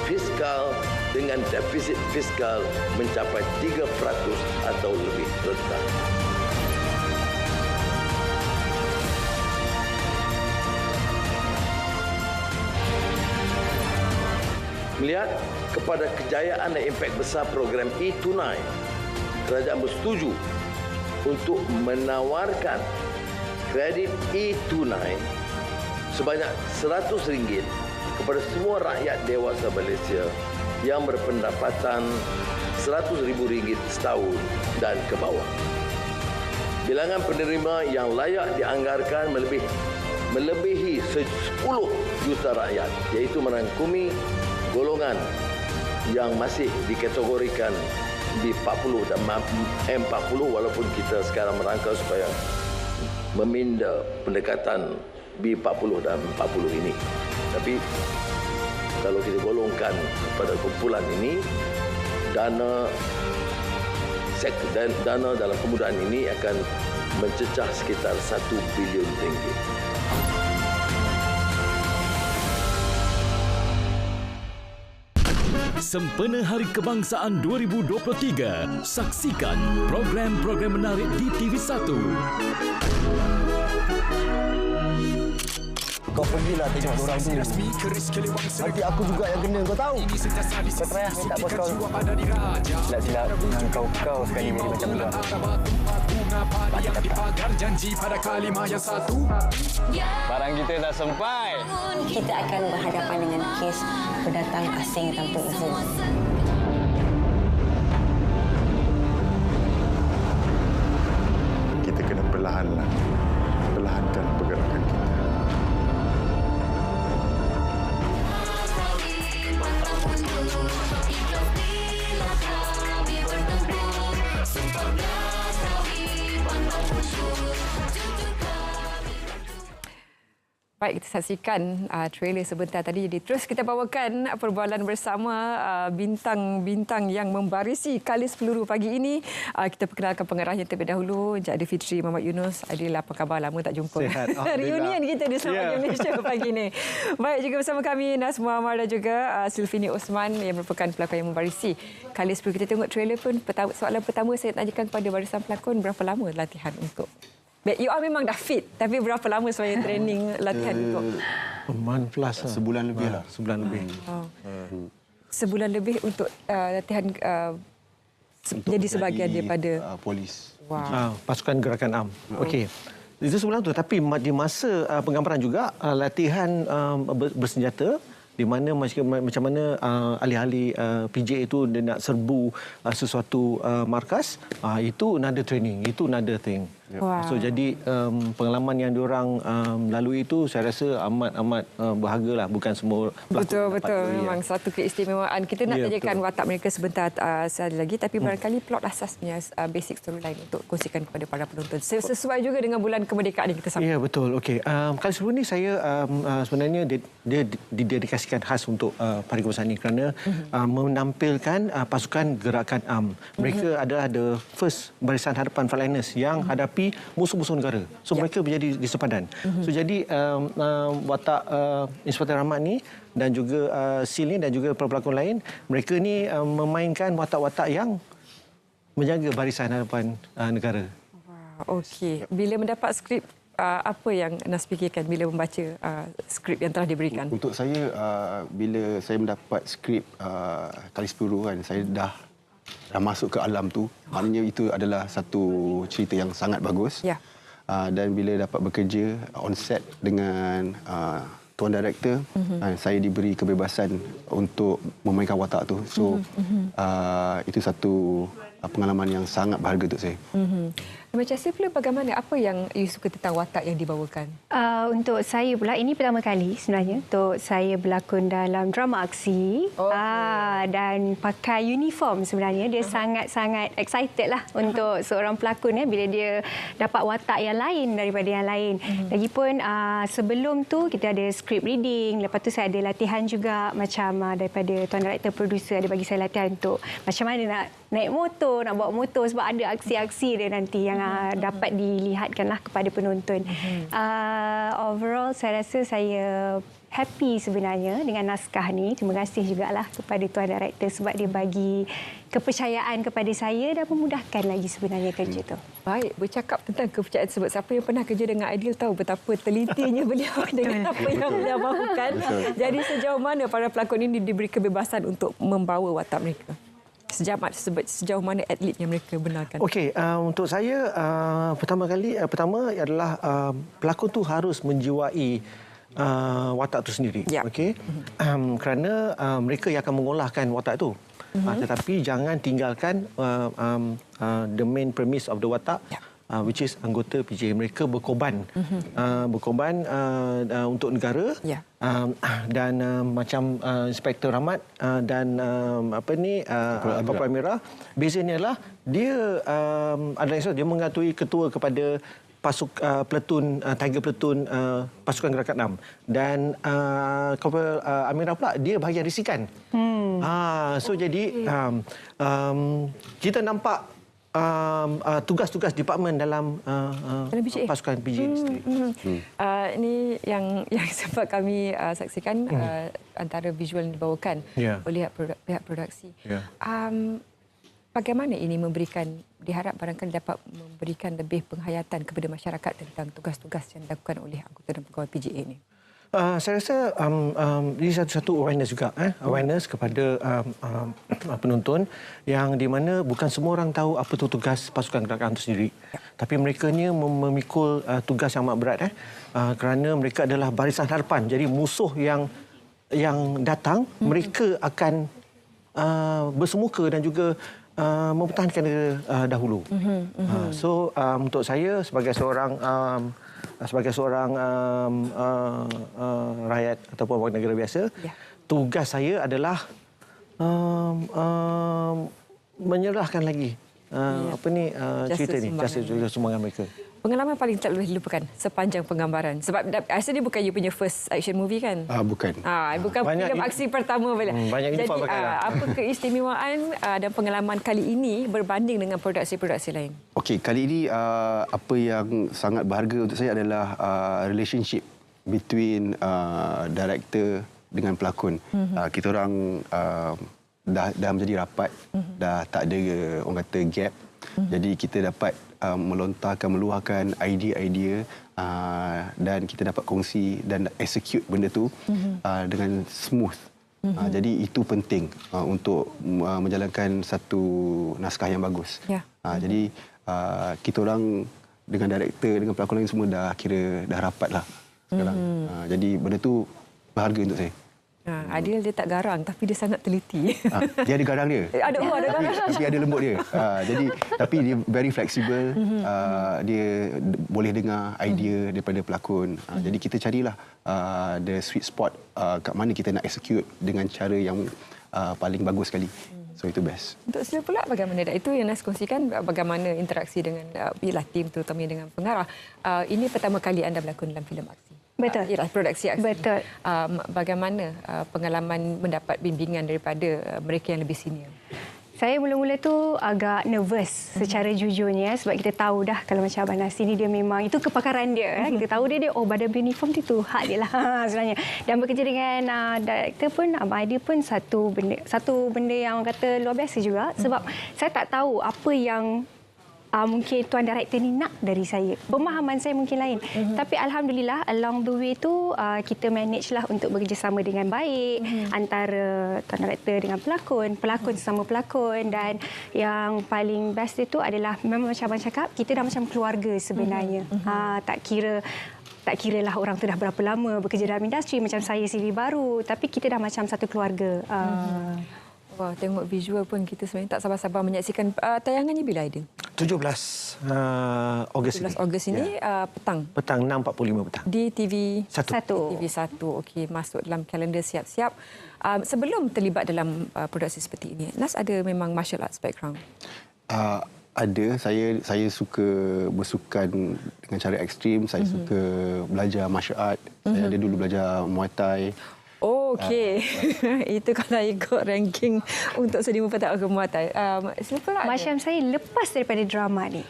fiskal dengan defisit fiskal mencapai 3% atau lebih rendah. Melihat kepada kejayaan dan impak besar program e-Tunai, kerajaan bersetuju untuk menawarkan kredit e-Tunai sebanyak RM100 kepada semua rakyat dewasa Malaysia yang berpendapatan RM100,000 setahun dan ke bawah. Bilangan penerima yang layak dianggarkan melebihi 10 juta rakyat, iaitu merangkumi golongan yang masih dikategorikan B40 dan M40, walaupun kita sekarang merangka supaya meminda pendekatan B40 dan 40 ini. Tapi kalau kita golongkan kepada kumpulan ini, dana dalam kemudahan ini akan mencecah sekitar RM1 bilion. Sempena Hari Kebangsaan 2023, saksikan program-program menarik di TV1. Kau pergilah tengok orang tu. Nanti aku juga yang kena, kau tahu. Kau try lah minta bos kau. Silap-silap dengan kau sekali jadi macam tu. Barang kita dah sampai. Kita akan berhadapan dengan kes pendatang asing tanpa izin. Kita kena perlahankan pergerakan kita. Baik, kita saksikan trailer sebentar tadi. Jadi terus kita bawakan perbualan bersama bintang-bintang yang membarisi Kalis Peluru pagi ini. Kita perkenalkan pengarahnya terlebih dahulu, Encik Adi Fitri Muhammad Yunus. Adil, apa khabar? Lama tak jumpa. Sihat. Reunion kita di Selamat Pagi Malaysia pagi ini. Baik, juga bersama kami Nazmua Amar dan juga Silvini Osman yang merupakan pelakon yang membarisi Kalis Peluru. Kita tengok trailer pun. Soalan pertama saya tanyakan kepada barisan pelakon, berapa lama latihan untuk... You are memang dah fit, tapi berapa lama sebenarnya training latihan untuk? Sebulan lebih lah. Sebulan lebih. Sebulan lebih untuk latihan jadi sebahagian daripada polis. Wow. Pasukan Gerakan Am. Okey. Itu sebulan tu, tapi di masa penggambaran juga latihan bersenjata di mana macam mana ahli-ahli PJ itu dia nak serbu sesuatu markas, itu another training, itu another thing. Wow. So jadi pengalaman yang diorang lalui itu saya rasa amat berhargalah, bukan semua betul memang satu keistimewaan. Kita nak tanyakan watak mereka sebentar sekali lagi, tapi barangkali plot asasnya basic storyline untuk kongsikan kepada para penonton sesuai juga dengan bulan kemerdekaan yang kita sambut. Ya, betul. Okey. Kali sebelum ni saya sebenarnya dia didedikasikan khas untuk Parti Kebangsaan ini kerana menampilkan pasukan gerakan AMN. Mereka adalah the first barisan hadapan frontliners yang hadapi musuh-musuh negara. So mereka menjadi di sepadan. So jadi watak Inspektor Rahmat ni dan juga Sil ni dan juga pelakon lain, mereka ni memainkan watak-watak yang menjaga barisan hadapan negara. Wow, okey. Bila mendapat skrip, apa yang Nas fikirkan bila membaca skrip yang telah diberikan? Untuk saya, bila saya mendapat skrip kali 10 kan, saya dah masuk ke alam tu. Maknanya itu adalah satu cerita yang sangat bagus. Ya. Dan bila dapat bekerja on set dengan Tuan Director, saya diberi kebebasan untuk memainkan watak tu. So itu satu pengalaman yang sangat berharga untuk saya. Macam saya pula, bagaimana, apa yang you suka tentang watak yang dibawakan? Untuk saya pula, ini pertama kali sebenarnya untuk saya berlakon dalam drama aksi. Dan pakai uniform sebenarnya. Dia sangat-sangat excited lah untuk seorang pelakon bila dia dapat watak yang lain daripada yang lain. Lagipun sebelum tu kita ada script reading. Lepas tu saya ada latihan juga macam daripada Tuan Director Producer ada bagi saya latihan untuk macam mana nak naik motor, nak bawa motor sebab ada aksi-aksi dia nanti yang dapat dilihatkanlah kepada penonton. Overall saya rasa saya happy sebenarnya dengan naskah ni. Terima kasih jugalah kepada Tuan Director sebab dia bagi kepercayaan kepada saya dan memudahkan lagi sebenarnya kerja tu. Baik, bercakap tentang kepercayaan sebab siapa yang pernah kerja dengan Aidil tahu betapa telitinya beliau dengan apa yang beliau bawakan. Jadi sejauh mana para pelakon ini diberi kebebasan untuk membawa watak mereka? Sejauh mana atletnya mereka benarkan? Okey, untuk saya pertama adalah pelakon tu harus menjiwai watak tu sendiri. Okey. Kerana mereka yang akan mengolahkan watak tu. Tetapi jangan tinggalkan the main premise of the watak, which is anggota PJ. Mereka berkorban. Berkorban untuk negara. Dan macam Inspektor Rahmat dan Papua Merah, bezanya adalah dia adalah dia mengatui ketua kepada platoon Tiger Platoon pasukan gerakan 6 dan Kapal Amirah pula dia bahagian risikan. So jadi kita nampak tugas-tugas departmen dalam pasukan PJ sendiri. Ini yang sempat kami saksikan antara visual yang dibawakan oleh pihak produksi. Bagaimana ini diharap barangkali dapat memberikan lebih penghayatan kepada masyarakat tentang tugas-tugas yang dilakukan oleh anggota dan pegawai PJA ini? Saya rasa ini satu awareness juga, awareness kepada penonton yang di mana bukan semua orang tahu apa tu tugas pasukan gerakan itu sendiri. Tapi mereka ni memikul tugas yang amat berat kerana mereka adalah barisan hadapan. Jadi musuh yang datang mereka akan bersemuka dan juga mempertahankan dia dahulu. So untuk saya sebagai seorang rakyat ataupun warga negara biasa, tugas saya adalah menyerahkan lagi cerita ni, jasa sumbangan mereka. Pengalaman paling tak boleh dilupakan sepanjang penggambaran. Sebab rasa ni bukan you punya first action movie kan? Bukan. Bukan filem aksi pertama. Banyak jadi apa keistimewaan dan pengalaman kali ini berbanding dengan produksi-produksi lain? Okey, kali ini apa yang sangat berharga untuk saya adalah relationship between director dengan pelakon. Kita orang dah menjadi rapat, dah tak ada orang kata gap. Jadi kita dapat melontarkan, meluahkan idea-idea dan kita dapat kongsi dan execute benda tu dengan smooth. Jadi itu penting untuk menjalankan satu naskah yang bagus. Jadi kita orang dengan director, dengan pelakon lain semua dah kira dah rapat lah sekarang. Jadi benda tu berharga untuk saya. Adil dia tak garang tapi dia sangat teliti. Dia ada garang dia. Ada garang. Tapi ada lembut dia. Tapi dia very flexible. Dia boleh dengar idea daripada pelakon. Jadi kita carilah the sweet spot kat mana kita nak execute dengan cara yang paling bagus sekali. So itu best. Untuk sila pula bagaimana? Itu yang Nas kongsikan bagaimana interaksi dengan tim terutamanya dengan pengarah. Ini pertama kali anda berlakon dalam filem aksi. Betul. Ialah produksi aksi. Betul. Bagaimana pengalaman mendapat bimbingan daripada mereka yang lebih senior? Saya mula-mula tu agak nervous secara jujurnya sebab kita tahu dah kalau macam Abang Nas ni dia memang itu kepakaran dia. Kita tahu dia badan uniform tu hak dia lah sebenarnya. Dan bekerja dengan director pun Abang Adi pun satu benda yang orang kata luar biasa juga sebab saya tak tahu apa yang mungkin tuan director ni nak dari saya. Pemahaman saya mungkin lain. Tapi alhamdulillah along the way tu kita manage lah untuk bekerjasama dengan baik antara tuan director dengan pelakon sesama pelakon dan yang paling best itu adalah memang macam abang cakap kita dah macam keluarga sebenarnya. Tak kira lah orang tu dah berapa lama bekerja dalam industri macam saya sendiri baru tapi kita dah macam satu keluarga. Wah, tengok visual pun kita sebenarnya tak sabar-sabar menyaksikan tayangannya bila Aidil? 17 Ogos ini. 17 Ogos ini petang. Petang 6.45 petang. Di TV 1. TV 1. Okey, masuk dalam kalender siap-siap. Sebelum terlibat dalam produksi seperti ini, Nas ada memang martial arts background? Ada. Saya suka bersukan dengan cara ekstrim. Saya suka belajar martial art. Saya ada dulu belajar Muay Thai. Oh, okey. Itu kalau ikut ranking untuk seni mempertahankan ke Muay Thai. Macam saya lepas daripada drama ni.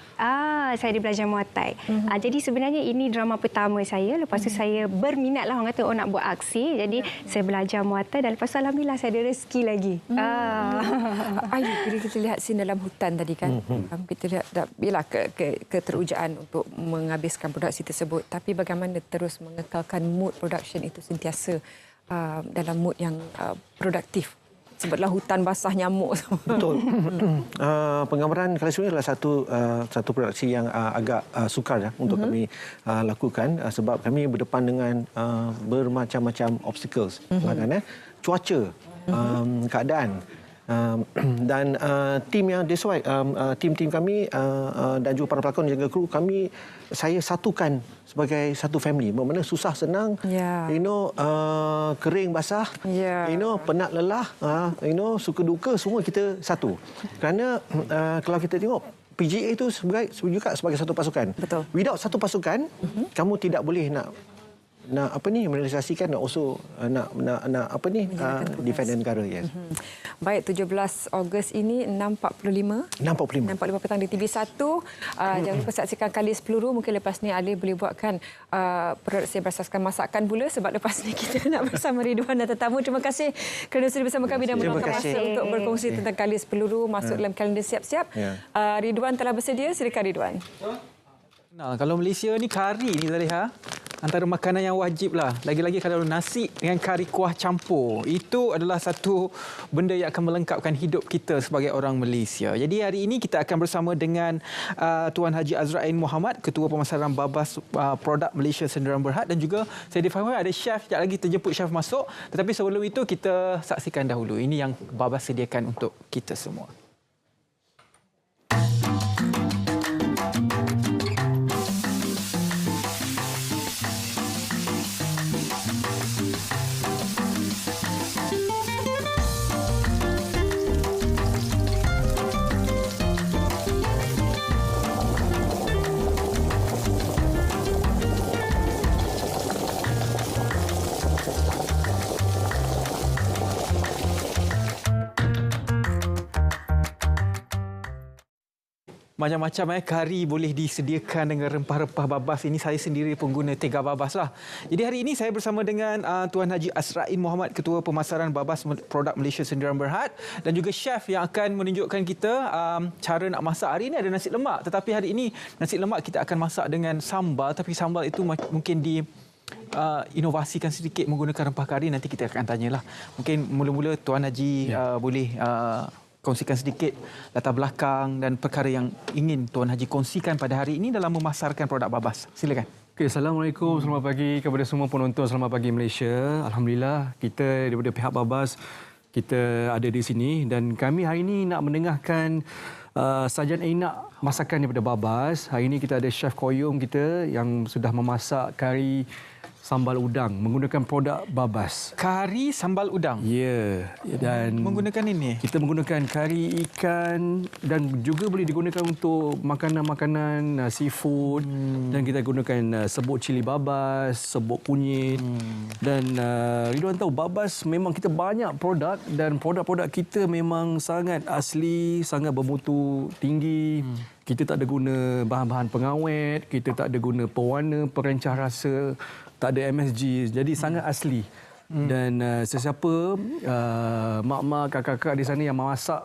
Saya ada belajar Muay Thai. Jadi sebenarnya ini drama pertama saya. Lepas tu saya berminat lah orang kata nak buat aksi. Jadi saya belajar Muay Thai dan lepas tu alhamdulillah saya ada rezeki lagi. Ayu, bila kita lihat scene dalam hutan tadi kan. Kita lihat bila keterujaan untuk menghabiskan produksi tersebut. Tapi bagaimana terus mengekalkan mood production itu sentiasa dalam mood yang produktif. Sebablah hutan basah nyamuk. Betul. Penggambaran kali ini adalah satu produksi yang agak sukar untuk kami lakukan sebab kami berdepan dengan bermacam-macam obstacles. Cuaca, keadaan. Dan tim yang that's why tim kami dan juga para pelakon dan juga kru kami saya satukan sebagai satu family. Bermakna susah senang, kering basah, penat lelah, suka duka semua kita satu. Kerana kalau kita tengok PGA itu juga sebagai satu pasukan. Betul. Without satu pasukan, kamu tidak boleh nak merealisasikan nak defend negara. Yes. Baik, 17 Ogos ini 6.45 petang di TV1. Jangan lupa saksikan Kalis Peluru. Mungkin lepas ni Ali boleh buatkan produksi berasaskan masakan pula sebab lepas ni kita nak bersama Ridwan dan tetamu. Terima kasih kerana sudah bersama kami dan meluangkan masa untuk berkongsi tentang Kalis Peluru masuk dalam kalender siap-siap. Ridwan telah bersedia. Silakan Ridwan. Nah, kalau Malaysia ni kari ni Zaliha antara makanan yang wajib lah. Lagi-lagi kalau nasi dengan kari kuah campur. Itu adalah satu benda yang akan melengkapkan hidup kita sebagai orang Malaysia. Jadi hari ini kita akan bersama dengan Tuan Haji Azrain Mohamad, Ketua Pemasaran Babas Produk Malaysia Sdn Bhd dan juga saya difahamkan ada chef, sekejap lagi terjemput chef masuk. Tetapi sebelum itu kita saksikan dahulu. Ini yang Babas sediakan untuk kita semua. Macam-macam kari boleh disediakan dengan rempah-rempah Babas. Ini saya sendiri pengguna Tega Babas lah. Jadi hari ini saya bersama dengan Tuan Haji Azrain Mohamad, Ketua Pemasaran Babas Produk Malaysia Sdn Bhd dan juga chef yang akan menunjukkan kita cara nak masak. Hari ini ada nasi lemak, tetapi hari ini nasi lemak kita akan masak dengan sambal, tapi sambal itu mungkin inovasikan sedikit menggunakan rempah kari. Nanti kita akan tanyalah. Mungkin mula-mula Tuan Haji boleh kongsikan sedikit latar belakang dan perkara yang ingin Tuan Haji kongsikan pada hari ini dalam memasarkan produk Babas. Silakan. Okay, Assalamualaikum, selamat pagi kepada semua penonton Selamat Pagi Malaysia. Alhamdulillah, kita daripada pihak Babas, kita ada di sini dan kami hari ini nak mendengarkan sajian enak masakan daripada Babas. Hari ini kita ada Chef Koyum kita yang sudah memasak kari sambal udang menggunakan produk Babas. Kari sambal udang? Ya. Dan menggunakan ini? Kita menggunakan kari ikan dan juga boleh digunakan untuk makanan-makanan seafood. Dan kita gunakan serbuk cili Babas, serbuk kunyit. Dan Ridwan tahu Babas memang kita banyak produk dan produk-produk kita memang sangat asli, sangat bermutu tinggi. Kita tak ada guna bahan-bahan pengawet, kita tak ada guna pewarna, perancah rasa, tak ada MSG, jadi sangat asli. Dan sesiapa mak-mak, kakak-kakak di sana yang memasak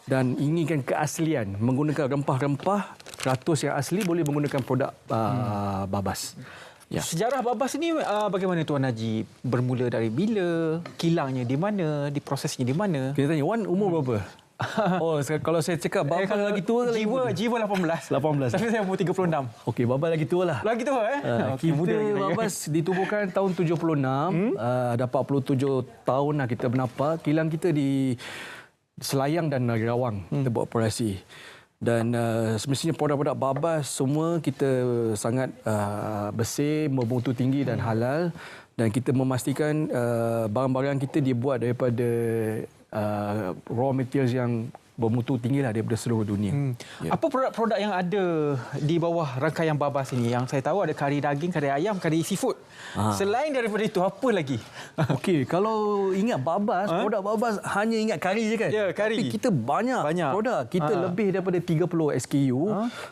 dan inginkan keaslian menggunakan rempah-rempah ratus yang asli, boleh menggunakan produk Babas. Ya. Sejarah Babas ini bagaimana Tuan Haji? Bermula dari bila? Kilangnya di mana? Diprosesnya di mana? Kita tanya, Wan umur berapa? Oh, kalau saya cakap Babas lagi tua lagi jiwa 18. Tapi saya umur 36. Okey, Babas lagi tua lah. Lagi tua Kita muda Babas ditubuhkan tahun 76. Dah 47 tahun lah kita bernapa. Kilang kita di Selayang dan Negeri Rawang kita buat operasi. Dan semestinya produk-produk Babas semua kita sangat bersih, bermutu tinggi dan halal. Dan kita memastikan barang-barang kita dibuat daripada raw materials yang bermutu tinggi lah daripada seluruh dunia. Apa produk-produk yang ada di bawah rangkaian Babas ini? Yang saya tahu ada kari daging, kari ayam, kari seafood. Selain daripada itu, apa lagi? Okey, kalau ingat Babas, produk Babas hanya ingat kari je kan? Ya, kari. Tapi kita banyak produk. Kita lebih daripada 30 SKU.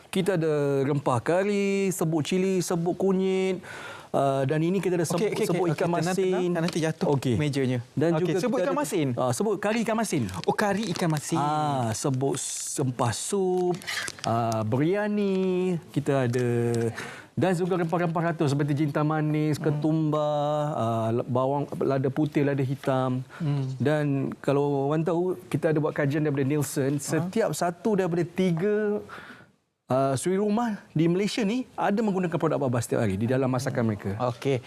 Kita ada rempah kari, serbuk cili, serbuk kunyit. Dan ini kita ada serbuk ikan masin. Nanti jatuh mejanya. Dan juga serbuk ikan masin. Serbuk kari ikan masin. Oh, kari ikan masin. Serbuk sempah sup, biryani, kita ada dan juga rempah-rempah ratus seperti jintan manis, ketumbar, bawang, lada putih, lada hitam. Dan kalau orang tahu, kita ada buat kajian daripada Nielsen, setiap satu daripada 3 suri rumah di Malaysia ni ada menggunakan produk Babas setiap hari di dalam masakan mereka. Okey.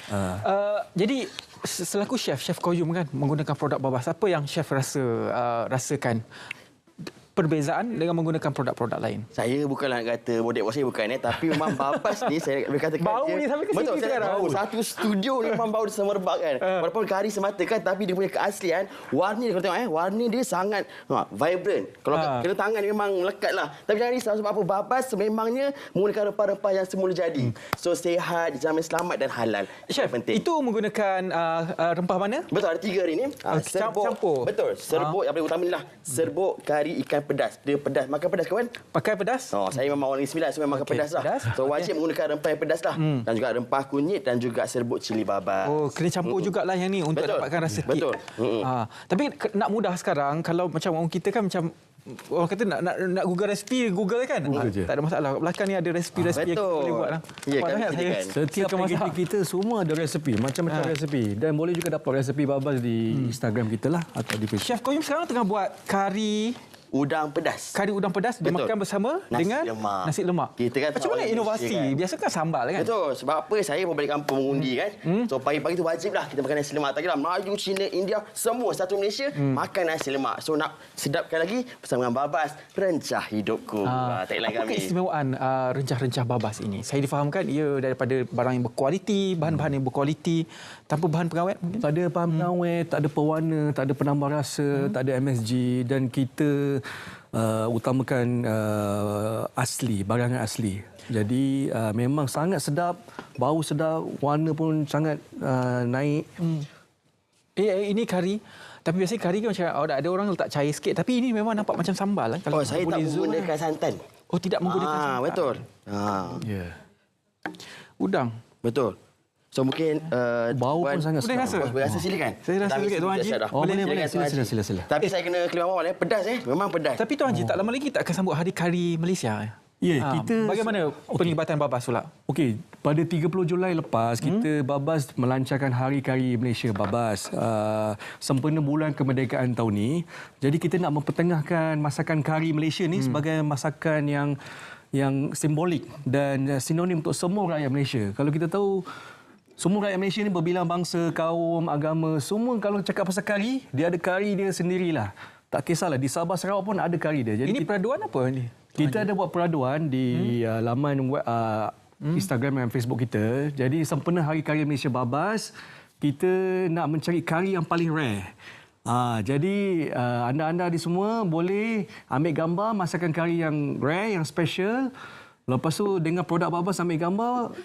Jadi selaku Chef Koyum kan menggunakan produk Babas, apa yang chef rasakan perbezaan dengan menggunakan produk-produk lain? Saya bukanlah nak kata bodek bos saya bukan tapi memang Babas ni saya boleh katakan bau ni sampai ke sini betul, sekarang. Bau satu studio ni memang bau semerbak kan. Walaupun kari semata kan tapi dia punya keaslian, warna dia kalau tengok warna dia sangat vibrant. Kalau kena tangan dia memang melekatlah. Tapi jangan risau sebab apa Babas memangnya menggunakan rempah-rempah yang semula jadi. So sihat, jamin selamat dan halal. Chef, penting. Itu menggunakan rempah mana? Betul, ada 3 hari ni. Campur. Betul. Serbuk yang paling utama ni lah. Serbuk kari ikan pedas. Dia pedas. Makan pedas kawan? Pakai pedas? Saya memang orang Negeri Sembilan, so memang makan pedas lah. So wajib menggunakan rempah yang pedas lah. Dan juga rempah kunyit dan juga serbuk cili Babas. Oh, kena campur jugalah yang ni untuk dapatkan rasa Betul. Tapi nak mudah sekarang, kalau macam orang kita kan macam orang kata nak Google resipi, Google kan? Tak ada masalah. Kat belakang ni ada resipi-resipi yang kita boleh buat lah. Ya, kan, setiap packaging kita semua ada resipi, macam-macam resipi. Dan boleh juga dapat resipi Babas di Instagram kita lah atau di Facebook. Chef Koyum sekarang tengah buat kari udang pedas. Kari udang pedas dimakan bersama dengan nasi lemak. Kita kan macam mana inovasi? Kan? Biasa kan sambal kan? Betul. Sebab apa? Saya pun balik kampung mengundi kan. So pagi-pagi tu wajiblah kita makan nasi lemak. Tak kira Melayu, Cina, India, semua satu Malaysia makan nasi lemak. So nak sedapkan lagi bersama dengan Babas, rencah hidupku. Tak lain kami. Apa keistimewaan rencah-rencah Babas ini? Saya difahamkan ia daripada barang yang berkualiti, bahan-bahan yang berkualiti, tanpa bahan pengawet mungkin? Tak ada bahan pengawet, tak ada pewarna, tak ada penambah rasa, tak ada MSG dan kita utamakan asli, barangan asli. Jadi memang sangat sedap, bau sedap, warna pun sangat naik. Ini kari. Tapi biasanya kari kan macam ada orang letak cair sikit. Tapi ini memang nampak macam sambal. Kan? Kalau saya tak menggunakan santan. Oh, tidak menggunakan santan. Betul. Udang. Betul. So mungkin bau pun sangat sedap. Boleh rasa silakan. Saya rasa sikit Tuan Haji. Boleh. Sila. Tapi saya kena keluar awal pedas memang pedas. Tapi Tuan Haji tak lama lagi kita akan sambut Hari Kari Malaysia. Ya, kita bagaimana penglibatan Babas pula? Okey, pada 30 Julai lepas kita Babas melancarkan Hari Kari Malaysia Babas sempena bulan kemerdekaan tahun ni. Jadi kita nak mempertengahkan masakan kari Malaysia ni sebagai masakan yang yang simbolik dan sinonim untuk semua rakyat Malaysia. Kalau kita tahu semua rakyat Malaysia ni berbilang bangsa, kaum, agama, semua kalau cakap pasal kari, dia ada kari dia sendirilah. Tak kisahlah di Sabah Sarawak pun ada kari dia. Jadi ini peraduan apa ni? Kita ada buat peraduan di laman web, Instagram dan Facebook kita. Jadi sempena Hari Kari Malaysia Babas, kita nak mencari kari yang paling rare. Jadi anda-anda di semua boleh ambil gambar masakan kari yang rare, yang special. Lepas tu dengan produk Babas ambil gambar,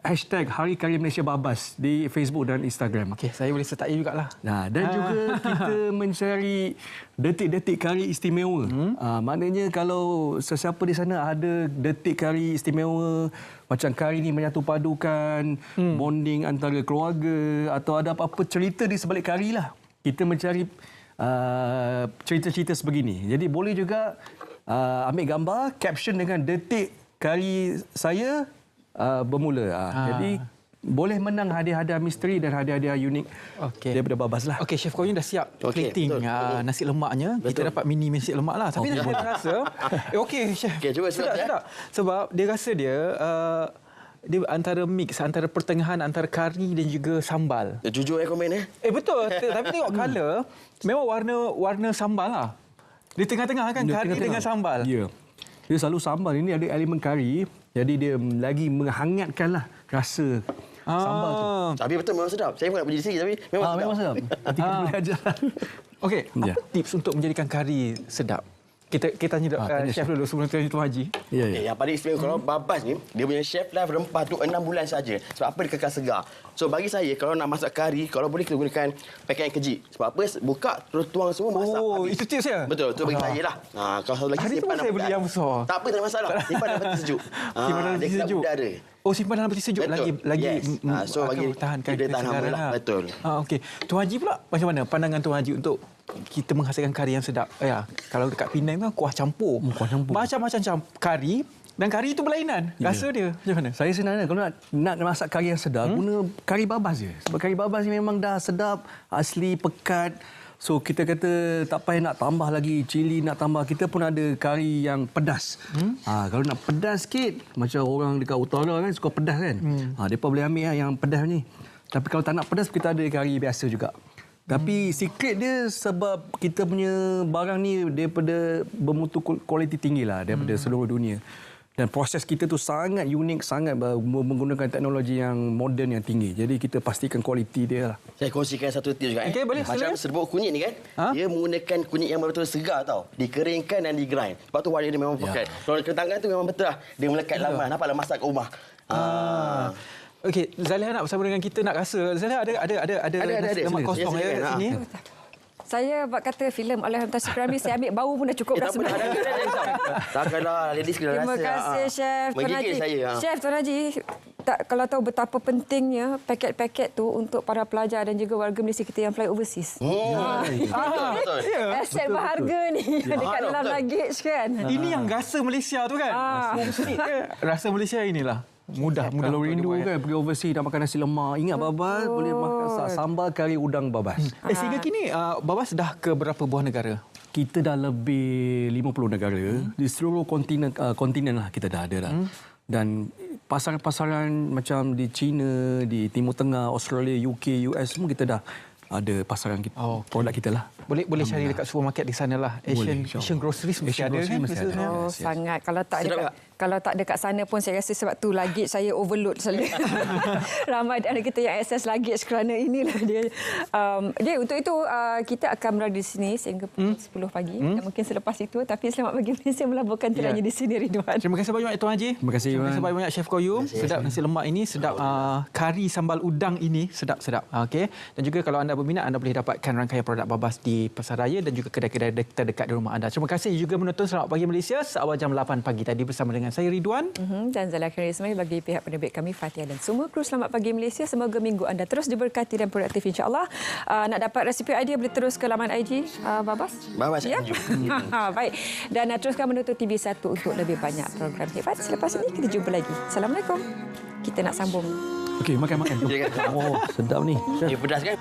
hashtag Hari Kari Malaysia Babas di Facebook dan Instagram. Okey, saya boleh sertai jugalah. Dan juga kita mencari detik-detik kari istimewa. Maknanya kalau sesiapa di sana ada detik kari istimewa, macam kari ni menyatu padukan, bonding antara keluarga atau ada apa-apa cerita di sebalik kari lah. Kita mencari cerita-cerita sebegini. Jadi boleh juga ambil gambar, caption dengan detik kari saya bermula. Jadi boleh menang hadiah-hadiah misteri dan hadiah-hadiah unik daripada Babas lah. Okey, Chef Koyun dah siap plating nasi lemaknya. Betul. Kita dapat mini nasi lemak lah. Tapi dia rasa okey, Chef. Okey, cuba sedap. Sebab dia rasa dia antara mix, antara pertengahan antara kari dan juga sambal. Jujur komen betul. Tapi tengok colour, memang warna sambal lah. Di tengah-tengah kan kari dengan sambal. Ya. Dia selalu sambal ini ada elemen kari. Jadi dia lagi menghangatkanlah rasa sambal tu. Tapi betul memang sedap. Saya pun nak pergi di sini tapi memang sedap. Nanti kita boleh ajar. Okey, apa tips untuk menjadikan kari sedap? Kita tanya chef dulu sebelum tanya Tuan Haji. Yang paling istimewa kalau Babas ni, dia punya chef life rempah tu 6 bulan saja. Sebab apa? Dia kekal segar. So bagi saya kalau nak masak kari, kalau boleh kita gunakan paket yang kejip. Sebab apa? Buka terus tuang semua masak. Itu tips ya? Betul, tu bagi saya lah. Kalau satu lagi hari simpan saya beli yang besar. Tak apa, tak ada masalah. Simpan dalam peti sejuk. Simpan dalam peti sejuk. Simpan dalam peti sejuk. Lagi so bagi tahankan dia tahan hama lah. Betul. Okey. Tuan Haji pula macam mana pandangan Tuan Haji untuk kita menghasilkan kari yang sedap? Kalau dekat Penang tu kuah campur. Macam-macam kari. Dan kari itu berlainan. Rasa dia macam mana? Saya sebenarnya kalau nak masak kari yang sedap, guna kari Babas je. Sebab kari Babas ni memang dah sedap, asli, pekat. So kita kata tak payah nak tambah lagi cili, nak tambah. Kita pun ada kari yang pedas. Kalau nak pedas sikit, macam orang dekat utara kan suka pedas kan. Mereka boleh ambil yang pedas ni. Tapi kalau tak nak pedas, kita ada kari biasa juga. Tapi secret dia sebab kita punya barang ni daripada bermutu kualiti tinggi lah daripada seluruh dunia. Dan proses kita tu sangat unik, sangat menggunakan teknologi yang moden yang tinggi. Jadi kita pastikan kualiti dia lah. Saya kongsikan satu tips juga. Okey, boleh. Macam serbuk kunyit ni kan, dia menggunakan kunyit yang betul-betul segar tau. Dikeringkan dan digrind. Sebab tu warna dia memang pekat. Kalau ketangan tu memang betul lah. Dia melekat lama. Nampaklah masak kat rumah. Okey, Zaliha nak bersama dengan kita nak rasa. Zaliha ada lemak kosong ya kat sini. Saya buat kata filem Allahyarham Tasik Piramli, saya ambil bau pun dah cukup dah sebenarnya. Takkanlah ladies kena rasa. Terima kasih Chef Tuan Haji. Chef Tuan Haji, kalau tahu betapa pentingnya paket-paket tu untuk para pelajar dan juga warga Malaysia kita yang fly overseas. Betul. Aset berharga ni dekat dalam luggage kan. Ini yang rasa Malaysia tu kan. Rasa Malaysia inilah. Mudah. Kalau rindu kan pergi overseas nak makan nasi lemak, ingat Babas boleh makan sambal kari udang Babas. Sehingga kini Babas dah ke berapa buah negara? Kita dah lebih 50 negara. Di seluruh kontinen lah kita dah ada dah. Dan pasaran-pasaran macam di China, di Timur Tengah, Australia, UK, US semua kita dah ada pasaran kita, produk kita lah. Boleh cari dekat supermarket di sana lah. Asian Groceries mesti ada kan? Sangat. Kalau tak ada kat sana pun saya rasa sebab tu luggage saya overload selalu. Ramai ada kita yang akses luggage kerana inilah dia. Untuk itu kita akan berada di sini sehingga pukul 10 pagi. Dan mungkin selepas itu. Tapi selamat pagi Malaysia melaburkan tiranya di sini Ridwan. Terima kasih banyak Tuan Haji. Terima kasih banyak Chef Koyum. Sedap nasi lemak ini, sedap kari sambal udang ini, sedap-sedap. Okey. Dan juga kalau anda berminat, anda boleh dapatkan rangkaian produk Babas di Pasaraya dan juga kedai-kedai terdekat di rumah anda. Terima kasih juga menonton Selamat Pagi Malaysia seawal jam 8 pagi tadi bersama dengan saya Ridwan dan Zaliha Ismail bagi pihak penerbit kami Fatia dan semua kru Selamat Pagi Malaysia. Semoga minggu anda terus diberkati dan produktif insya-Allah. Nak dapat resipi idea boleh terus ke laman IG Babas. Ya. Baik. Dan teruskan menonton TV1 untuk lebih banyak program hebat. Selepas ini kita jumpa lagi. Assalamualaikum. Kita nak sambung. Okey, makan. Sedap ni. Dia pedas kan?